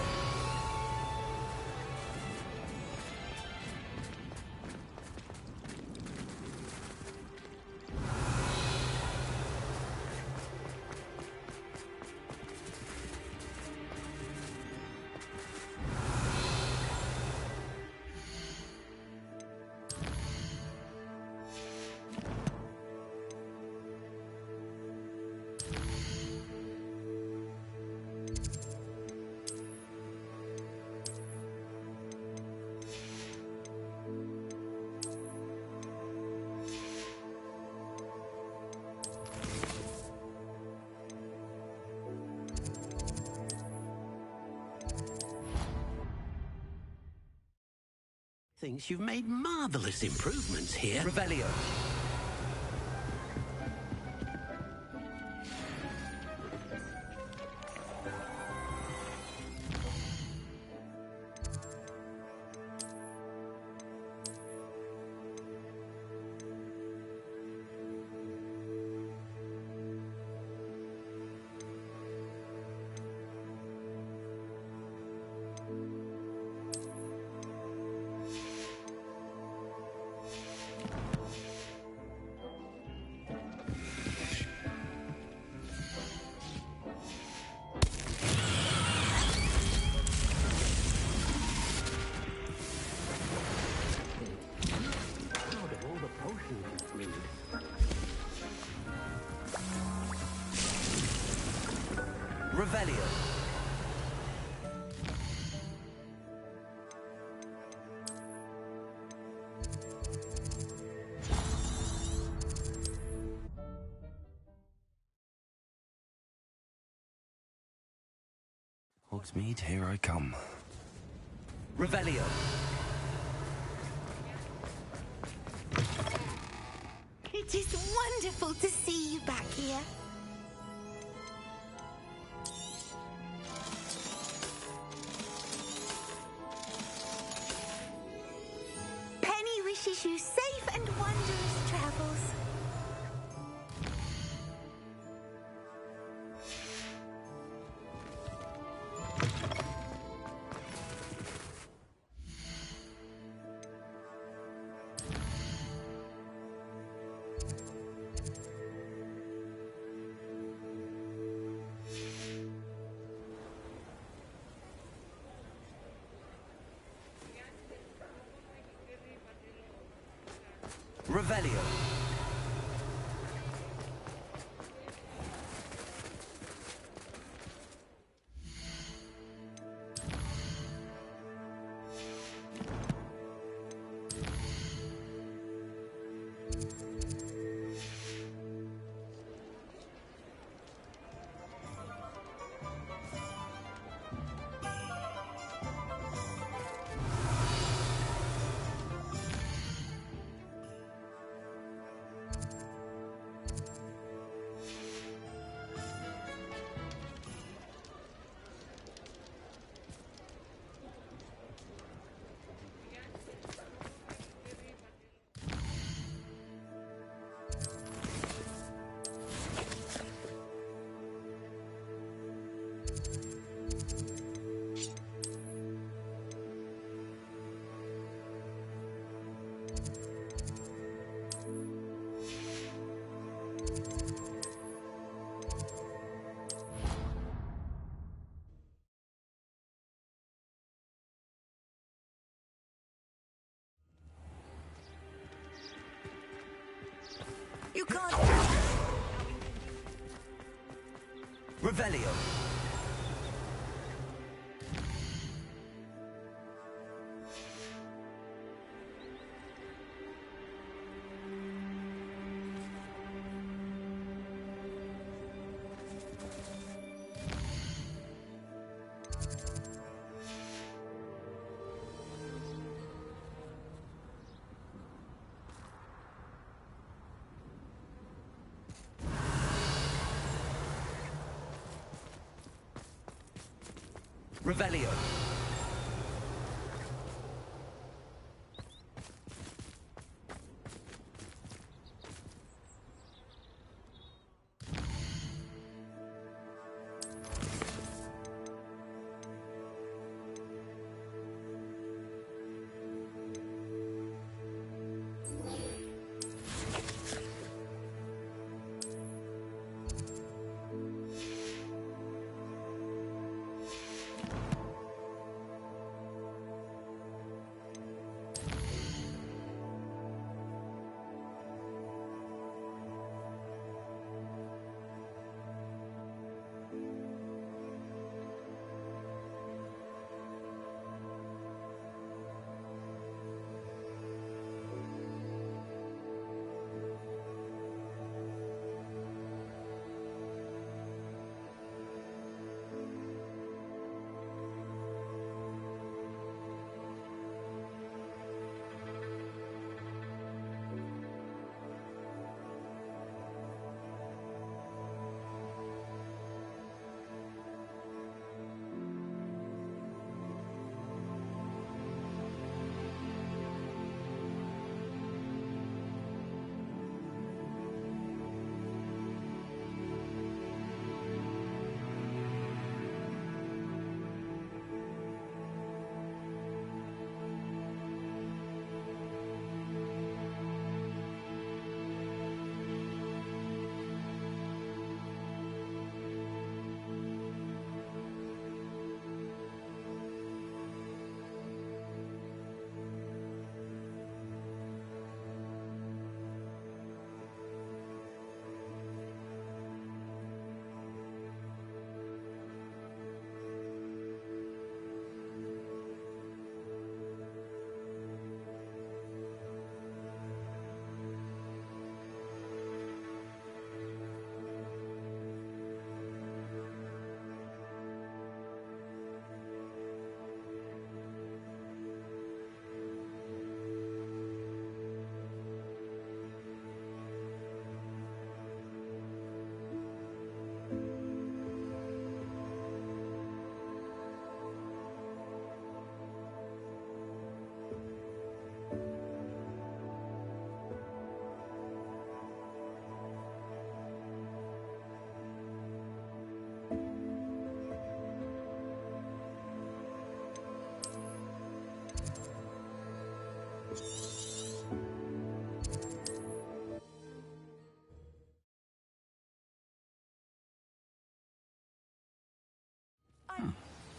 Thinks you've made marvelous improvements here. Revelio. me. Revelio. Hogsmeade, here I come. Revelio. It is wonderful to see you back here. Penny wishes you safe and wondrous travels. Revelio. You can't... Revelio. Revelio.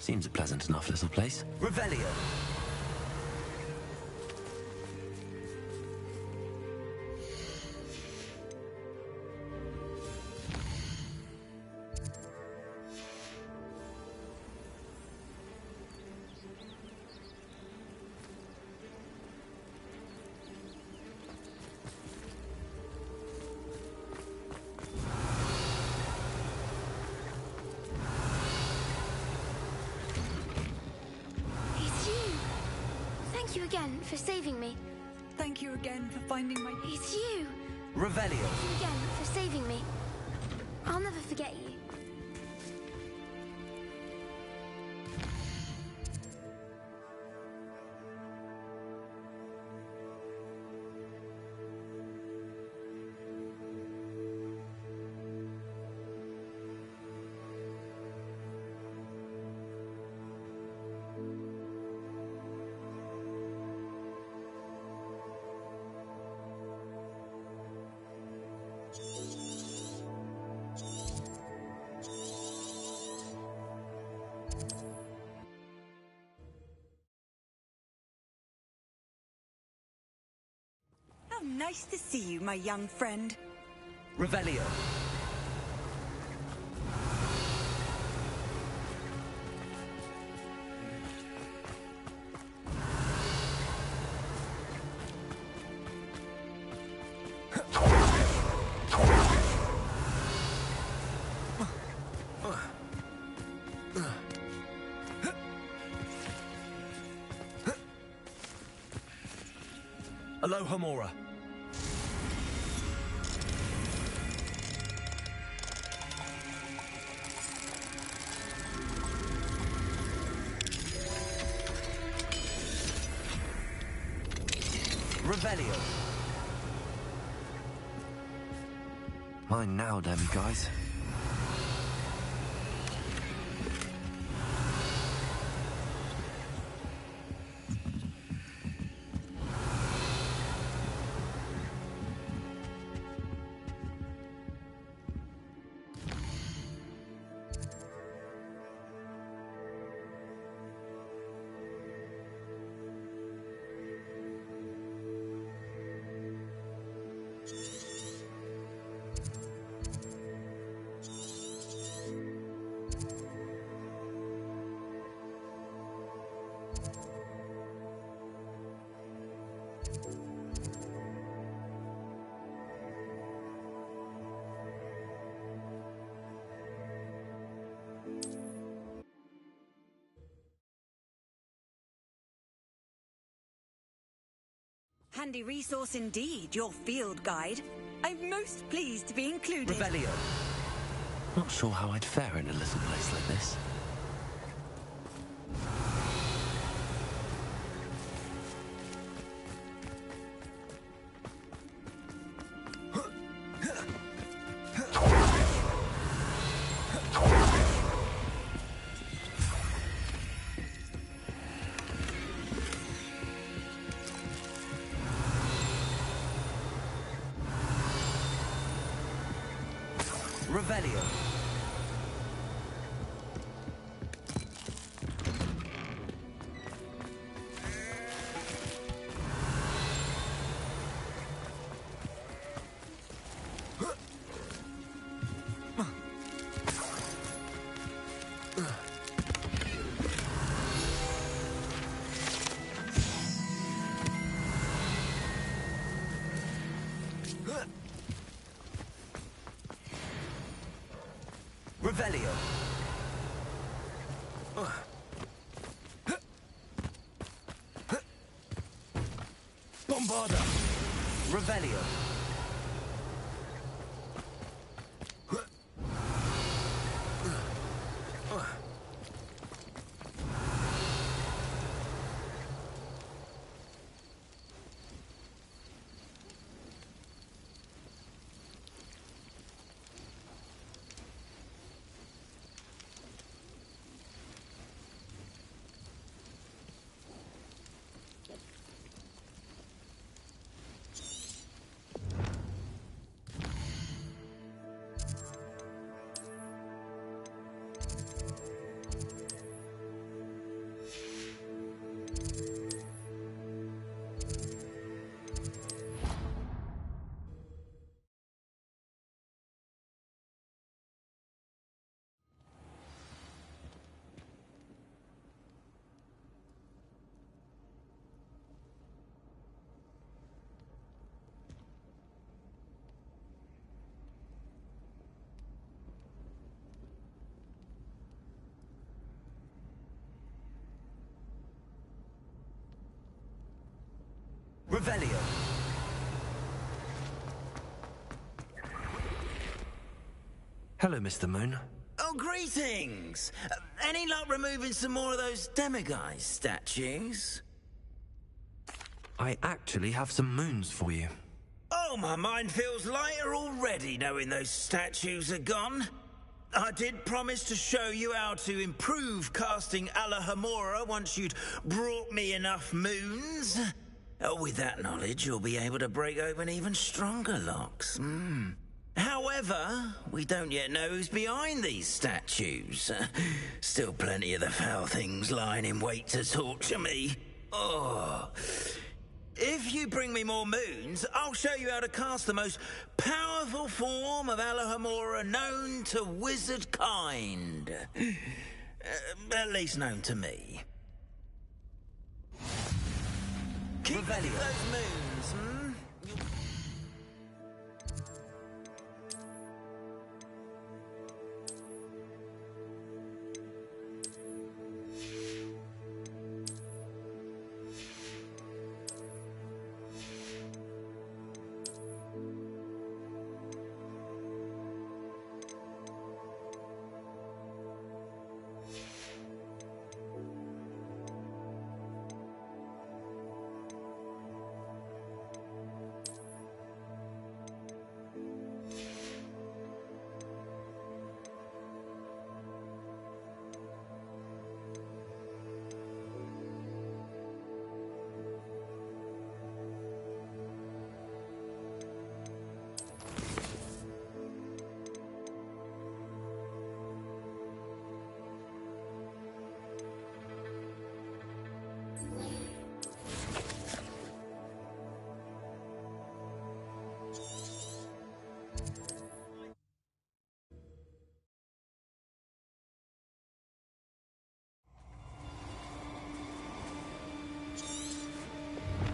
Seems a pleasant enough little place. Revelio! Thank you again for saving me. Thank you again for finding my... It's you! Revelio! Thank you again for saving me. I'll never forget you. How nice to see you, my young friend. Revelio! Aloha Mora. Revelio. Mine now, damn you guys. Handy resource indeed, your field guide. I'm most pleased to be included. Revelio. Not sure how I'd fare in a little place like this. Revelio. Revelio. Bombarda. Revelio. Revelio. Hello, Mr. Moon. Oh, greetings! Any luck removing some more of those demiguise statues? I actually have some moons for you. Oh, my mind feels lighter already knowing those statues are gone. I did promise to show you how to improve casting Alohomora once you'd brought me enough moons. With that knowledge, you'll be able to break open even stronger locks. However, we don't yet know who's behind these statues. Still plenty of the foul things lying in wait to torture me. Oh. If you bring me more moons, I'll show you how to cast the most powerful form of Alohomora known to wizard kind. At least known to me. Keep those moons,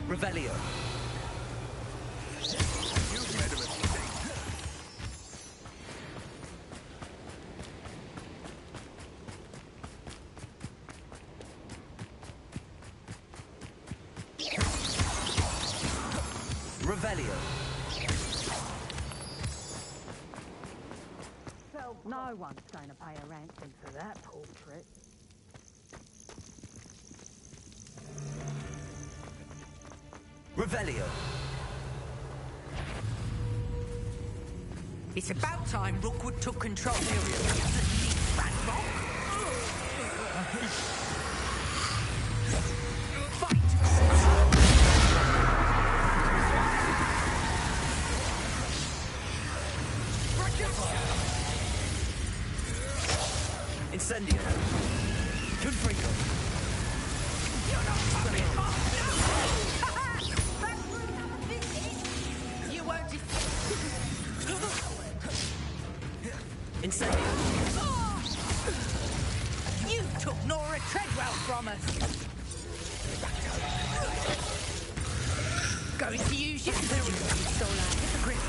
Revelio. You've made a mistake. Revelio. No one's going to pay a ransom for that portrait. Revelio. It's about time Rookwood took control. Incendio. Confringo. You're not fucking You won't Incendio. You took Nora Treadwell from us. Going to use your spirit, you stole our hypocrite.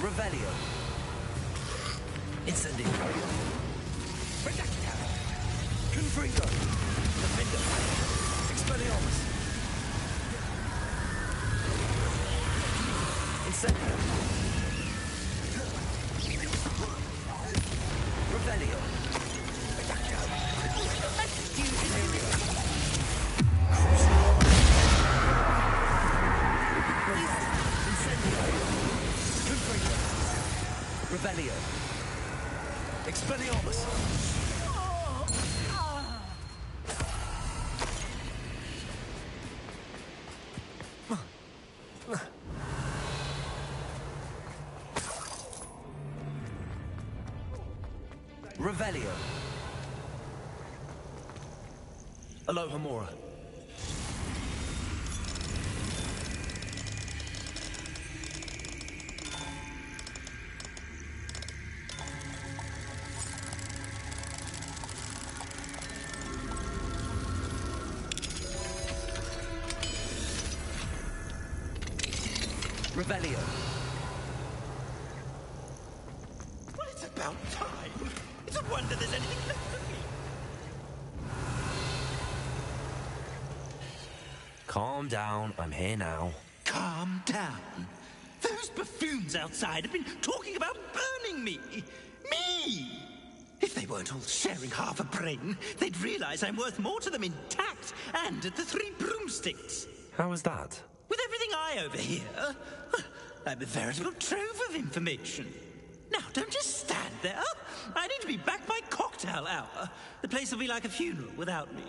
Revelio. Incendio. Confringo. Defendo. Expelliarmus. Incendio. Revelio. Revelio. Expelliarmus. Revelio. Alohomora. Revelio. Well, it's about time. It's a wonder there's anything left of me. Calm down, I'm here now. Calm down. Those buffoons outside have been talking about burning me. Me! If they weren't all sharing half a brain, they'd realize I'm worth more to them intact and at the 3 broomsticks. How was that? With everything I overhear, I'm a veritable trove of information. Now, don't just stand there. I need to be back by cocktail hour. The place will be like a funeral without me.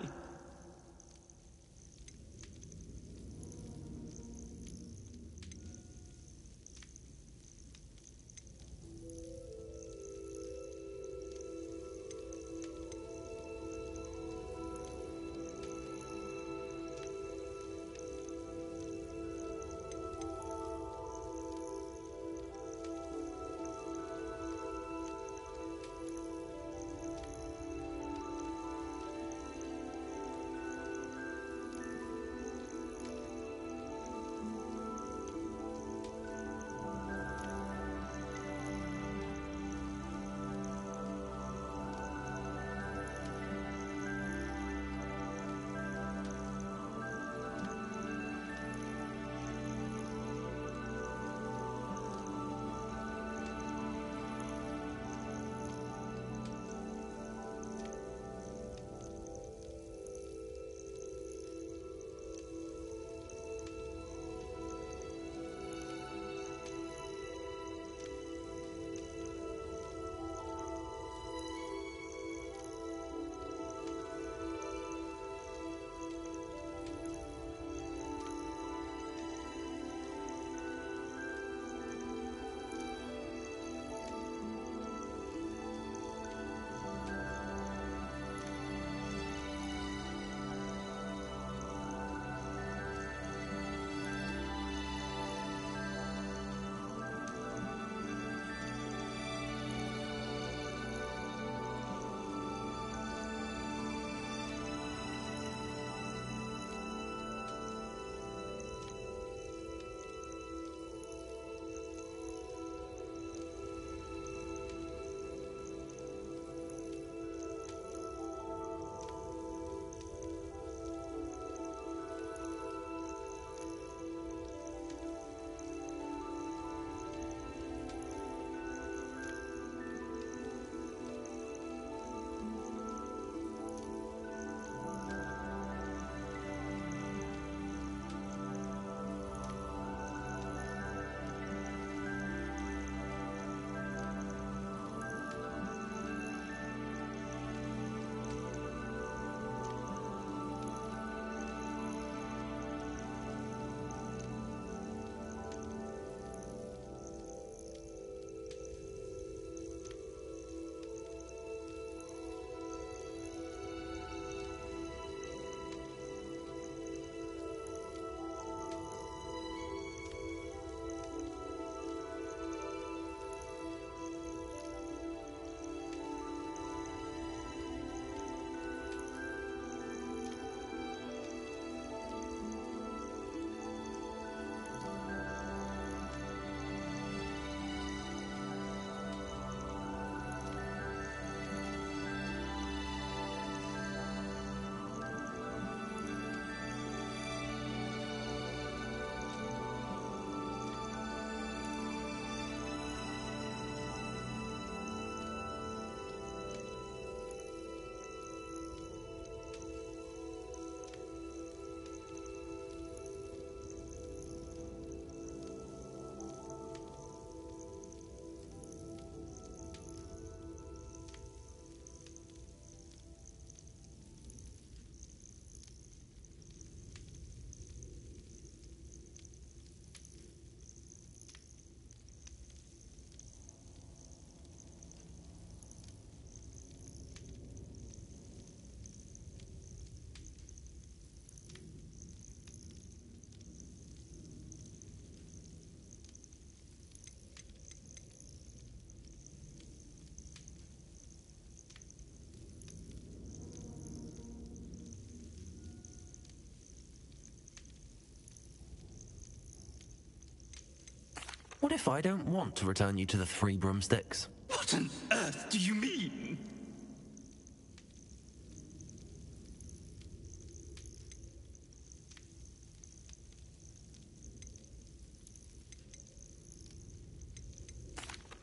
What if I don't want to return you to the Three Broomsticks? What on earth do you mean?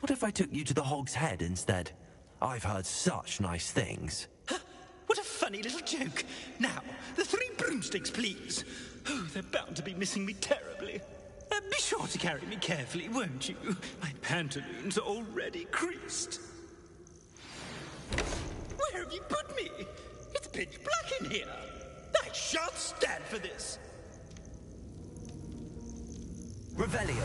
What if I took you to the Hog's Head instead? I've heard such nice things. What a funny little joke. Now, the Three Broomsticks, please. Oh, they're bound to be missing me terribly. Be sure to carry me carefully, won't you? My pantaloons are already creased. Where have you put me? It's pitch black in here. I shan't stand for this. Revelio.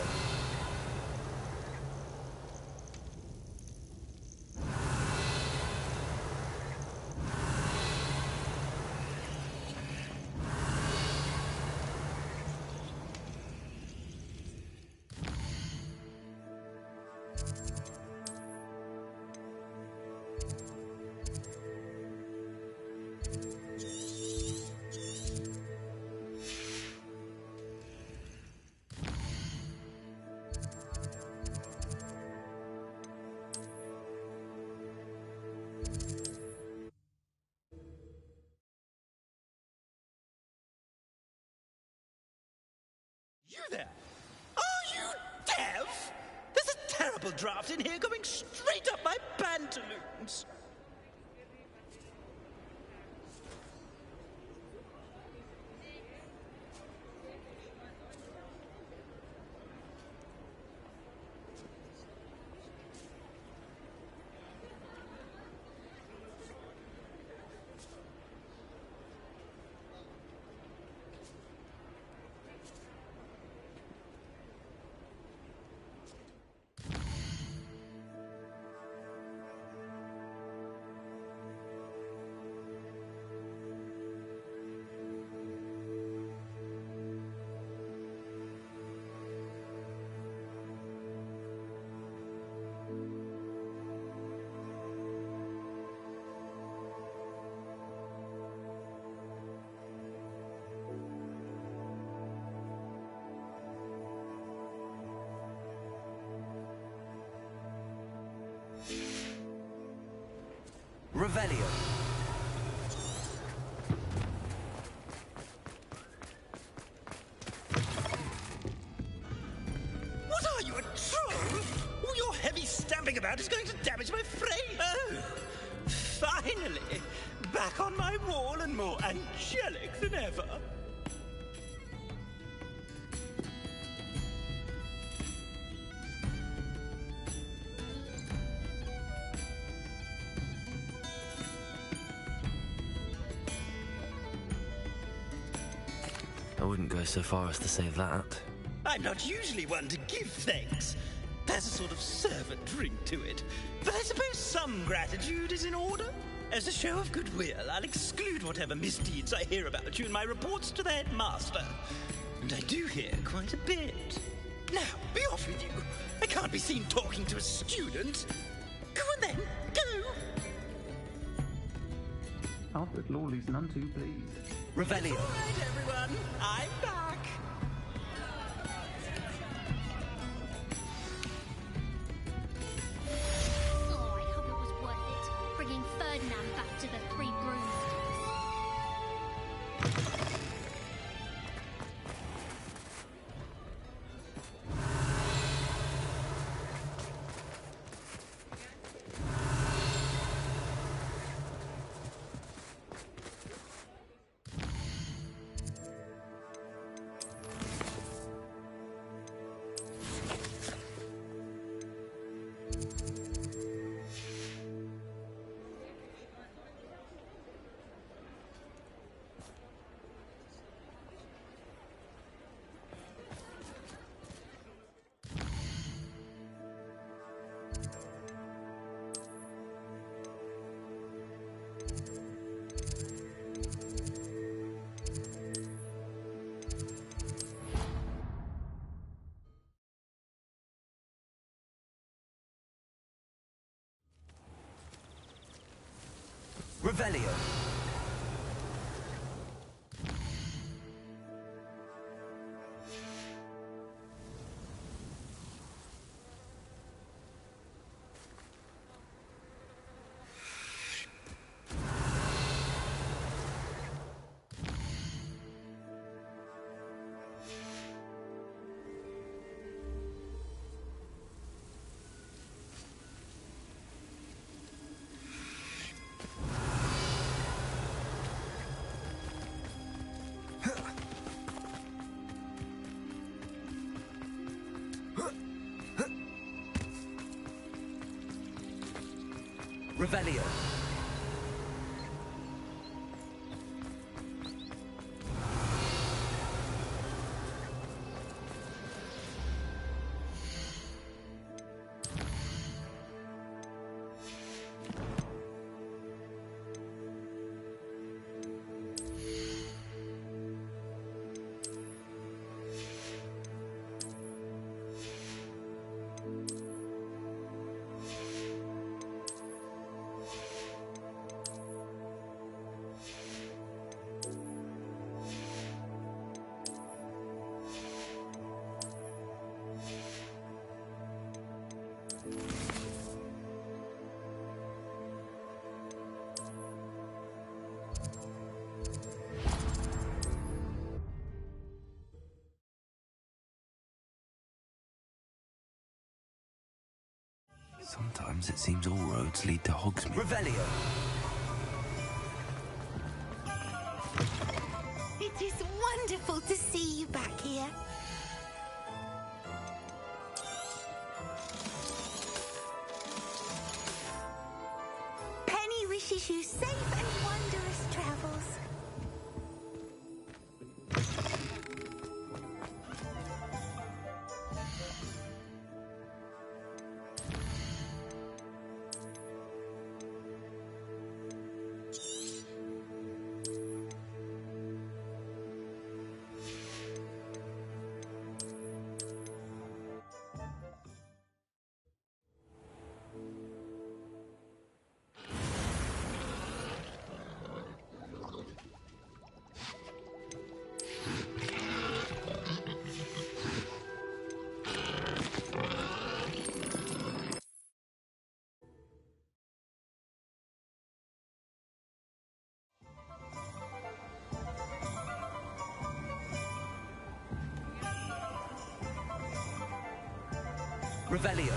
You there? Are you deaf? There's a terrible draft in here going straight up my pantaloons. Revelio. What are you, a troll? All your heavy stamping about is going to damage my frame. Oh, finally. Back on my wall and more angelic than ever. I wouldn't go so far as to say that. I'm not usually one to give thanks. There's a sort of servant ring to it. But I suppose some gratitude is in order. As a show of goodwill, I'll exclude whatever misdeeds I hear about you in my reports to the headmaster. And I do hear quite a bit. Now, be off with you. I can't be seen talking to a student. Go on then, go! Albert Lawley's none too pleased. Revelio. All right, everyone, I'm back. Oh, I hope it was worth it, bringing Ferdinand back to the Three Broomsticks. Revelio. Revelio. Sometimes it seems all roads lead to Hogsmeade. Revelio! It is wonderful to see you back here. Penny wishes you safe and wondrous travels. Revelio.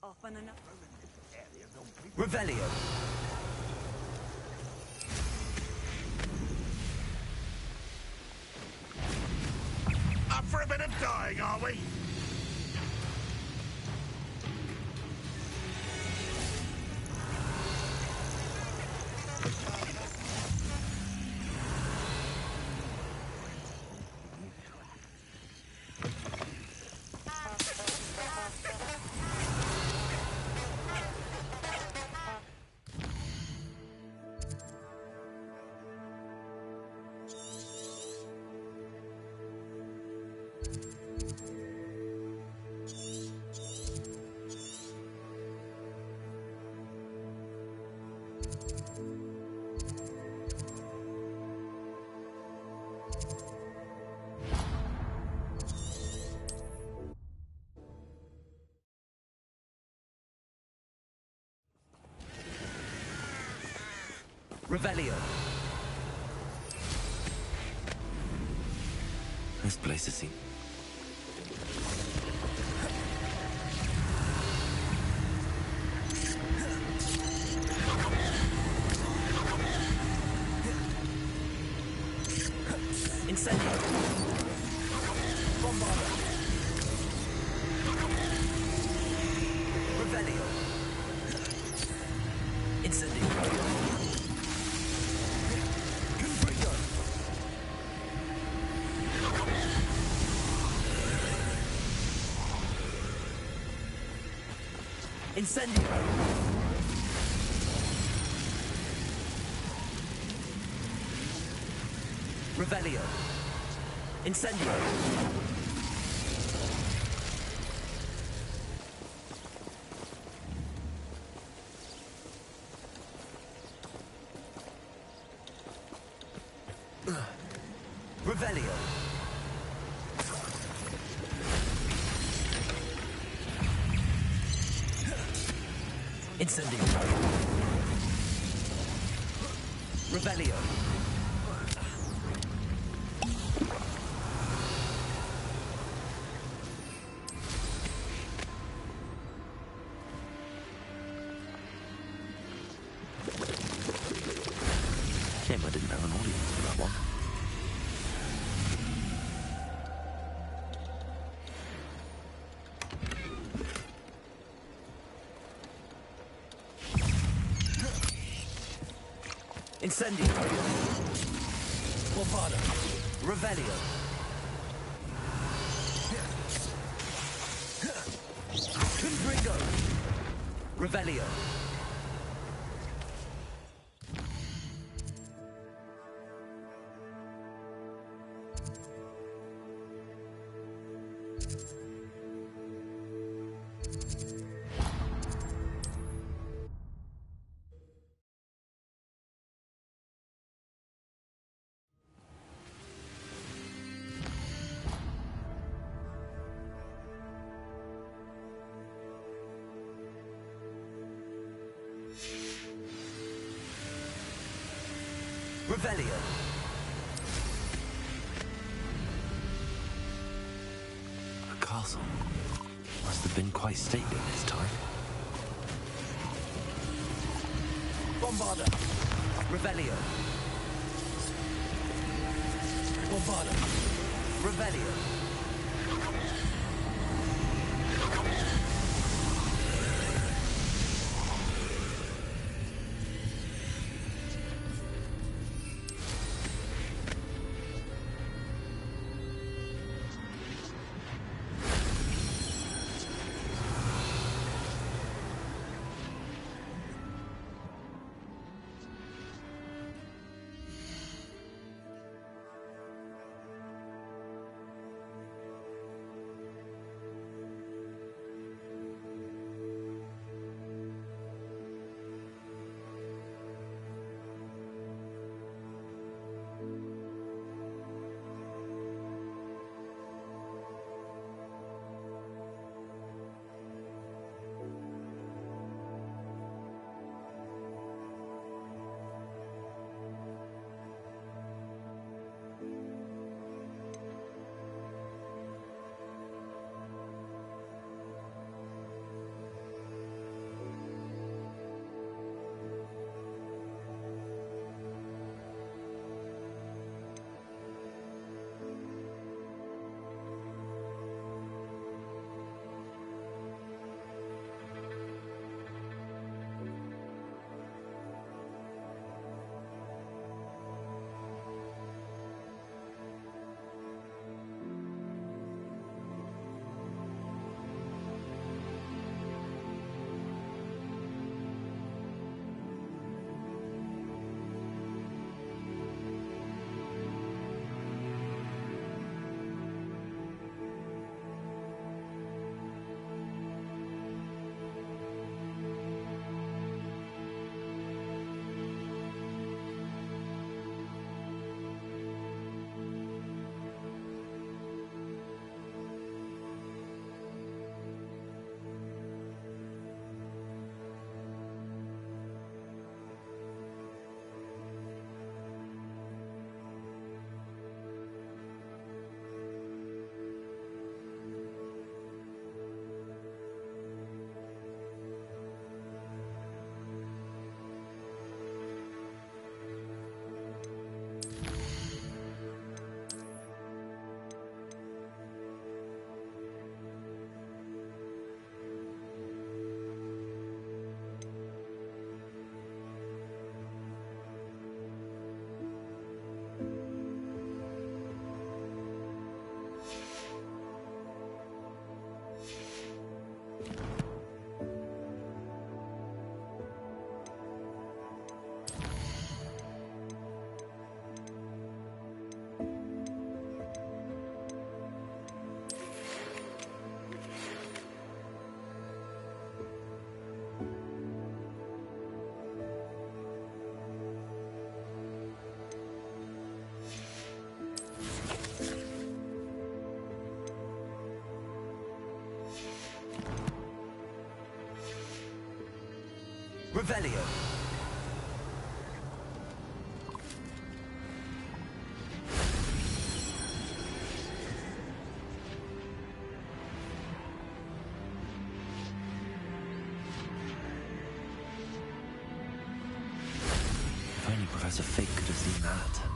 Off on another. Revelio. Up for a bit of dying, are we? Revelio. This place is seen. Incendio. Bombarda. Revelio. Incendio. Incendio! Revelio! Incendio! Revelio! Incendio! Revelio! Shame I didn't have an audience for that one. Incendio! Bombarda! Revelio! Confringo! Revelio! Revelio! The castle must have been quite stately this time. Bombarda! Revelio! Bombarda! Revelio! Revelio. If only Professor Fig could have seen that.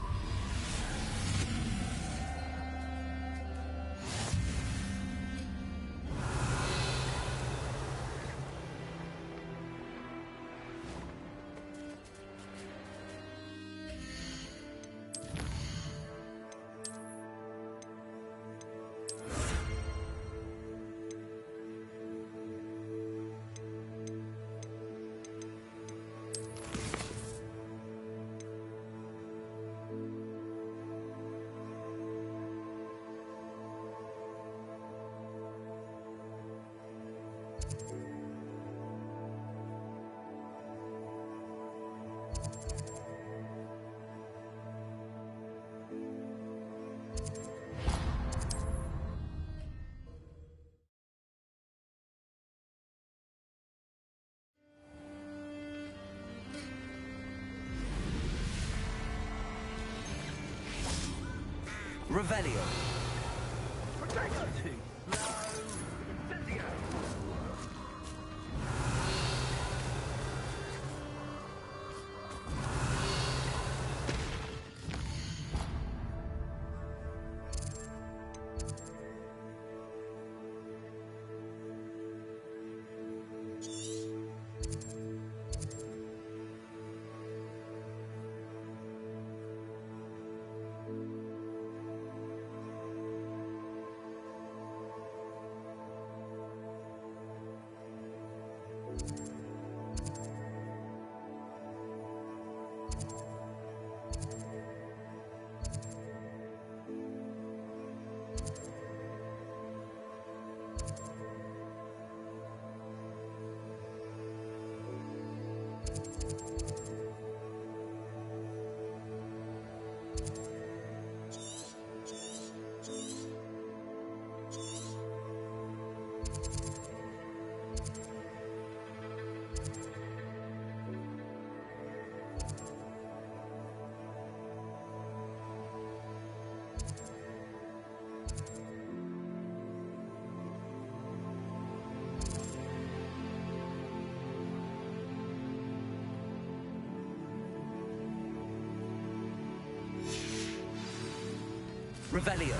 Revelio. Revelio.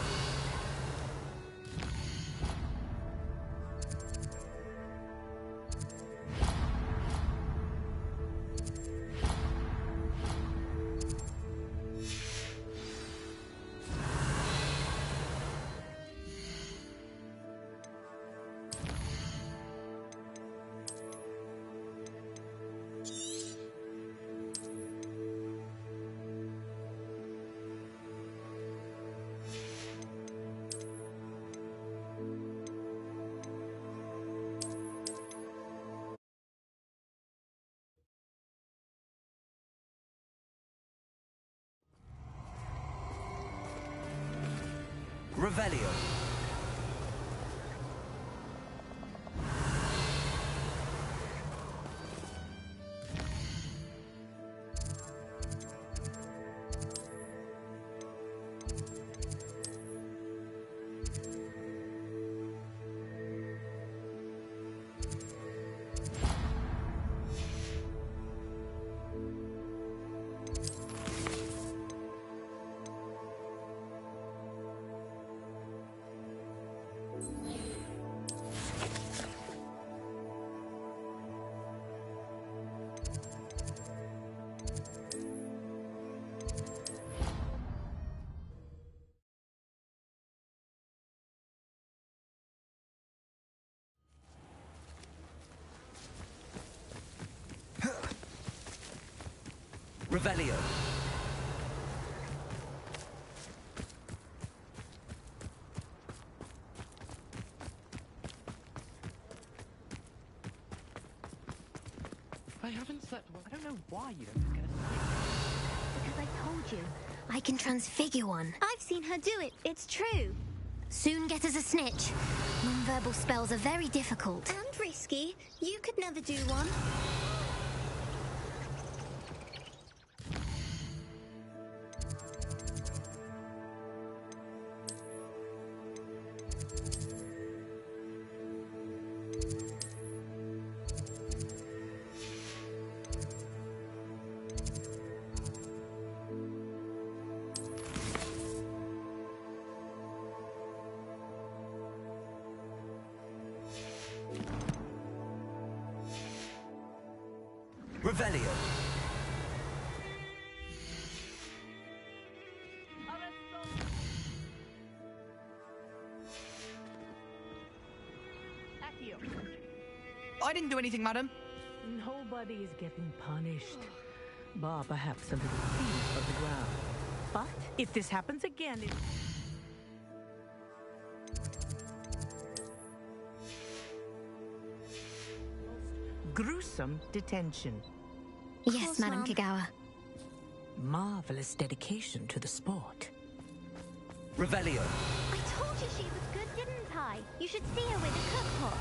Revelio. Revelio. I haven't slept well. I don't know why you don't get a Because I told you, I can transfigure one. I've seen her do it. It's true. Soon get us a snitch. Non-verbal spells are very difficult. And risky. You could never do one. Revelio. I didn't do anything, madam. Nobody is getting punished. Bar perhaps a little thief of the ground. But if this happens again, gruesome detention. Yes, Madam Kagawa. Marvelous dedication to the sport. Revelio. I told you she was good, didn't I? You should see her with a cookpot.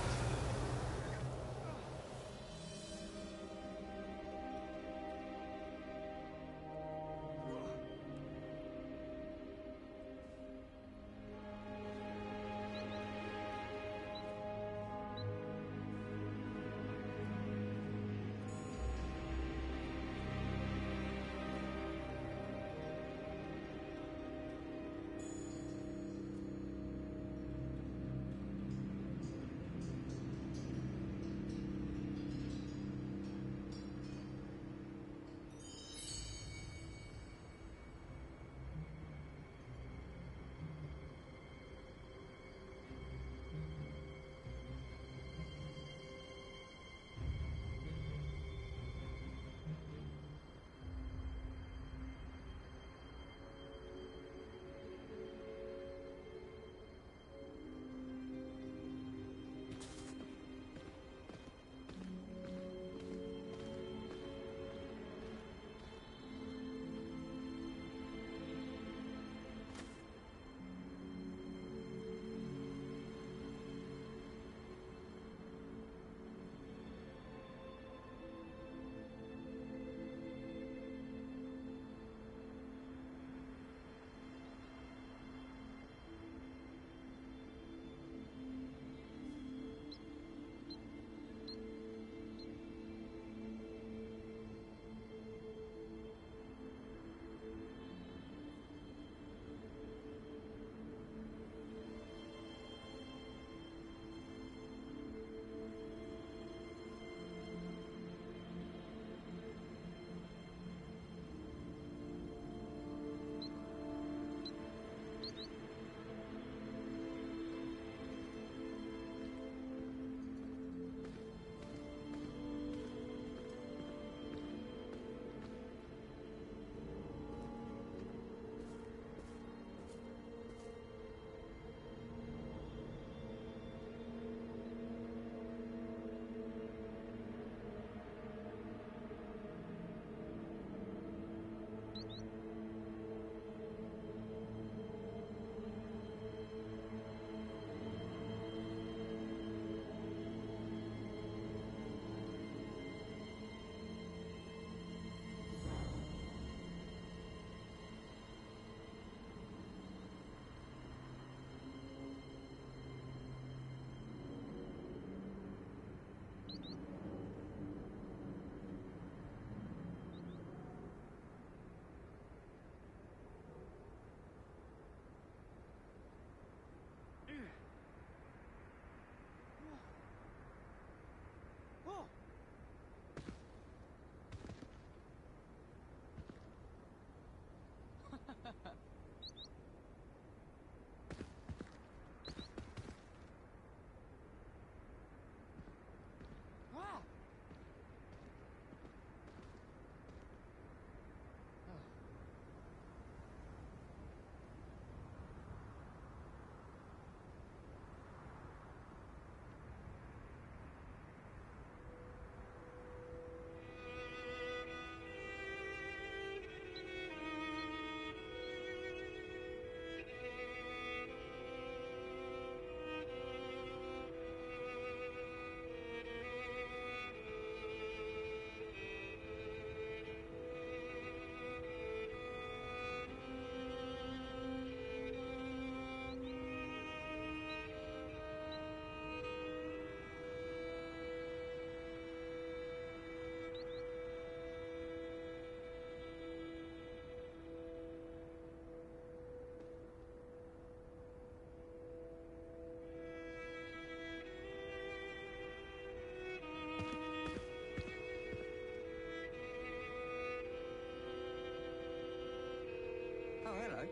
Oh, hello.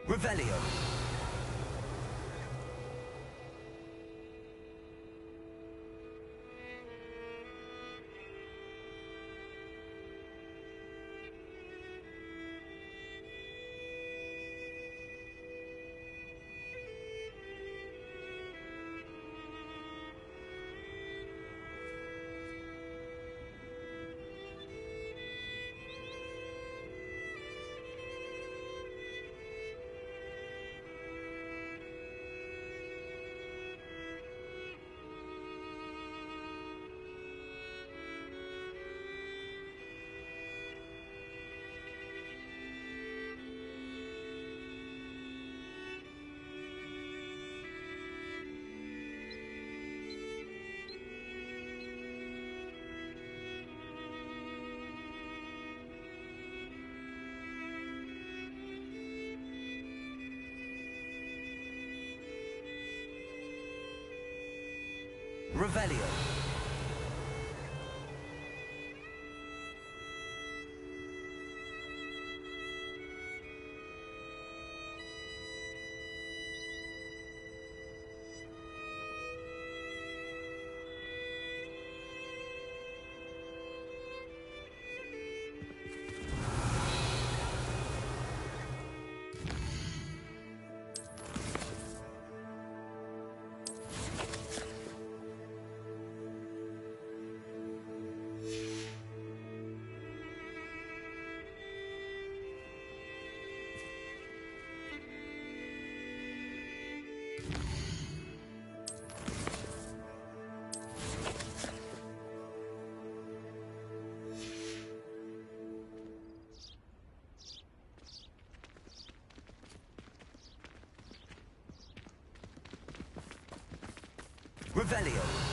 Revelio. Revelio. Revelio.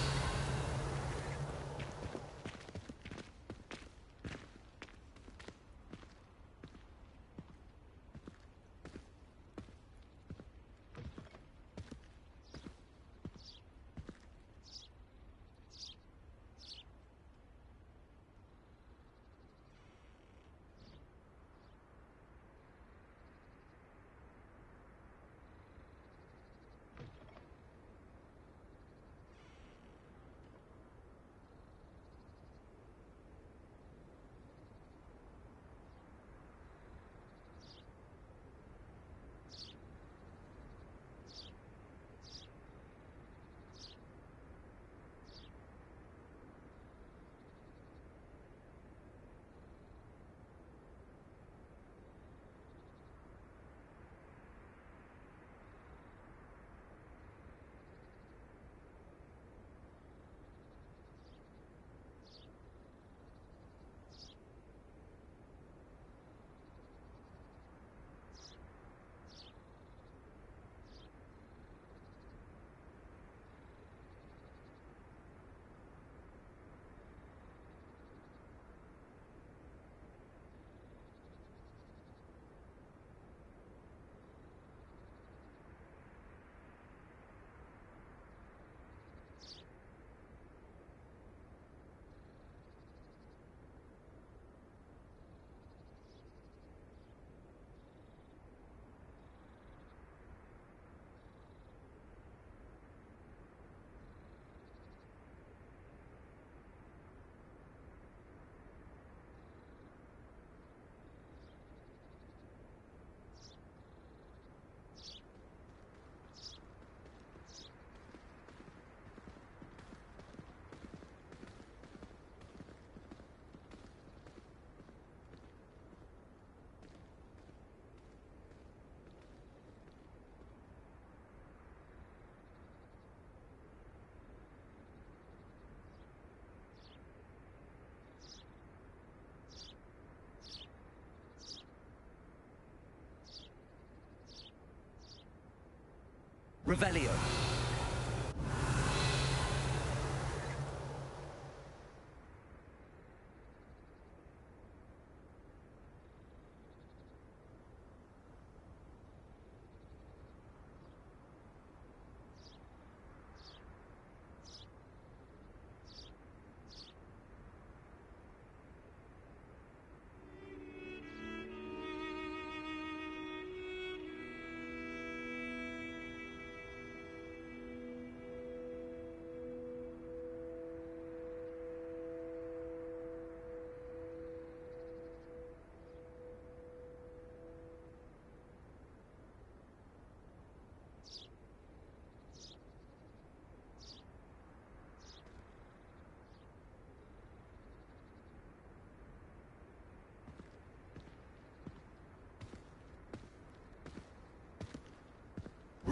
Revelio.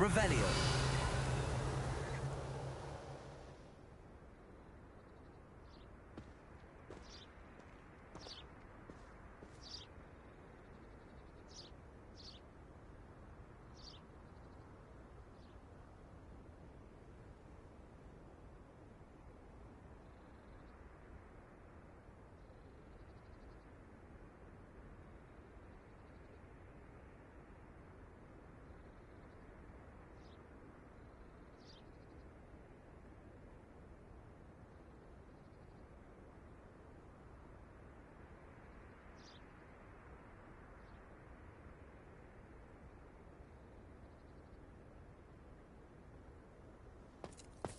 Revelio.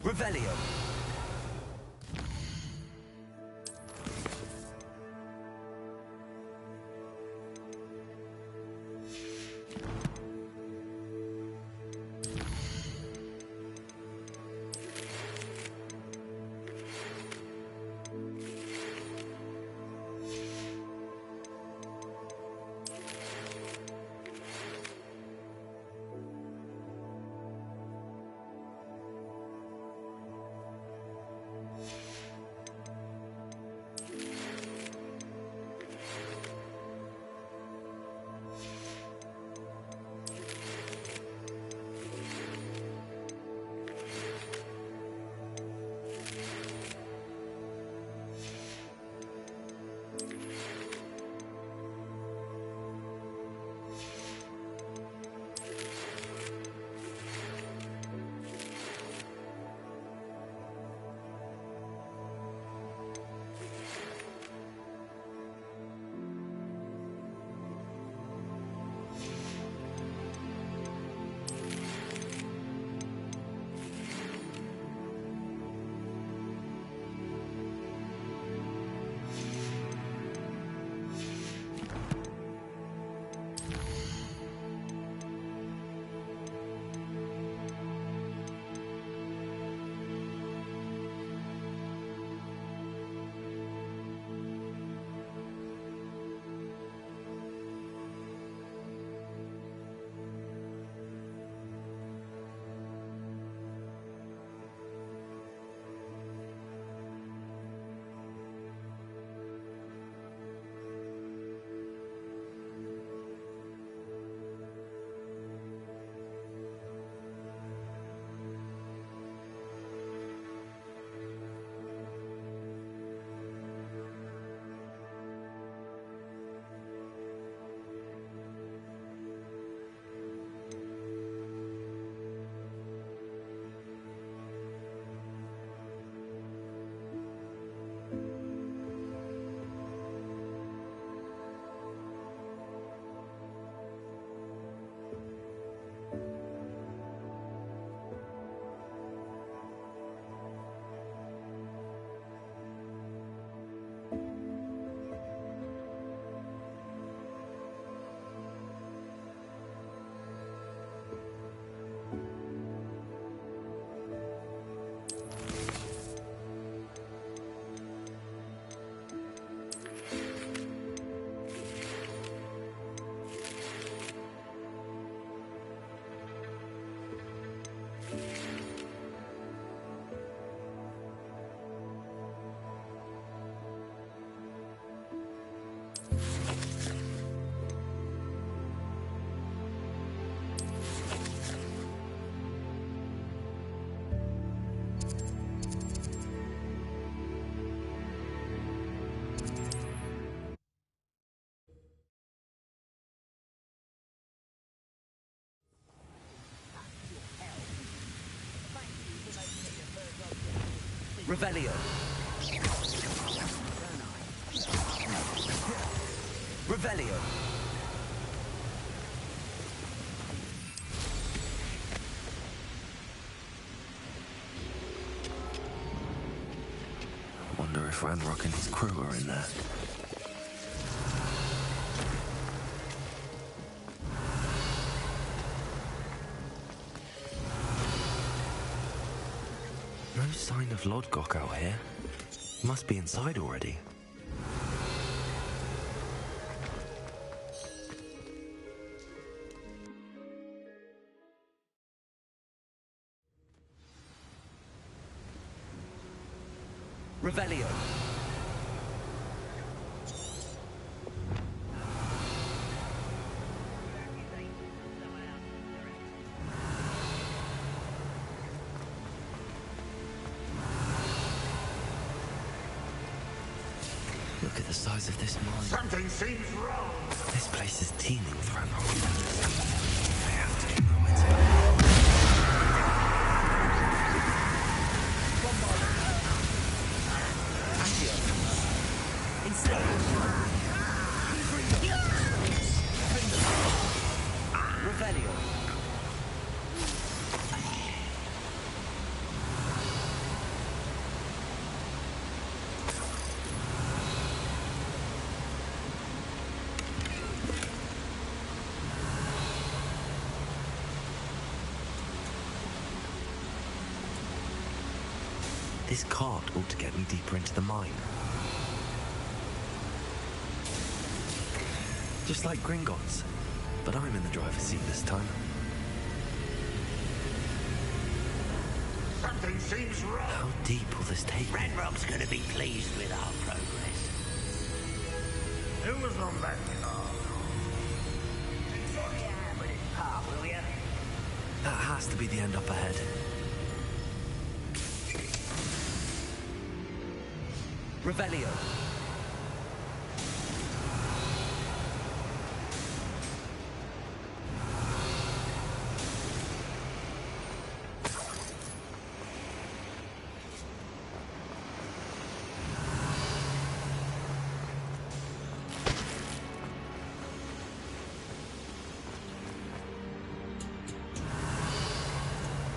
Revelio. Revelio. Revelio. Wonder if Ranrock and his crew are in there. No sign of Lodgok out here. Must be inside already. Revelio. Look at the size of this mine. Something seems wrong. This place is teeming with I have to do moments back. Revelio. This cart ought to get me deeper into the mine. Just like Gringotts, but I'm in the driver's seat this time. Something seems wrong. How deep will this take me? Ranrock's gonna be pleased with our progress. Who was on that car? Enjoy your hand with his part, will ya? That has to be the end up ahead. Revelio.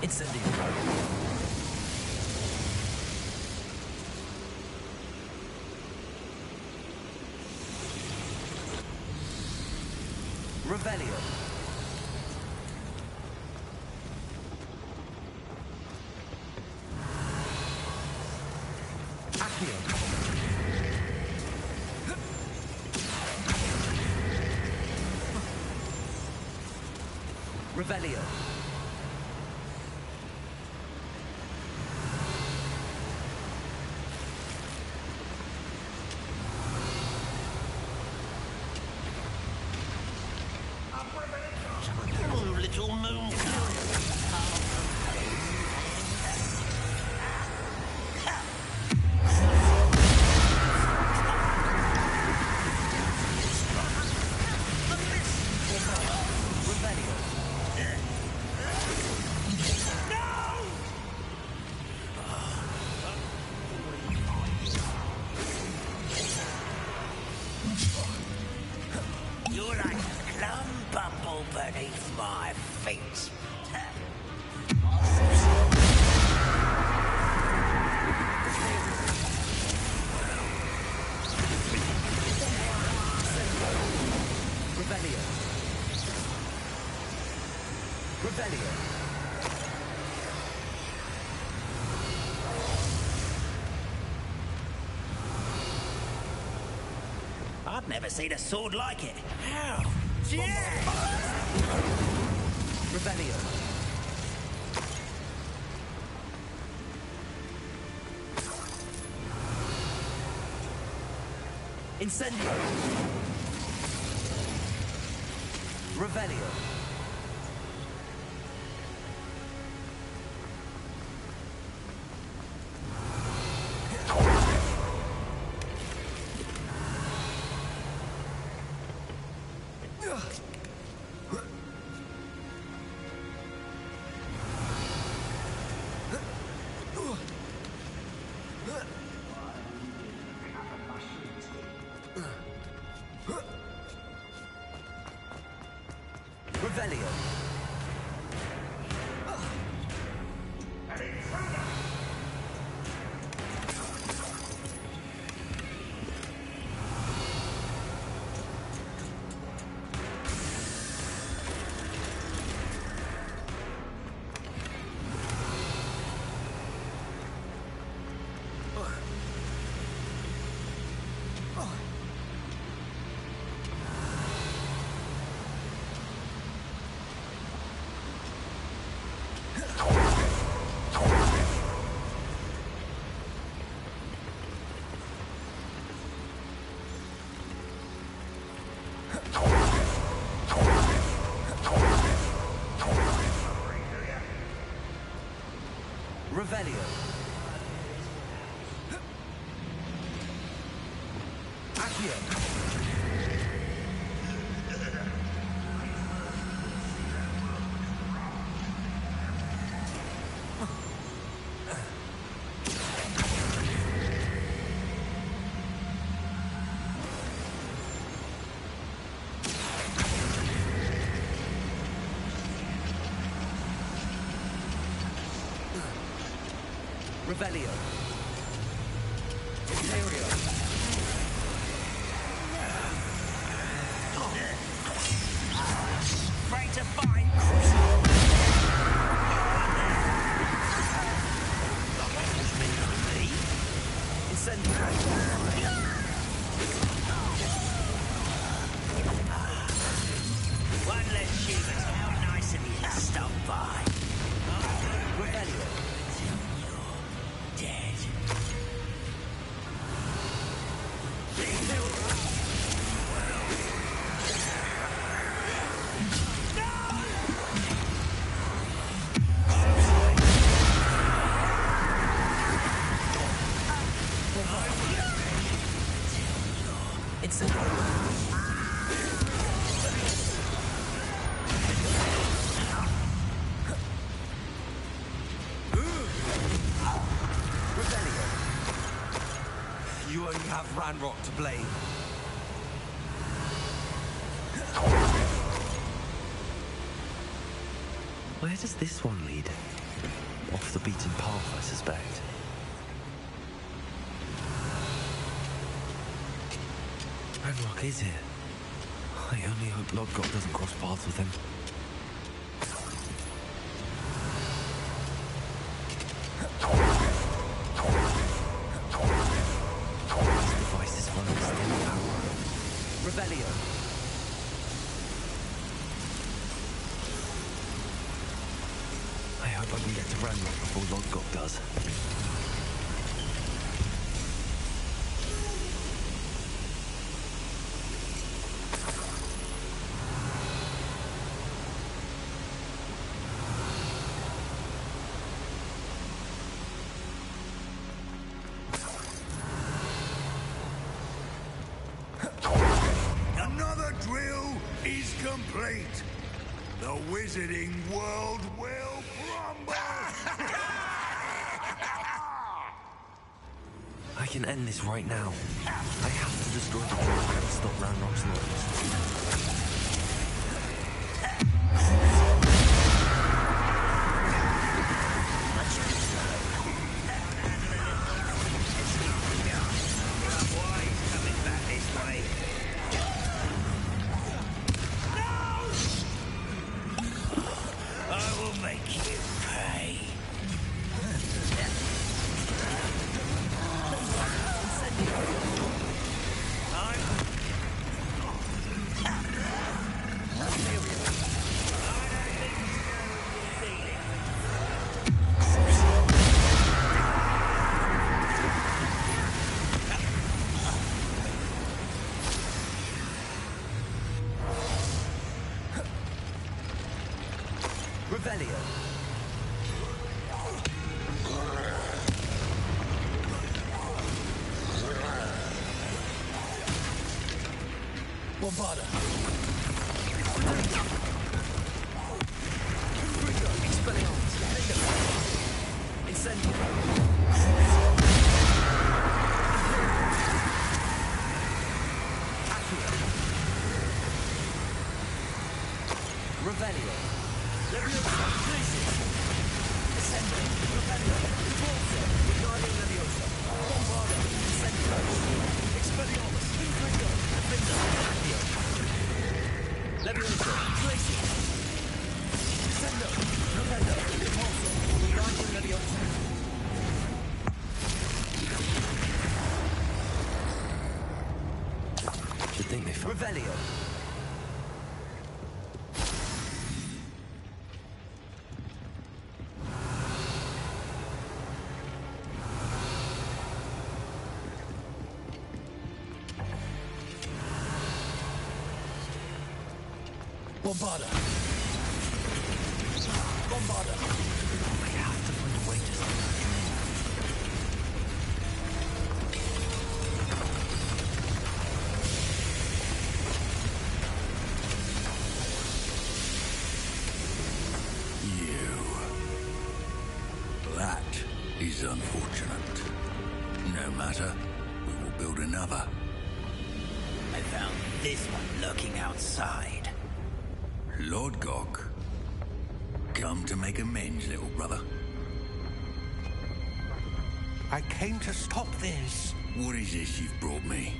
Incendio. Revelio. Accio. Revelio. Little moon You're like a plum bumble beneath my feet. Revelio. Revelio. I've never seen a sword like it. How? Yeah! Revelio. Incendio. Revelio. Revelio. Revelio. Accio. Revelio. Imperio. Afraid to fight. One less human. How nice of you to stop by. Revelio. Dead. It's a You only have Ranrock to blame. Where does this one lead? Off the beaten path, I suspect. Ranrock is here. I only hope Lodgok doesn't cross paths with him. Revelio. I hope I can get to Ranrock before Lodgok does. Complete. The wizarding world will crumble. I can end this right now. I have to destroy the drill and stop Ranrock's noise. Revelio. Bombarda. Expelliarmus. Incendio. Accio. Revelio. Leviosa. Glacius. Ascendo. Revelio. Repulsor. Igniting Leviosa. Bombarda. Incendio. Expelliarmus. Incendio. Defender. Accio. Leviosa. Glacius. Ascendo. Revelio. Repulsor. Igniting Leviosa. Should think they found Revelio. Bombarda. Bombarda. I have to find a wait as I That is unfortunate. No matter. We will build another. I found this one lurking outside. Lord Gok. Come to make amends, little brother. I came to stop this. What is this you've brought me?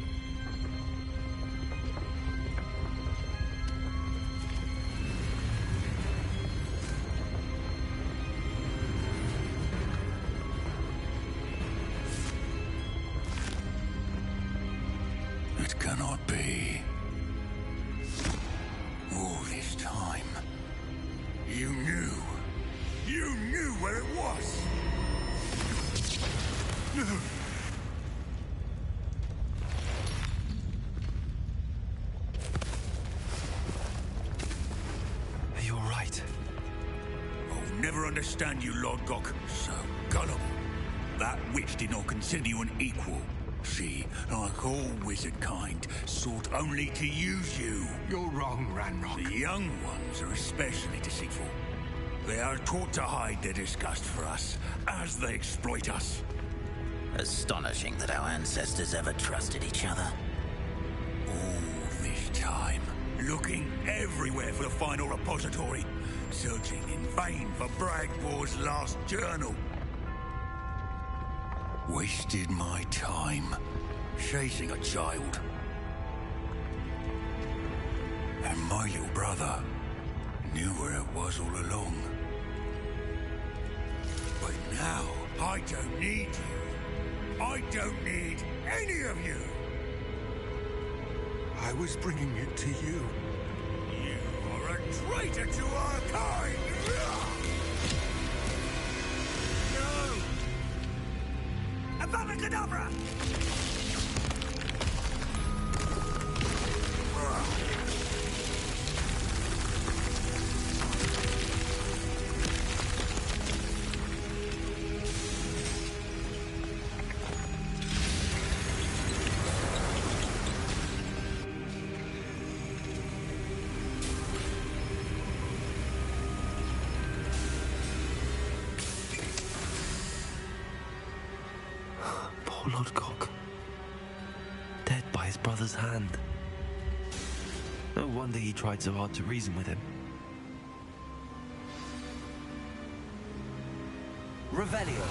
It cannot be. All this time, you knew. You knew where it was. You're right. I'll never understand you, Lord Gok. So gullible. That witch did not consider you an equal. She, like all wizard kind, sought only to use you. You're wrong, Ranrock. The young ones are especially deceitful. They are taught to hide their disgust for us, as they exploit us. Astonishing that our ancestors ever trusted each other. All this time, looking everywhere for the final repository, searching in vain for Bragbor's last journal. Wasted my time chasing a child. And my little brother knew where it was all along. But now, I don't need you. I don't need any of you. I was bringing it to you. You are a traitor to our kind! No! Avada Kedavra! Poor Lord Gok. Dead by his brother's hand. No wonder he tried so hard to reason with him. Revelio.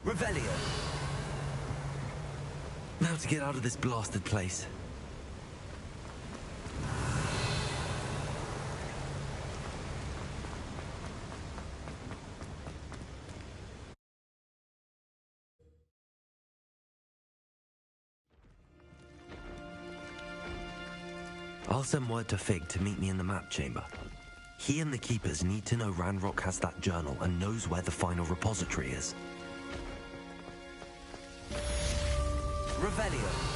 Revelio! Now to get out of this blasted place. I'll send word to Fig to meet me in the map chamber. He and the Keepers need to know Ranrock has that journal and knows where the final repository is. Revelio!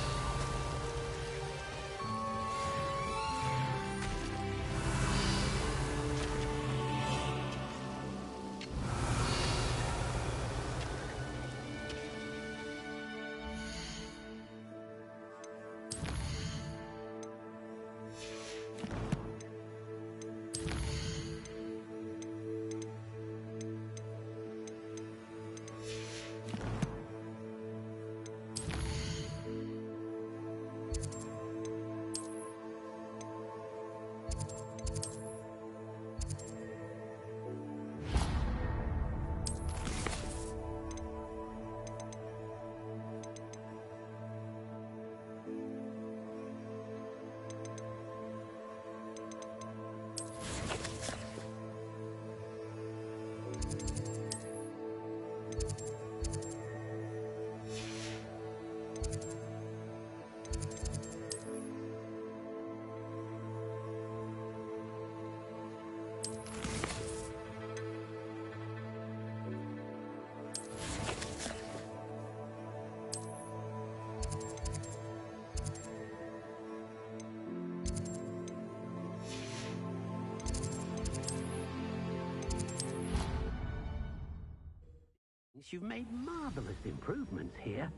You've made marvelous improvements here.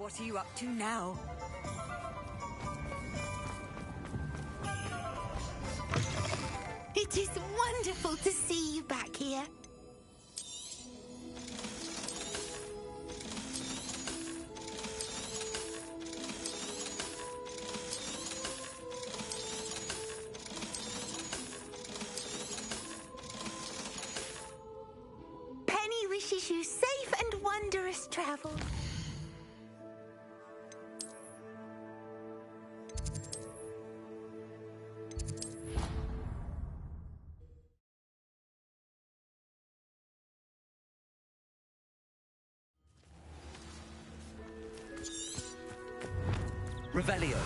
What are you up to now? It is wonderful to see you back here. Penny wishes you safe and wondrous travels. Revelio!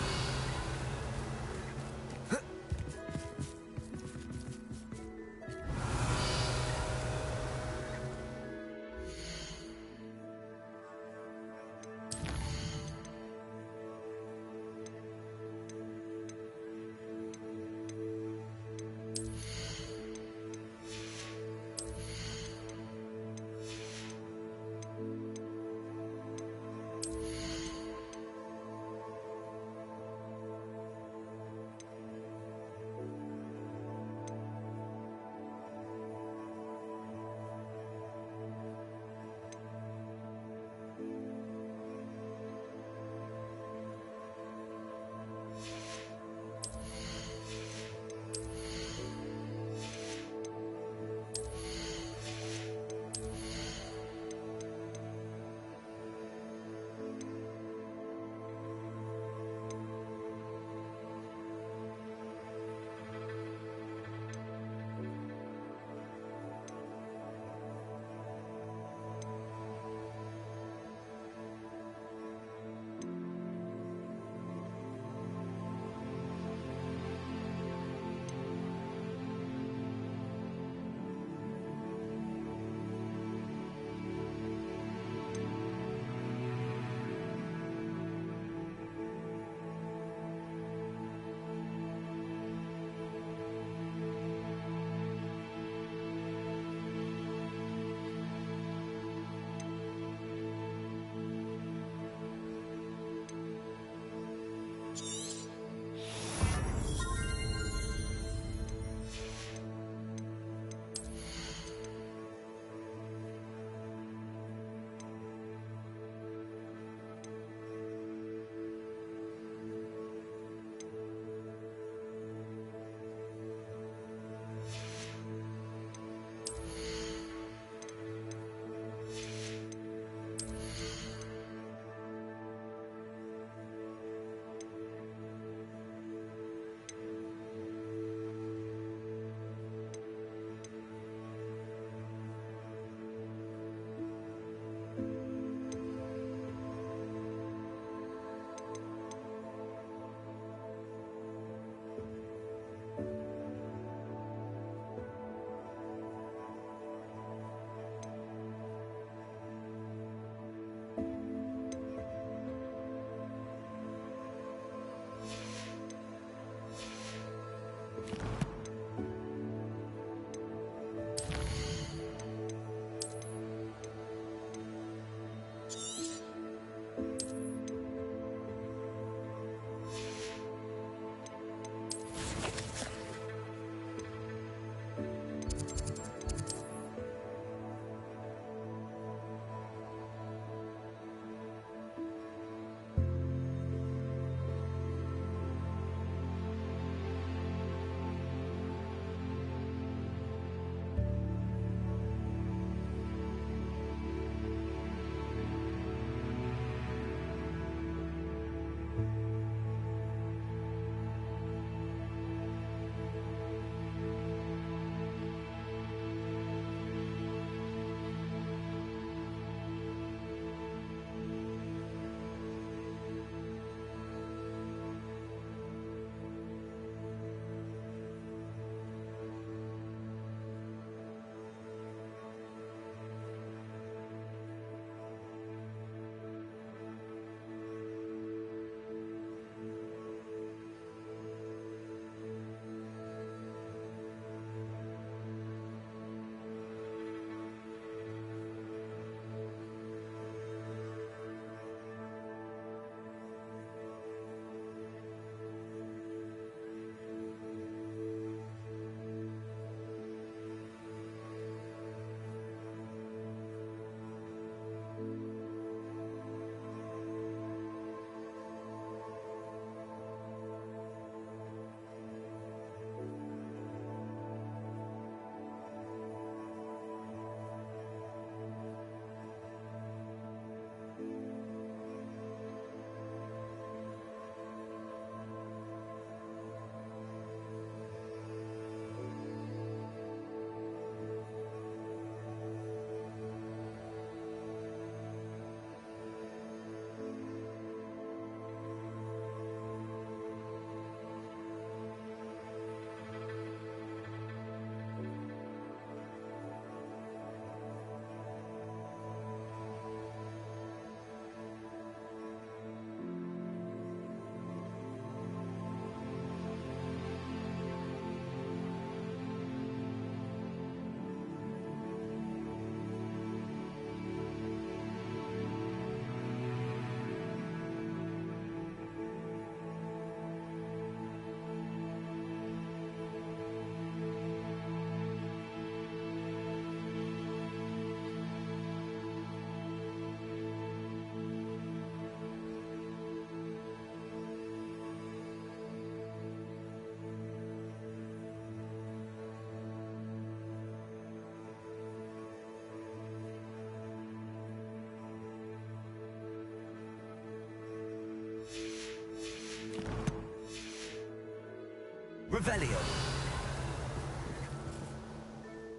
Revelio.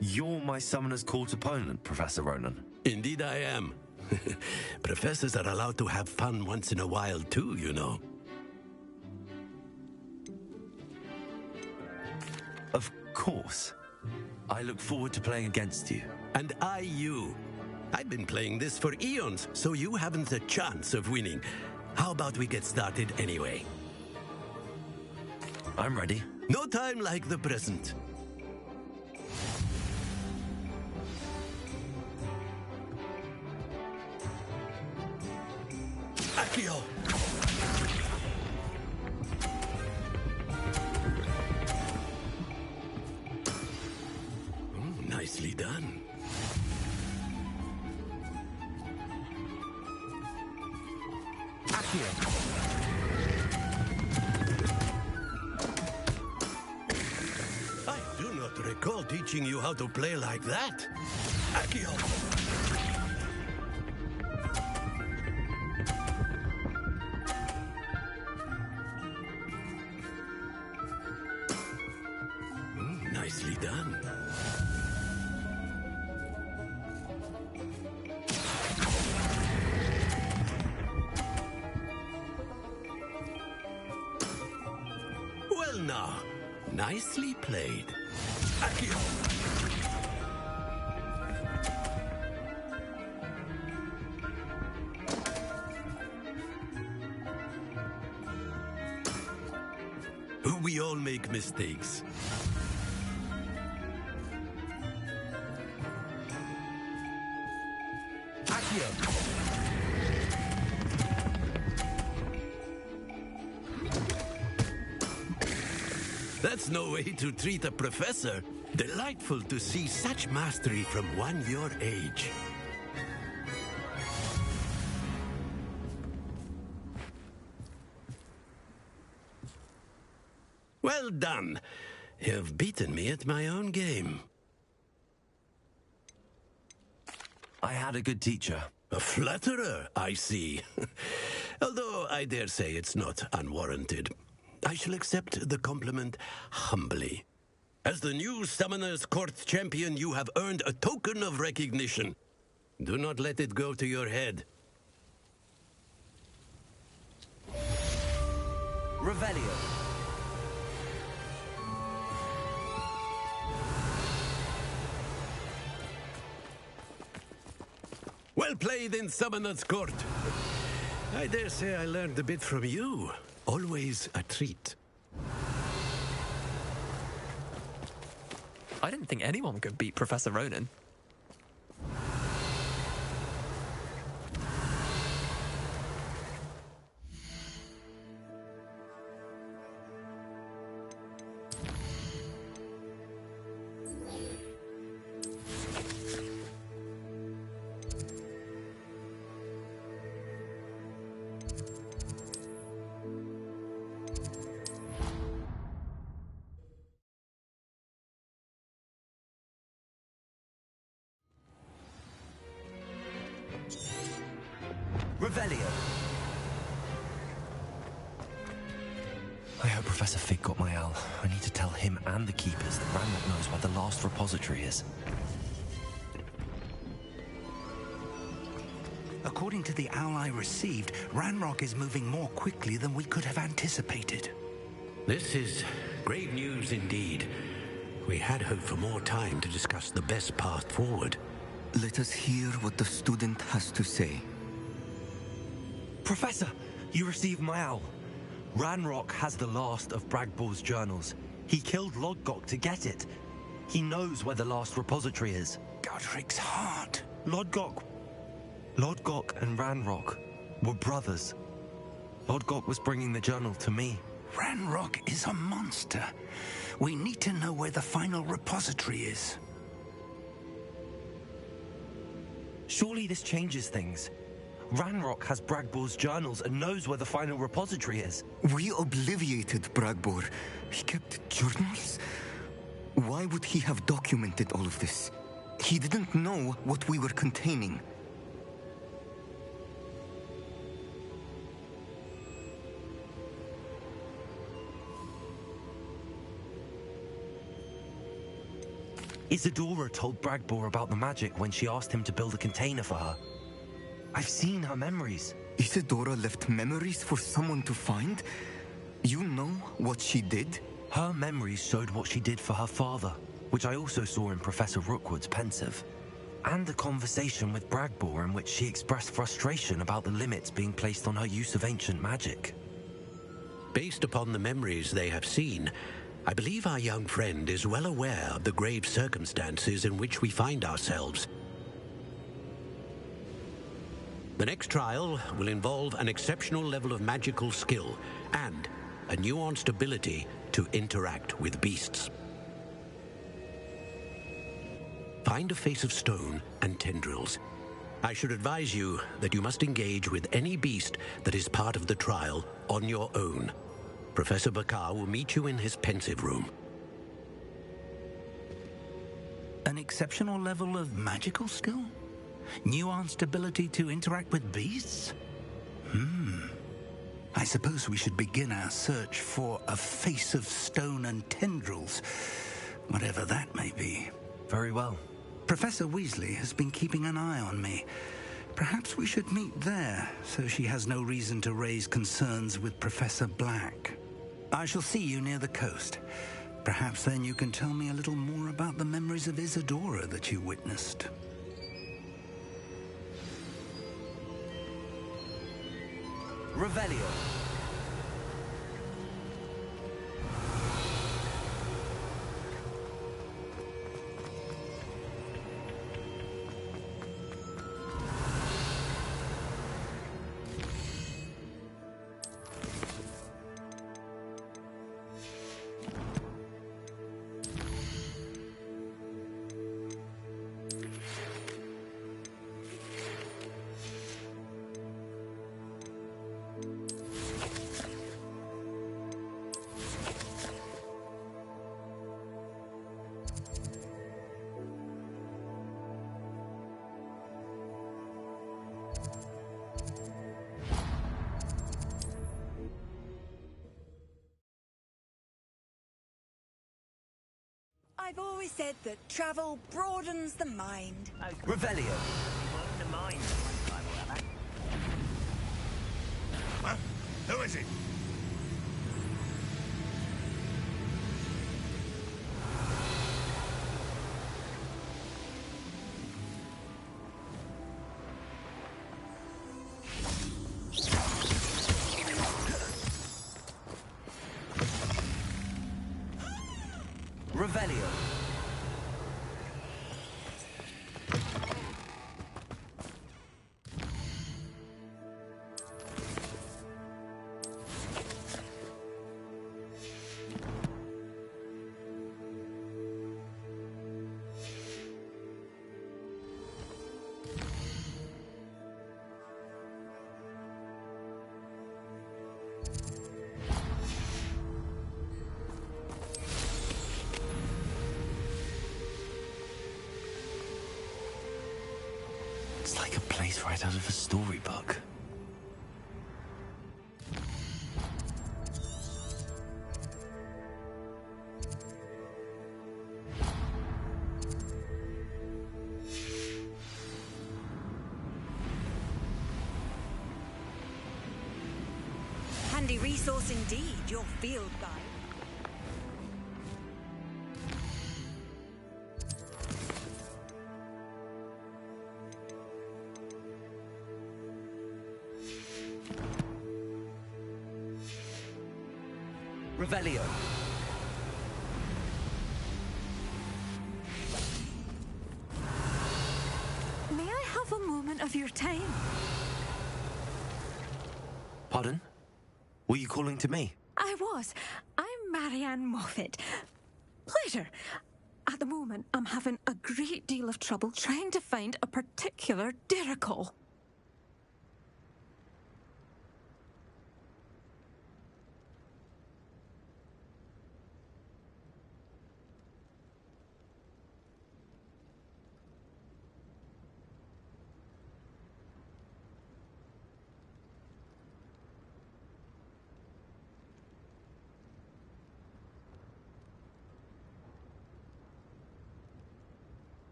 You're my Summoner's Court opponent, Professor Ronan. Indeed I am. Professors are allowed to have fun once in a while too, you know. Of course. I look forward to playing against you. And I you. I've been playing this for eons, so you haven't a chance of winning. How about we get started anyway? I'm ready. No time like the present. Accio! Nicely done. Accio! I do not recall teaching you how to play like that. Accio! Nicely done. Well now, nicely played. Accio! We all make mistakes. That's no way to treat a professor. Delightful to see such mastery from one your age. Well done. You've beaten me at my own game. I had a good teacher. A flatterer, I see. Although I dare say it's not unwarranted. I shall accept the compliment humbly. As the new Summoner's Court champion, you have earned a token of recognition. Do not let it go to your head. Revelio. Well played in Summoner's Court. I dare say I learned a bit from you. Always a treat. I didn't think anyone could beat Professor Ronan. Revelio. I hope Professor Fig got my owl. I need to tell him and the keepers that Ranrock knows where the last repository is. According to the owl I received, Ranrock is moving more quickly than we could have anticipated. This is great news indeed. We had hoped for more time to discuss the best path forward. Let us hear what the student has to say. Professor, you received my owl. Ranrock has the last of Bragbor's journals. He killed Lodgok to get it. He knows where the last repository is. Godric's heart. Lodgok and Ranrock were brothers. Lodgok was bringing the journal to me. Ranrock is a monster. We need to know where the final repository is. Surely this changes things. Ranrock has Bragbor's journals and knows where the final repository is. We obliviated Bragbor. He kept journals? Why would he have documented all of this? He didn't know what we were containing. Isadora told Bragbor about the magic when she asked him to build a container for her. I've seen her memories. Isadora left memories for someone to find? You know what she did? Her memories showed what she did for her father, which I also saw in Professor Rookwood's pensive. And a conversation with Bragbor in which she expressed frustration about the limits being placed on her use of ancient magic. Based upon the memories they have seen, I believe our young friend is well aware of the grave circumstances in which we find ourselves. The next trial will involve an exceptional level of magical skill and a nuanced ability to interact with beasts. Find a face of stone and tendrils. I should advise you that you must engage with any beast that is part of the trial on your own. Professor Bakar will meet you in his pensive room. An exceptional level of magical skill? Nuanced ability to interact with beasts? I suppose we should begin our search for a face of stone and tendrils, whatever that may be. Very well. Professor Weasley has been keeping an eye on me. Perhaps we should meet there, so she has no reason to raise concerns with Professor Black. I shall see you near the coast. Perhaps then you can tell me a little more about the memories of Isadora that you witnessed. Revelio. I've always said that travel broadens the mind. Revelio. Huh? Who is it? Revelio. It's like a place right out of a storybook. Handy resource indeed, your field guide. Revelio. May I have a moment of your time? Pardon? Were you calling to me? I was. I'm Marianne Moffat. Pleasure. At the moment, I'm having a great deal of trouble trying to find a particular diricle.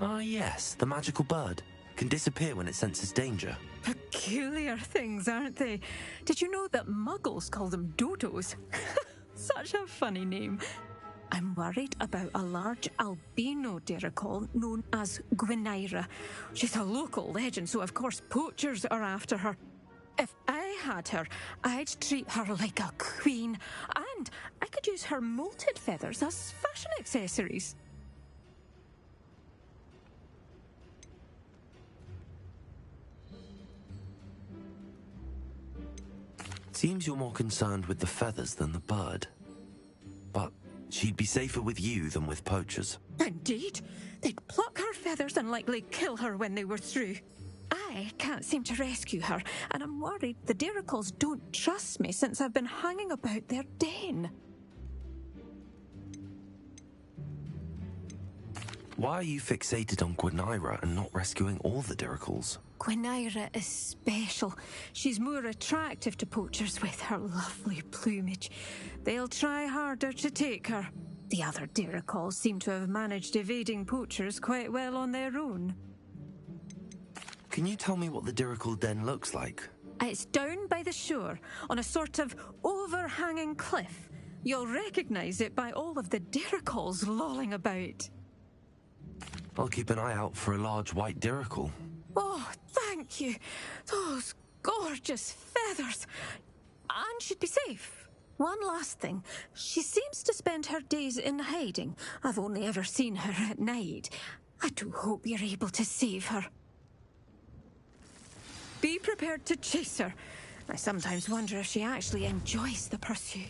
Ah, yes, the magical bird. Can disappear when it senses danger. Peculiar things, aren't they? Did you know that muggles call them dodos? Such a funny name. I'm worried about a large albino derrickle known as Gwynaira. She's a local legend, so of course poachers are after her. If I had her, I'd treat her like a queen, and I could use her molted feathers as fashion accessories. Seems you're more concerned with the feathers than the bird. But she'd be safer with you than with poachers. Indeed. They'd pluck her feathers and likely kill her when they were through. I can't seem to rescue her, and I'm worried the Derrickles don't trust me since I've been hanging about their den. Why are you fixated on Gwynaira and not rescuing all the Derrickles? Gwynaira is special. She's more attractive to poachers with her lovely plumage. They'll try harder to take her. The other Derrickles seem to have managed evading poachers quite well on their own. Can you tell me what the Derrickle den looks like? It's down by the shore, on a sort of overhanging cliff. You'll recognise it by all of the Derrickles lolling about. I'll keep an eye out for a large white Derrickle. Oh, thank you. Those gorgeous feathers. And she'd be safe. One last thing. She seems to spend her days in hiding. I've only ever seen her at night. I do hope you're able to save her. Be prepared to chase her. I sometimes wonder if she actually enjoys the pursuit.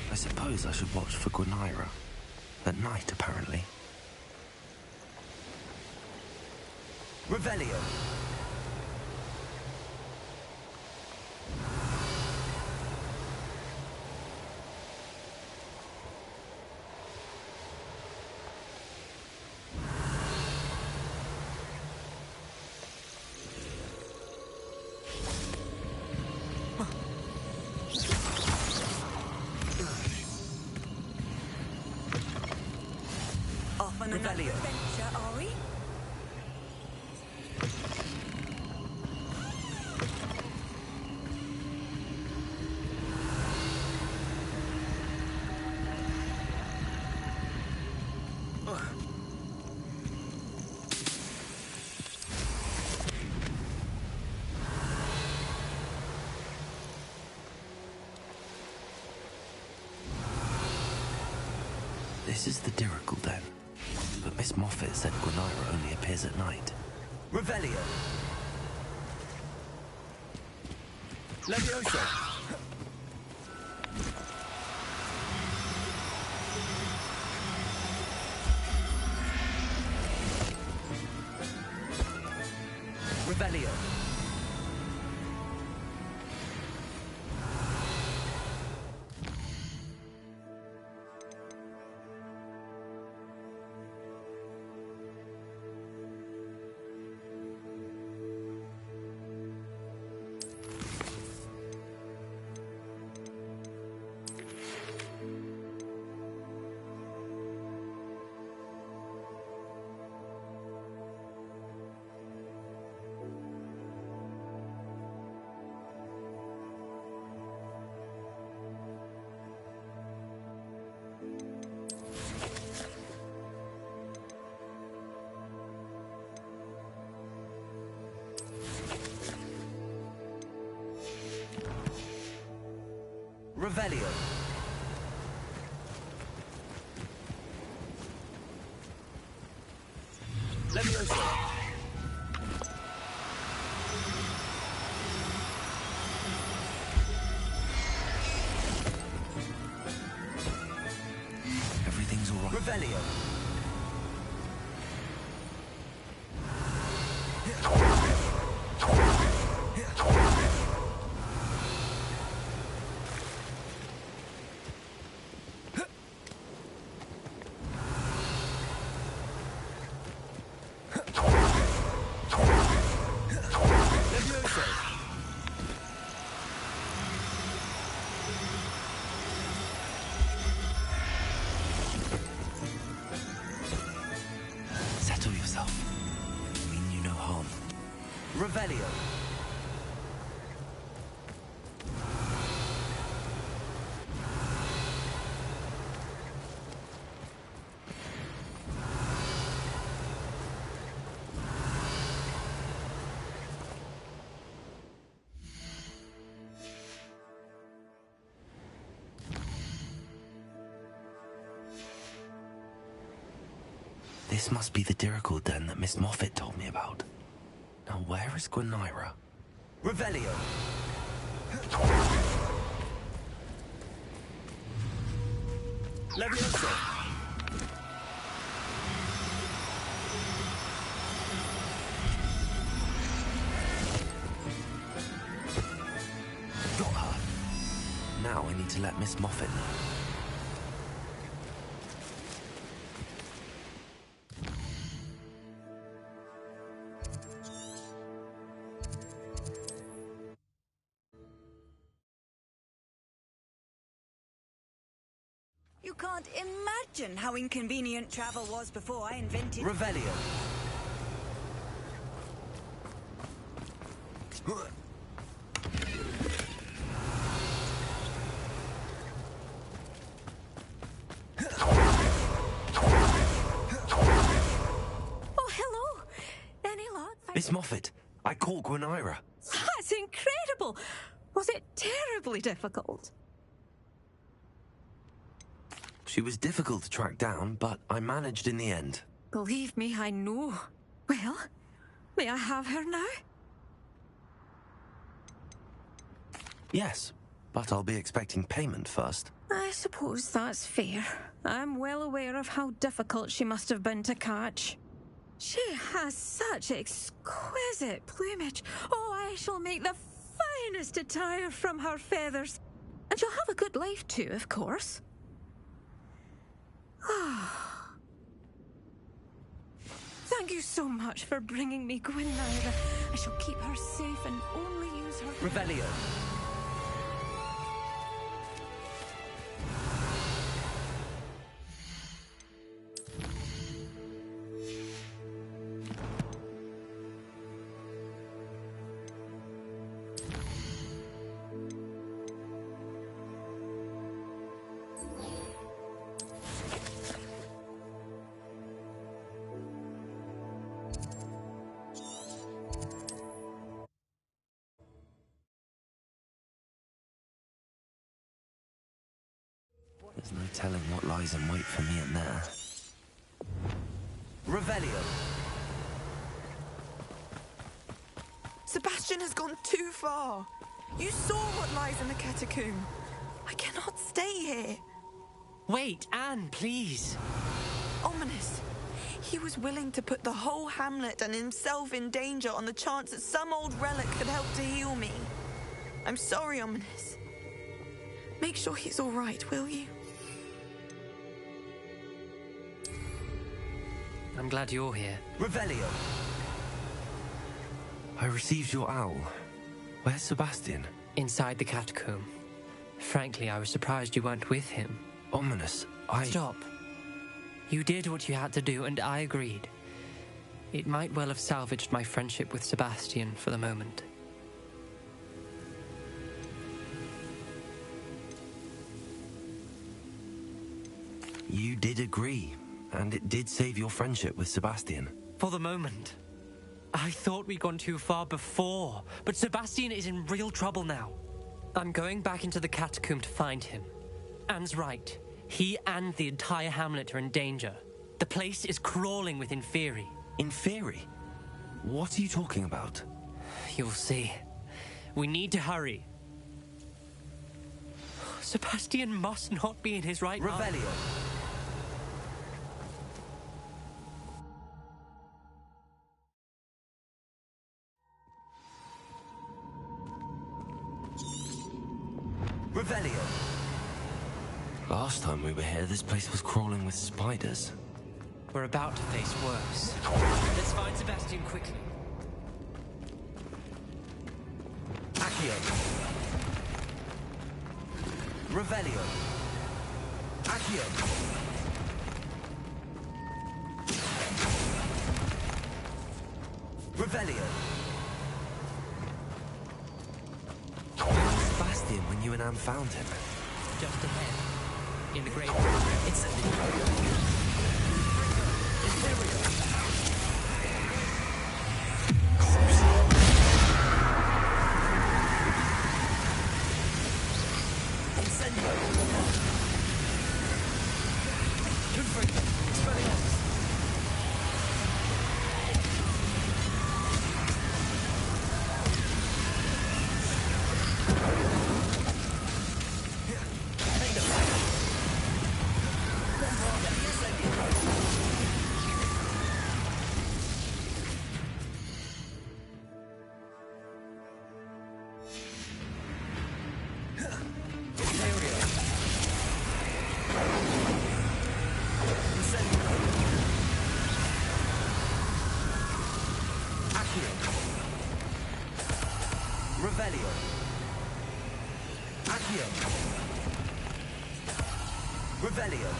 I suppose I should watch for Gwynaira. At night, apparently. Revelio! Off on another adventure, are we? This is the Derrickle den. But Miss Moffat said Gwynaira only appears at night. Revelio! Levioso! Revelio! Revelio. Levioso. Everything's all right. Revelio. yourself. I mean you no harm. Revelio. This must be the Dirical den that Miss Moffat told me about. Now where is Gwenira? Revelio! Leviosa! Got her. Now I need to let Miss Moffat know. You can't imagine how inconvenient travel was before I invented... Revelio. Oh, hello. Any luck? Miss Moffat, I caught Gwenira. That's incredible. Was it terribly difficult? She was difficult to track down, but I managed in the end. Believe me, I know. Well, may I have her now? Yes, but I'll be expecting payment first. I suppose that's fair. I'm well aware of how difficult she must have been to catch. She has such exquisite plumage. Oh, I shall make the finest attire from her feathers. And she'll have a good life too, of course. Thank you so much for bringing me Gwenira. I shall keep her safe and only use her... Revelio. There's no telling what lies in wait for me in there. Revelio! Sebastian has gone too far. You saw what lies in the catacomb. I cannot stay here. Wait, Anne, please. Ominous. He was willing to put the whole hamlet and himself in danger on the chance that some old relic could help to heal me. I'm sorry, Ominous. Make sure he's all right, will you? I'm glad you're here. Revelio! I received your owl. Where's Sebastian? Inside the catacomb. Frankly, I was surprised you weren't with him. Ominous, Stop. You did what you had to do, and I agreed. It might well have salvaged my friendship with Sebastian for the moment. You did agree, and it did save your friendship with Sebastian. For the moment. I thought we'd gone too far before, but Sebastian is in real trouble now. I'm going back into the catacomb to find him. Anne's right. He and the entire hamlet are in danger. The place is crawling with Inferi. Inferi? What are you talking about? You'll see. We need to hurry. Sebastian must not be in his right mind. Revelio! Revelio! Last time we were here, this place was crawling with spiders. We're about to face worse. Let's find Sebastian quickly. Accio! Revelio! Accio! Revelio. Where was Sebastian when you and Anne found him? Just ahead. In the great... It's Revelio. Accio. Revelio.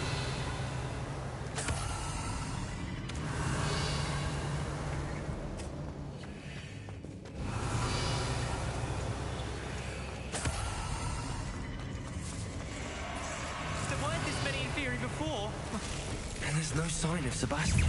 There weren't this many in theory before. And there's no sign of Sebastian.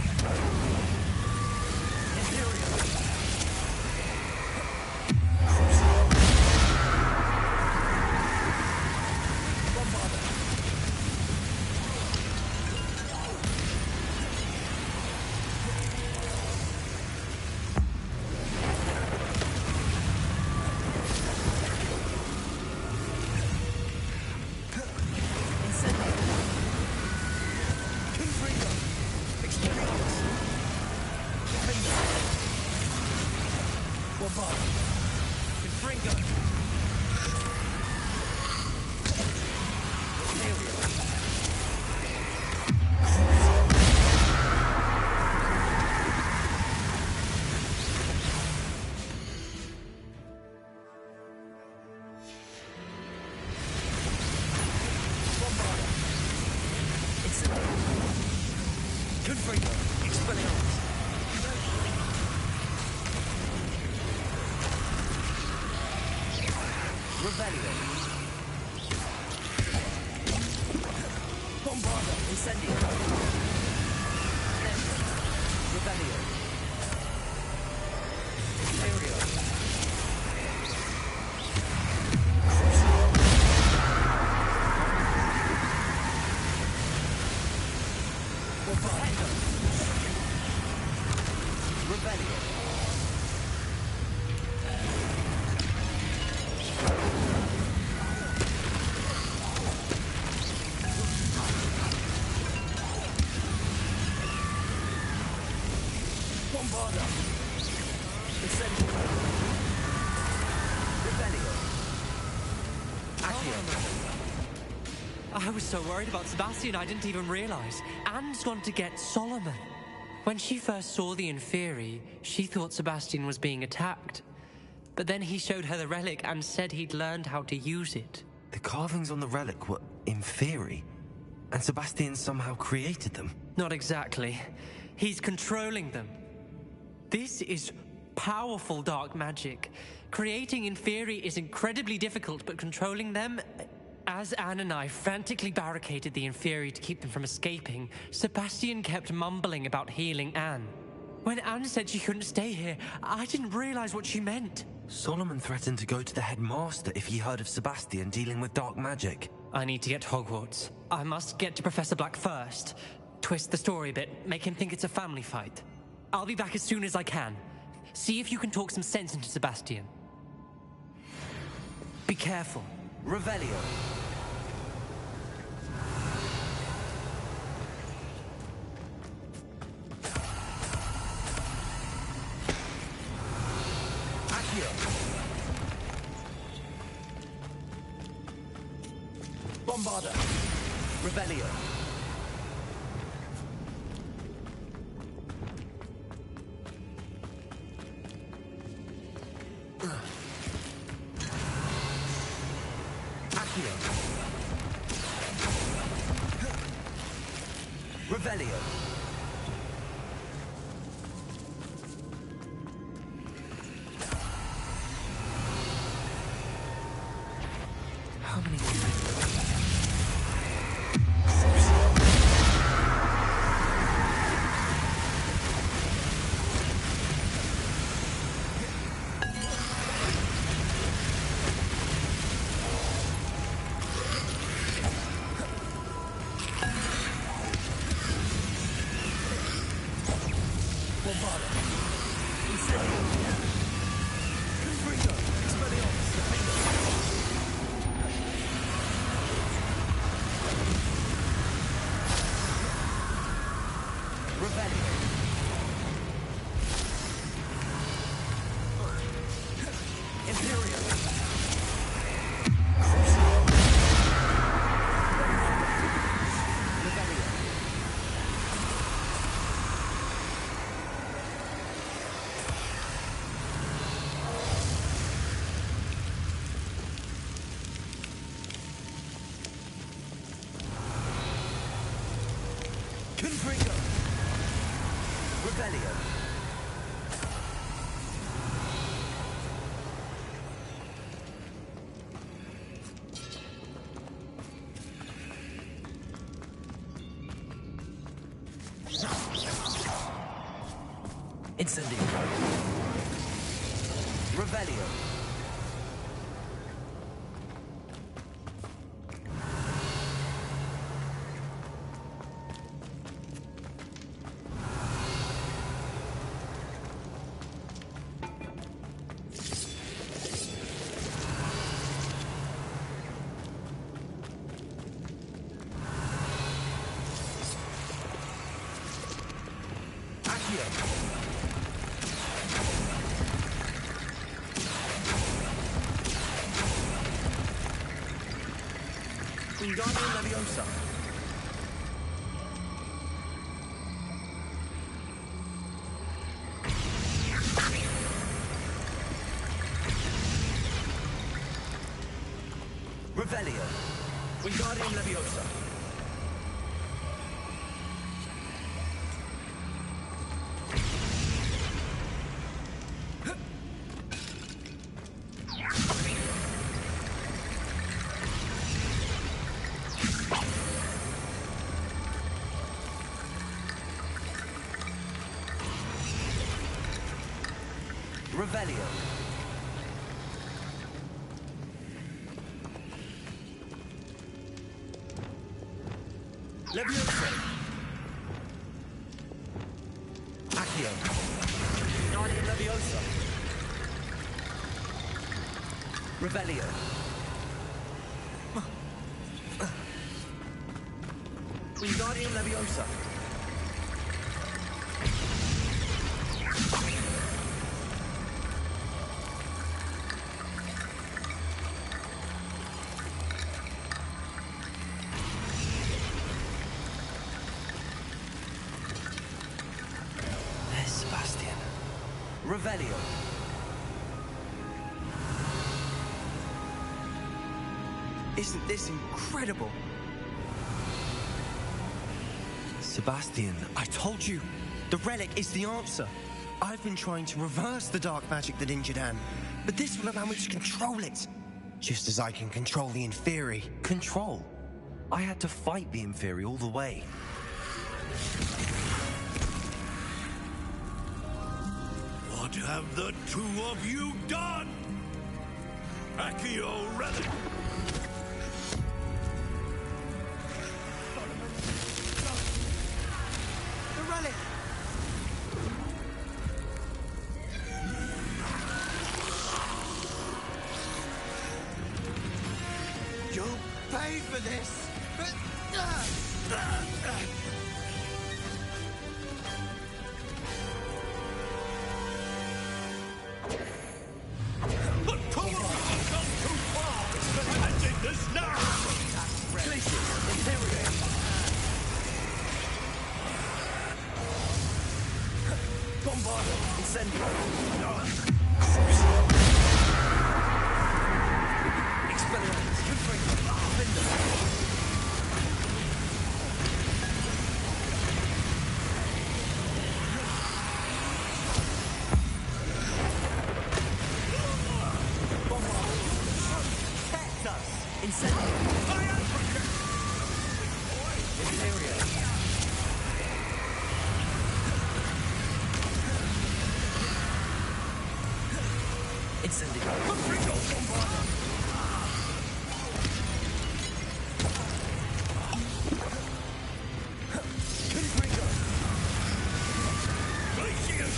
I was so worried about Sebastian I didn't even realize. Anne's gone to get Solomon. When she first saw the Inferi, she thought Sebastian was being attacked. But then he showed her the relic and said he'd learned how to use it. The carvings on the relic were Inferi, and Sebastian somehow created them. Not exactly. He's controlling them. This is powerful dark magic. Creating Inferi is incredibly difficult, but controlling them... As Anne and I frantically barricaded the Inferi to keep them from escaping, Sebastian kept mumbling about healing Anne. When Anne said she couldn't stay here, I didn't realize what she meant. Solomon threatened to go to the headmaster if he heard of Sebastian dealing with dark magic. I need to get to Hogwarts. I must get to Professor Black first. Twist the story a bit, make him think it's a family fight. I'll be back as soon as I can. See if you can talk some sense into Sebastian. Be careful. Revelio. Bombarda. Revelio. Accio. Revelio. Incendio. Revelio. Wingardium Leviosa. Revelio. Wingardium Leviosa. Revelio. Leviosa. Accio. Wingardium Leviosa. Revelio. Wingardium Leviosa. There's Sebastian. Revelio. Isn't this incredible? Sebastian. I told you, the relic is the answer. I've been trying to reverse the dark magic that injured Anne, but this will allow me to control it. Just as I can control the Inferi. Control? I had to fight the Inferi all the way. What have the two of you done? Accio relic! The relic! You'll pay for this! But come on! Not too far! I'm ending this now! Glacius, Imperial! Bombardo, Incendio! Expelliarmus, Confringo, Defender! Glacius!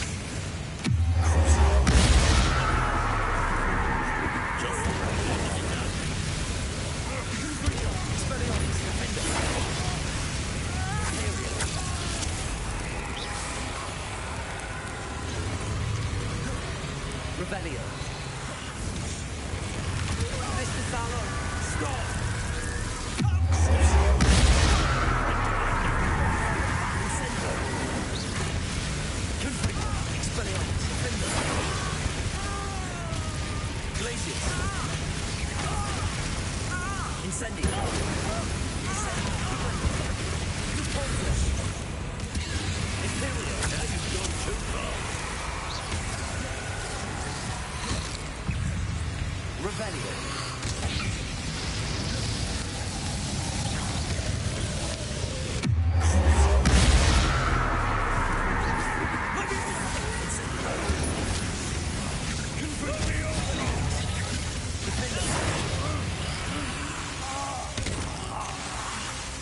Revelio. Mr. Salon, stop! Incendio. Confringo. Expelliarmus. Defender. Glacius. Incendio. Incendio. Imperio. Now you've gone too far. Revelio.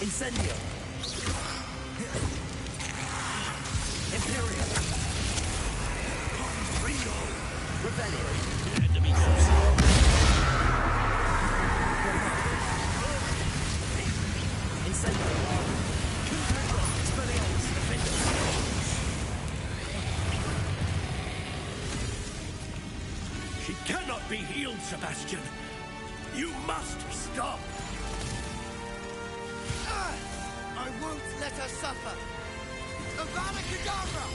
Incendio. Imperio. Ringo. Revelio. Enemy Incendio. Expelliarmus. Defender. She cannot be healed, Sebastian. You must stop. I won't let her suffer. Avada Kedavra!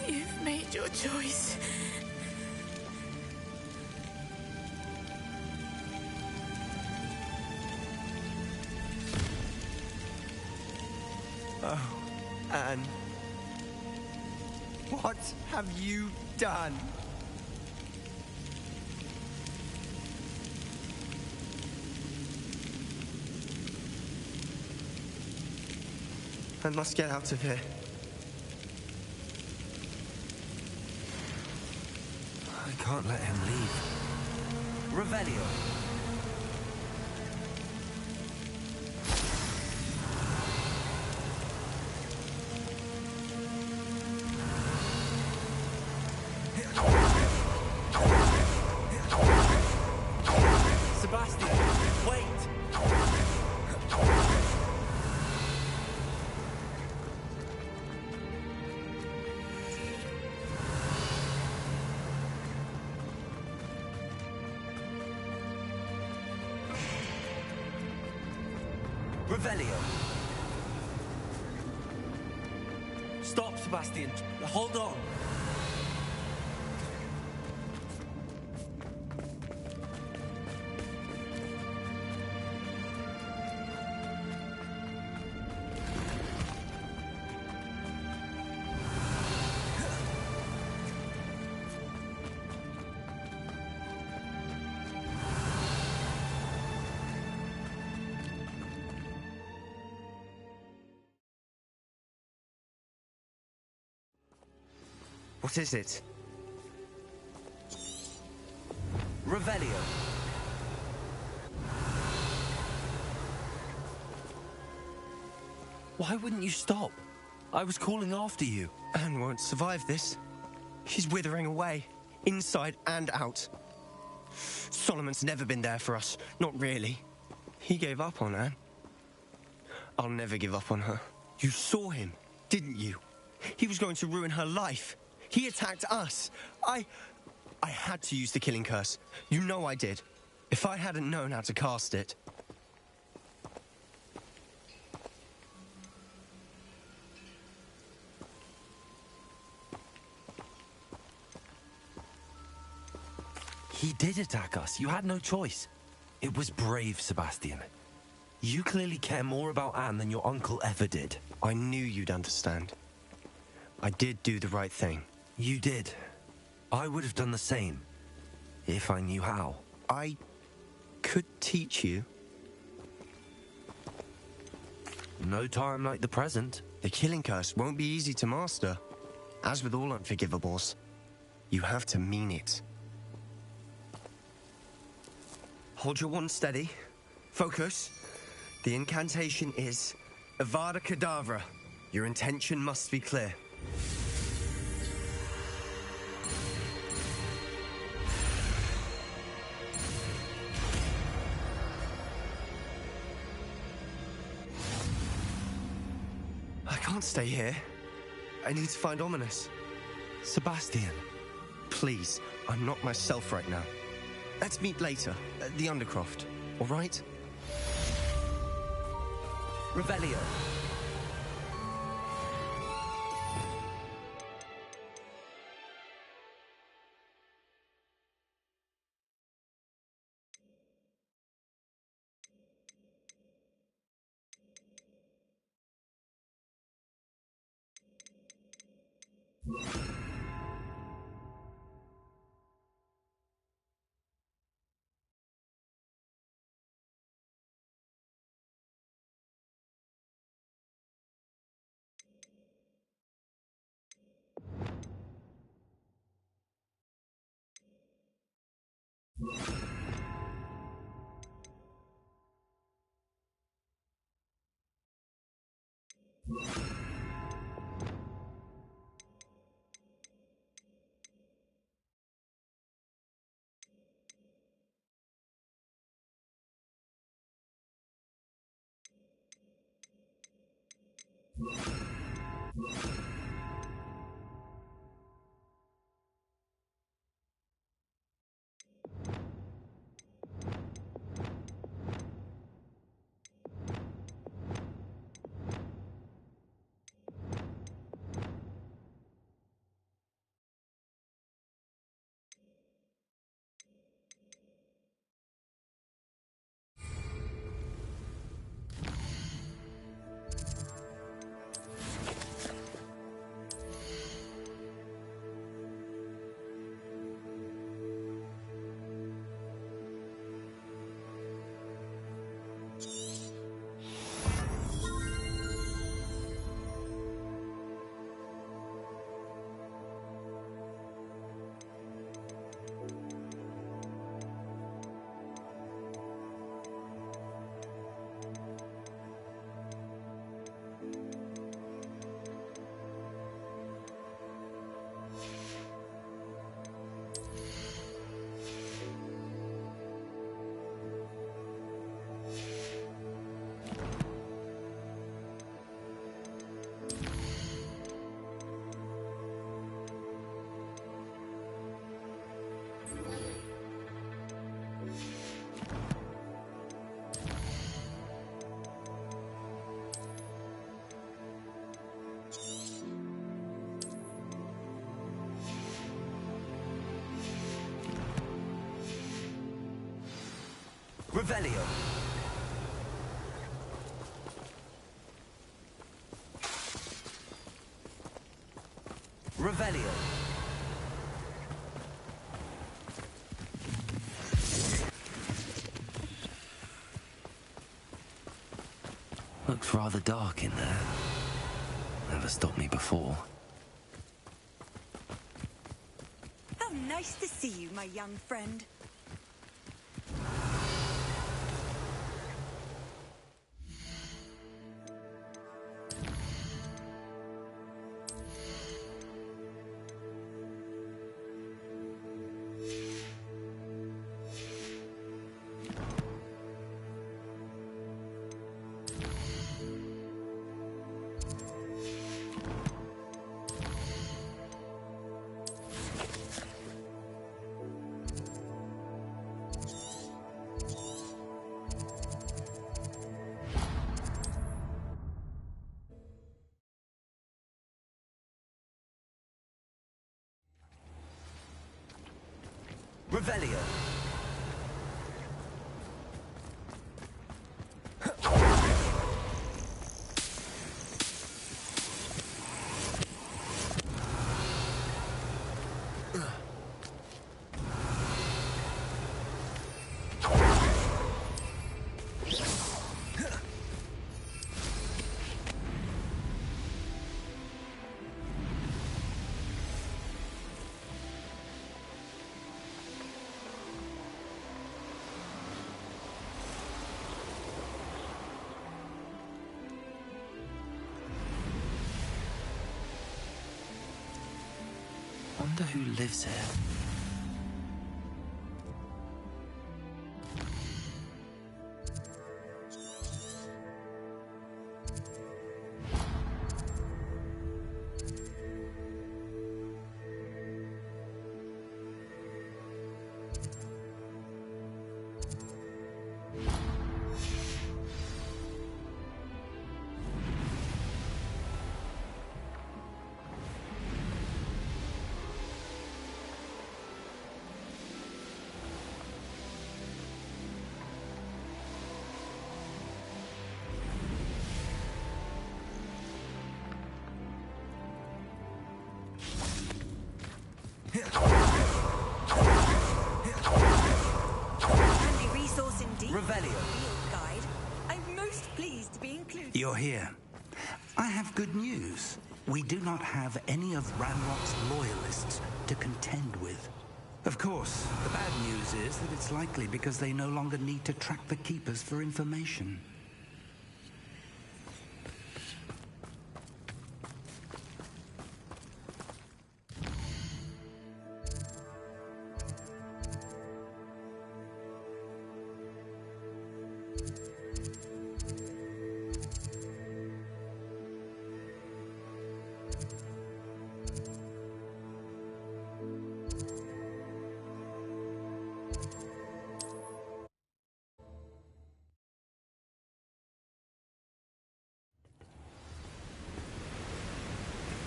You've made your choice. Oh, Anne. What have you done? I must get out of here. I can't let him leave. Revelio. Sebastian, wait! Revelio. Stop, Sebastian. Hold on. What is it? Revelio. Why wouldn't you stop? I was calling after you. Anne won't survive this. She's withering away, inside and out. Solomon's never been there for us. Not really. He gave up on Anne. I'll never give up on her. You saw him, didn't you? He was going to ruin her life. He attacked us. I had to use the killing curse. You know I did. If I hadn't known how to cast it... He did attack us. You had no choice. It was brave, Sebastian. You clearly care more about Anne than your uncle ever did. I knew you'd understand. I did do the right thing. You did. I would have done the same, if I knew how. I could teach you. No time like the present. The killing curse won't be easy to master. As with all unforgivables, you have to mean it. Hold your wand steady. Focus. The incantation is Avada Kedavra. Your intention must be clear. I can't stay here. I need to find Ominous. Sebastian. Please, I'm not myself right now. Let's meet later, at the Undercroft, all right? Revelio. Revelio. Revelio. Looks rather dark in there. Never stopped me before. How nice to see you, my young friend. Revelio. Wonder who lives here. Handy resource indeed. Revelio. Field guide. I'm most pleased to be included. You're here. I have good news. We do not have any of Ranrock's loyalists to contend with. Of course, the bad news is that it's likely because they no longer need to track the Keepers for information.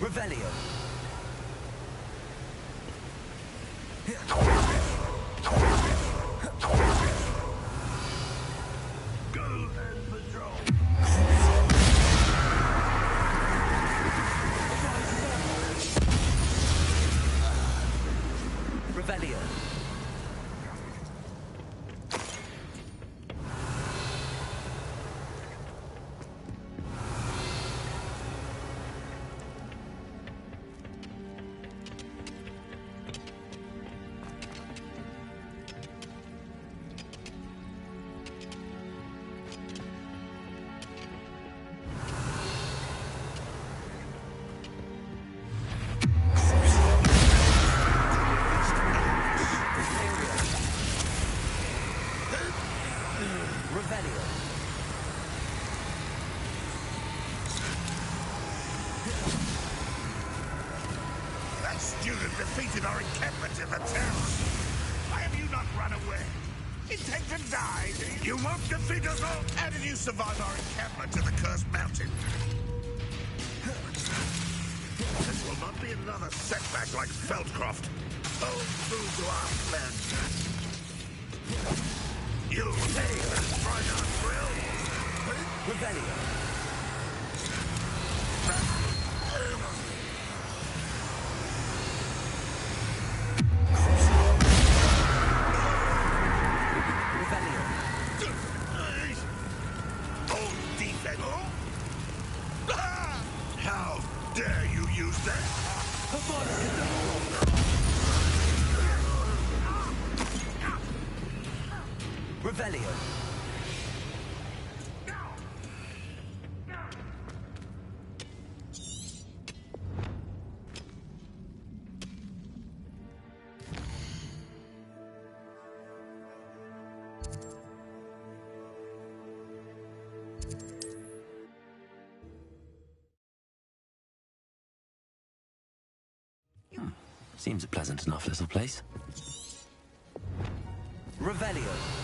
Revelio. Go and patrol. Revelio. That student defeated our encampment in the town. Why have you not run away? Intend to die, do you? You won't defeat us all. How did you survive our encampment in the Cursed Mountain? This will not be another setback like Feldcroft. Hold true to our plan. You'll pay for trying our drill. Revelio. How dare you use that? Revelio. Seems a pleasant enough little place. Revelio.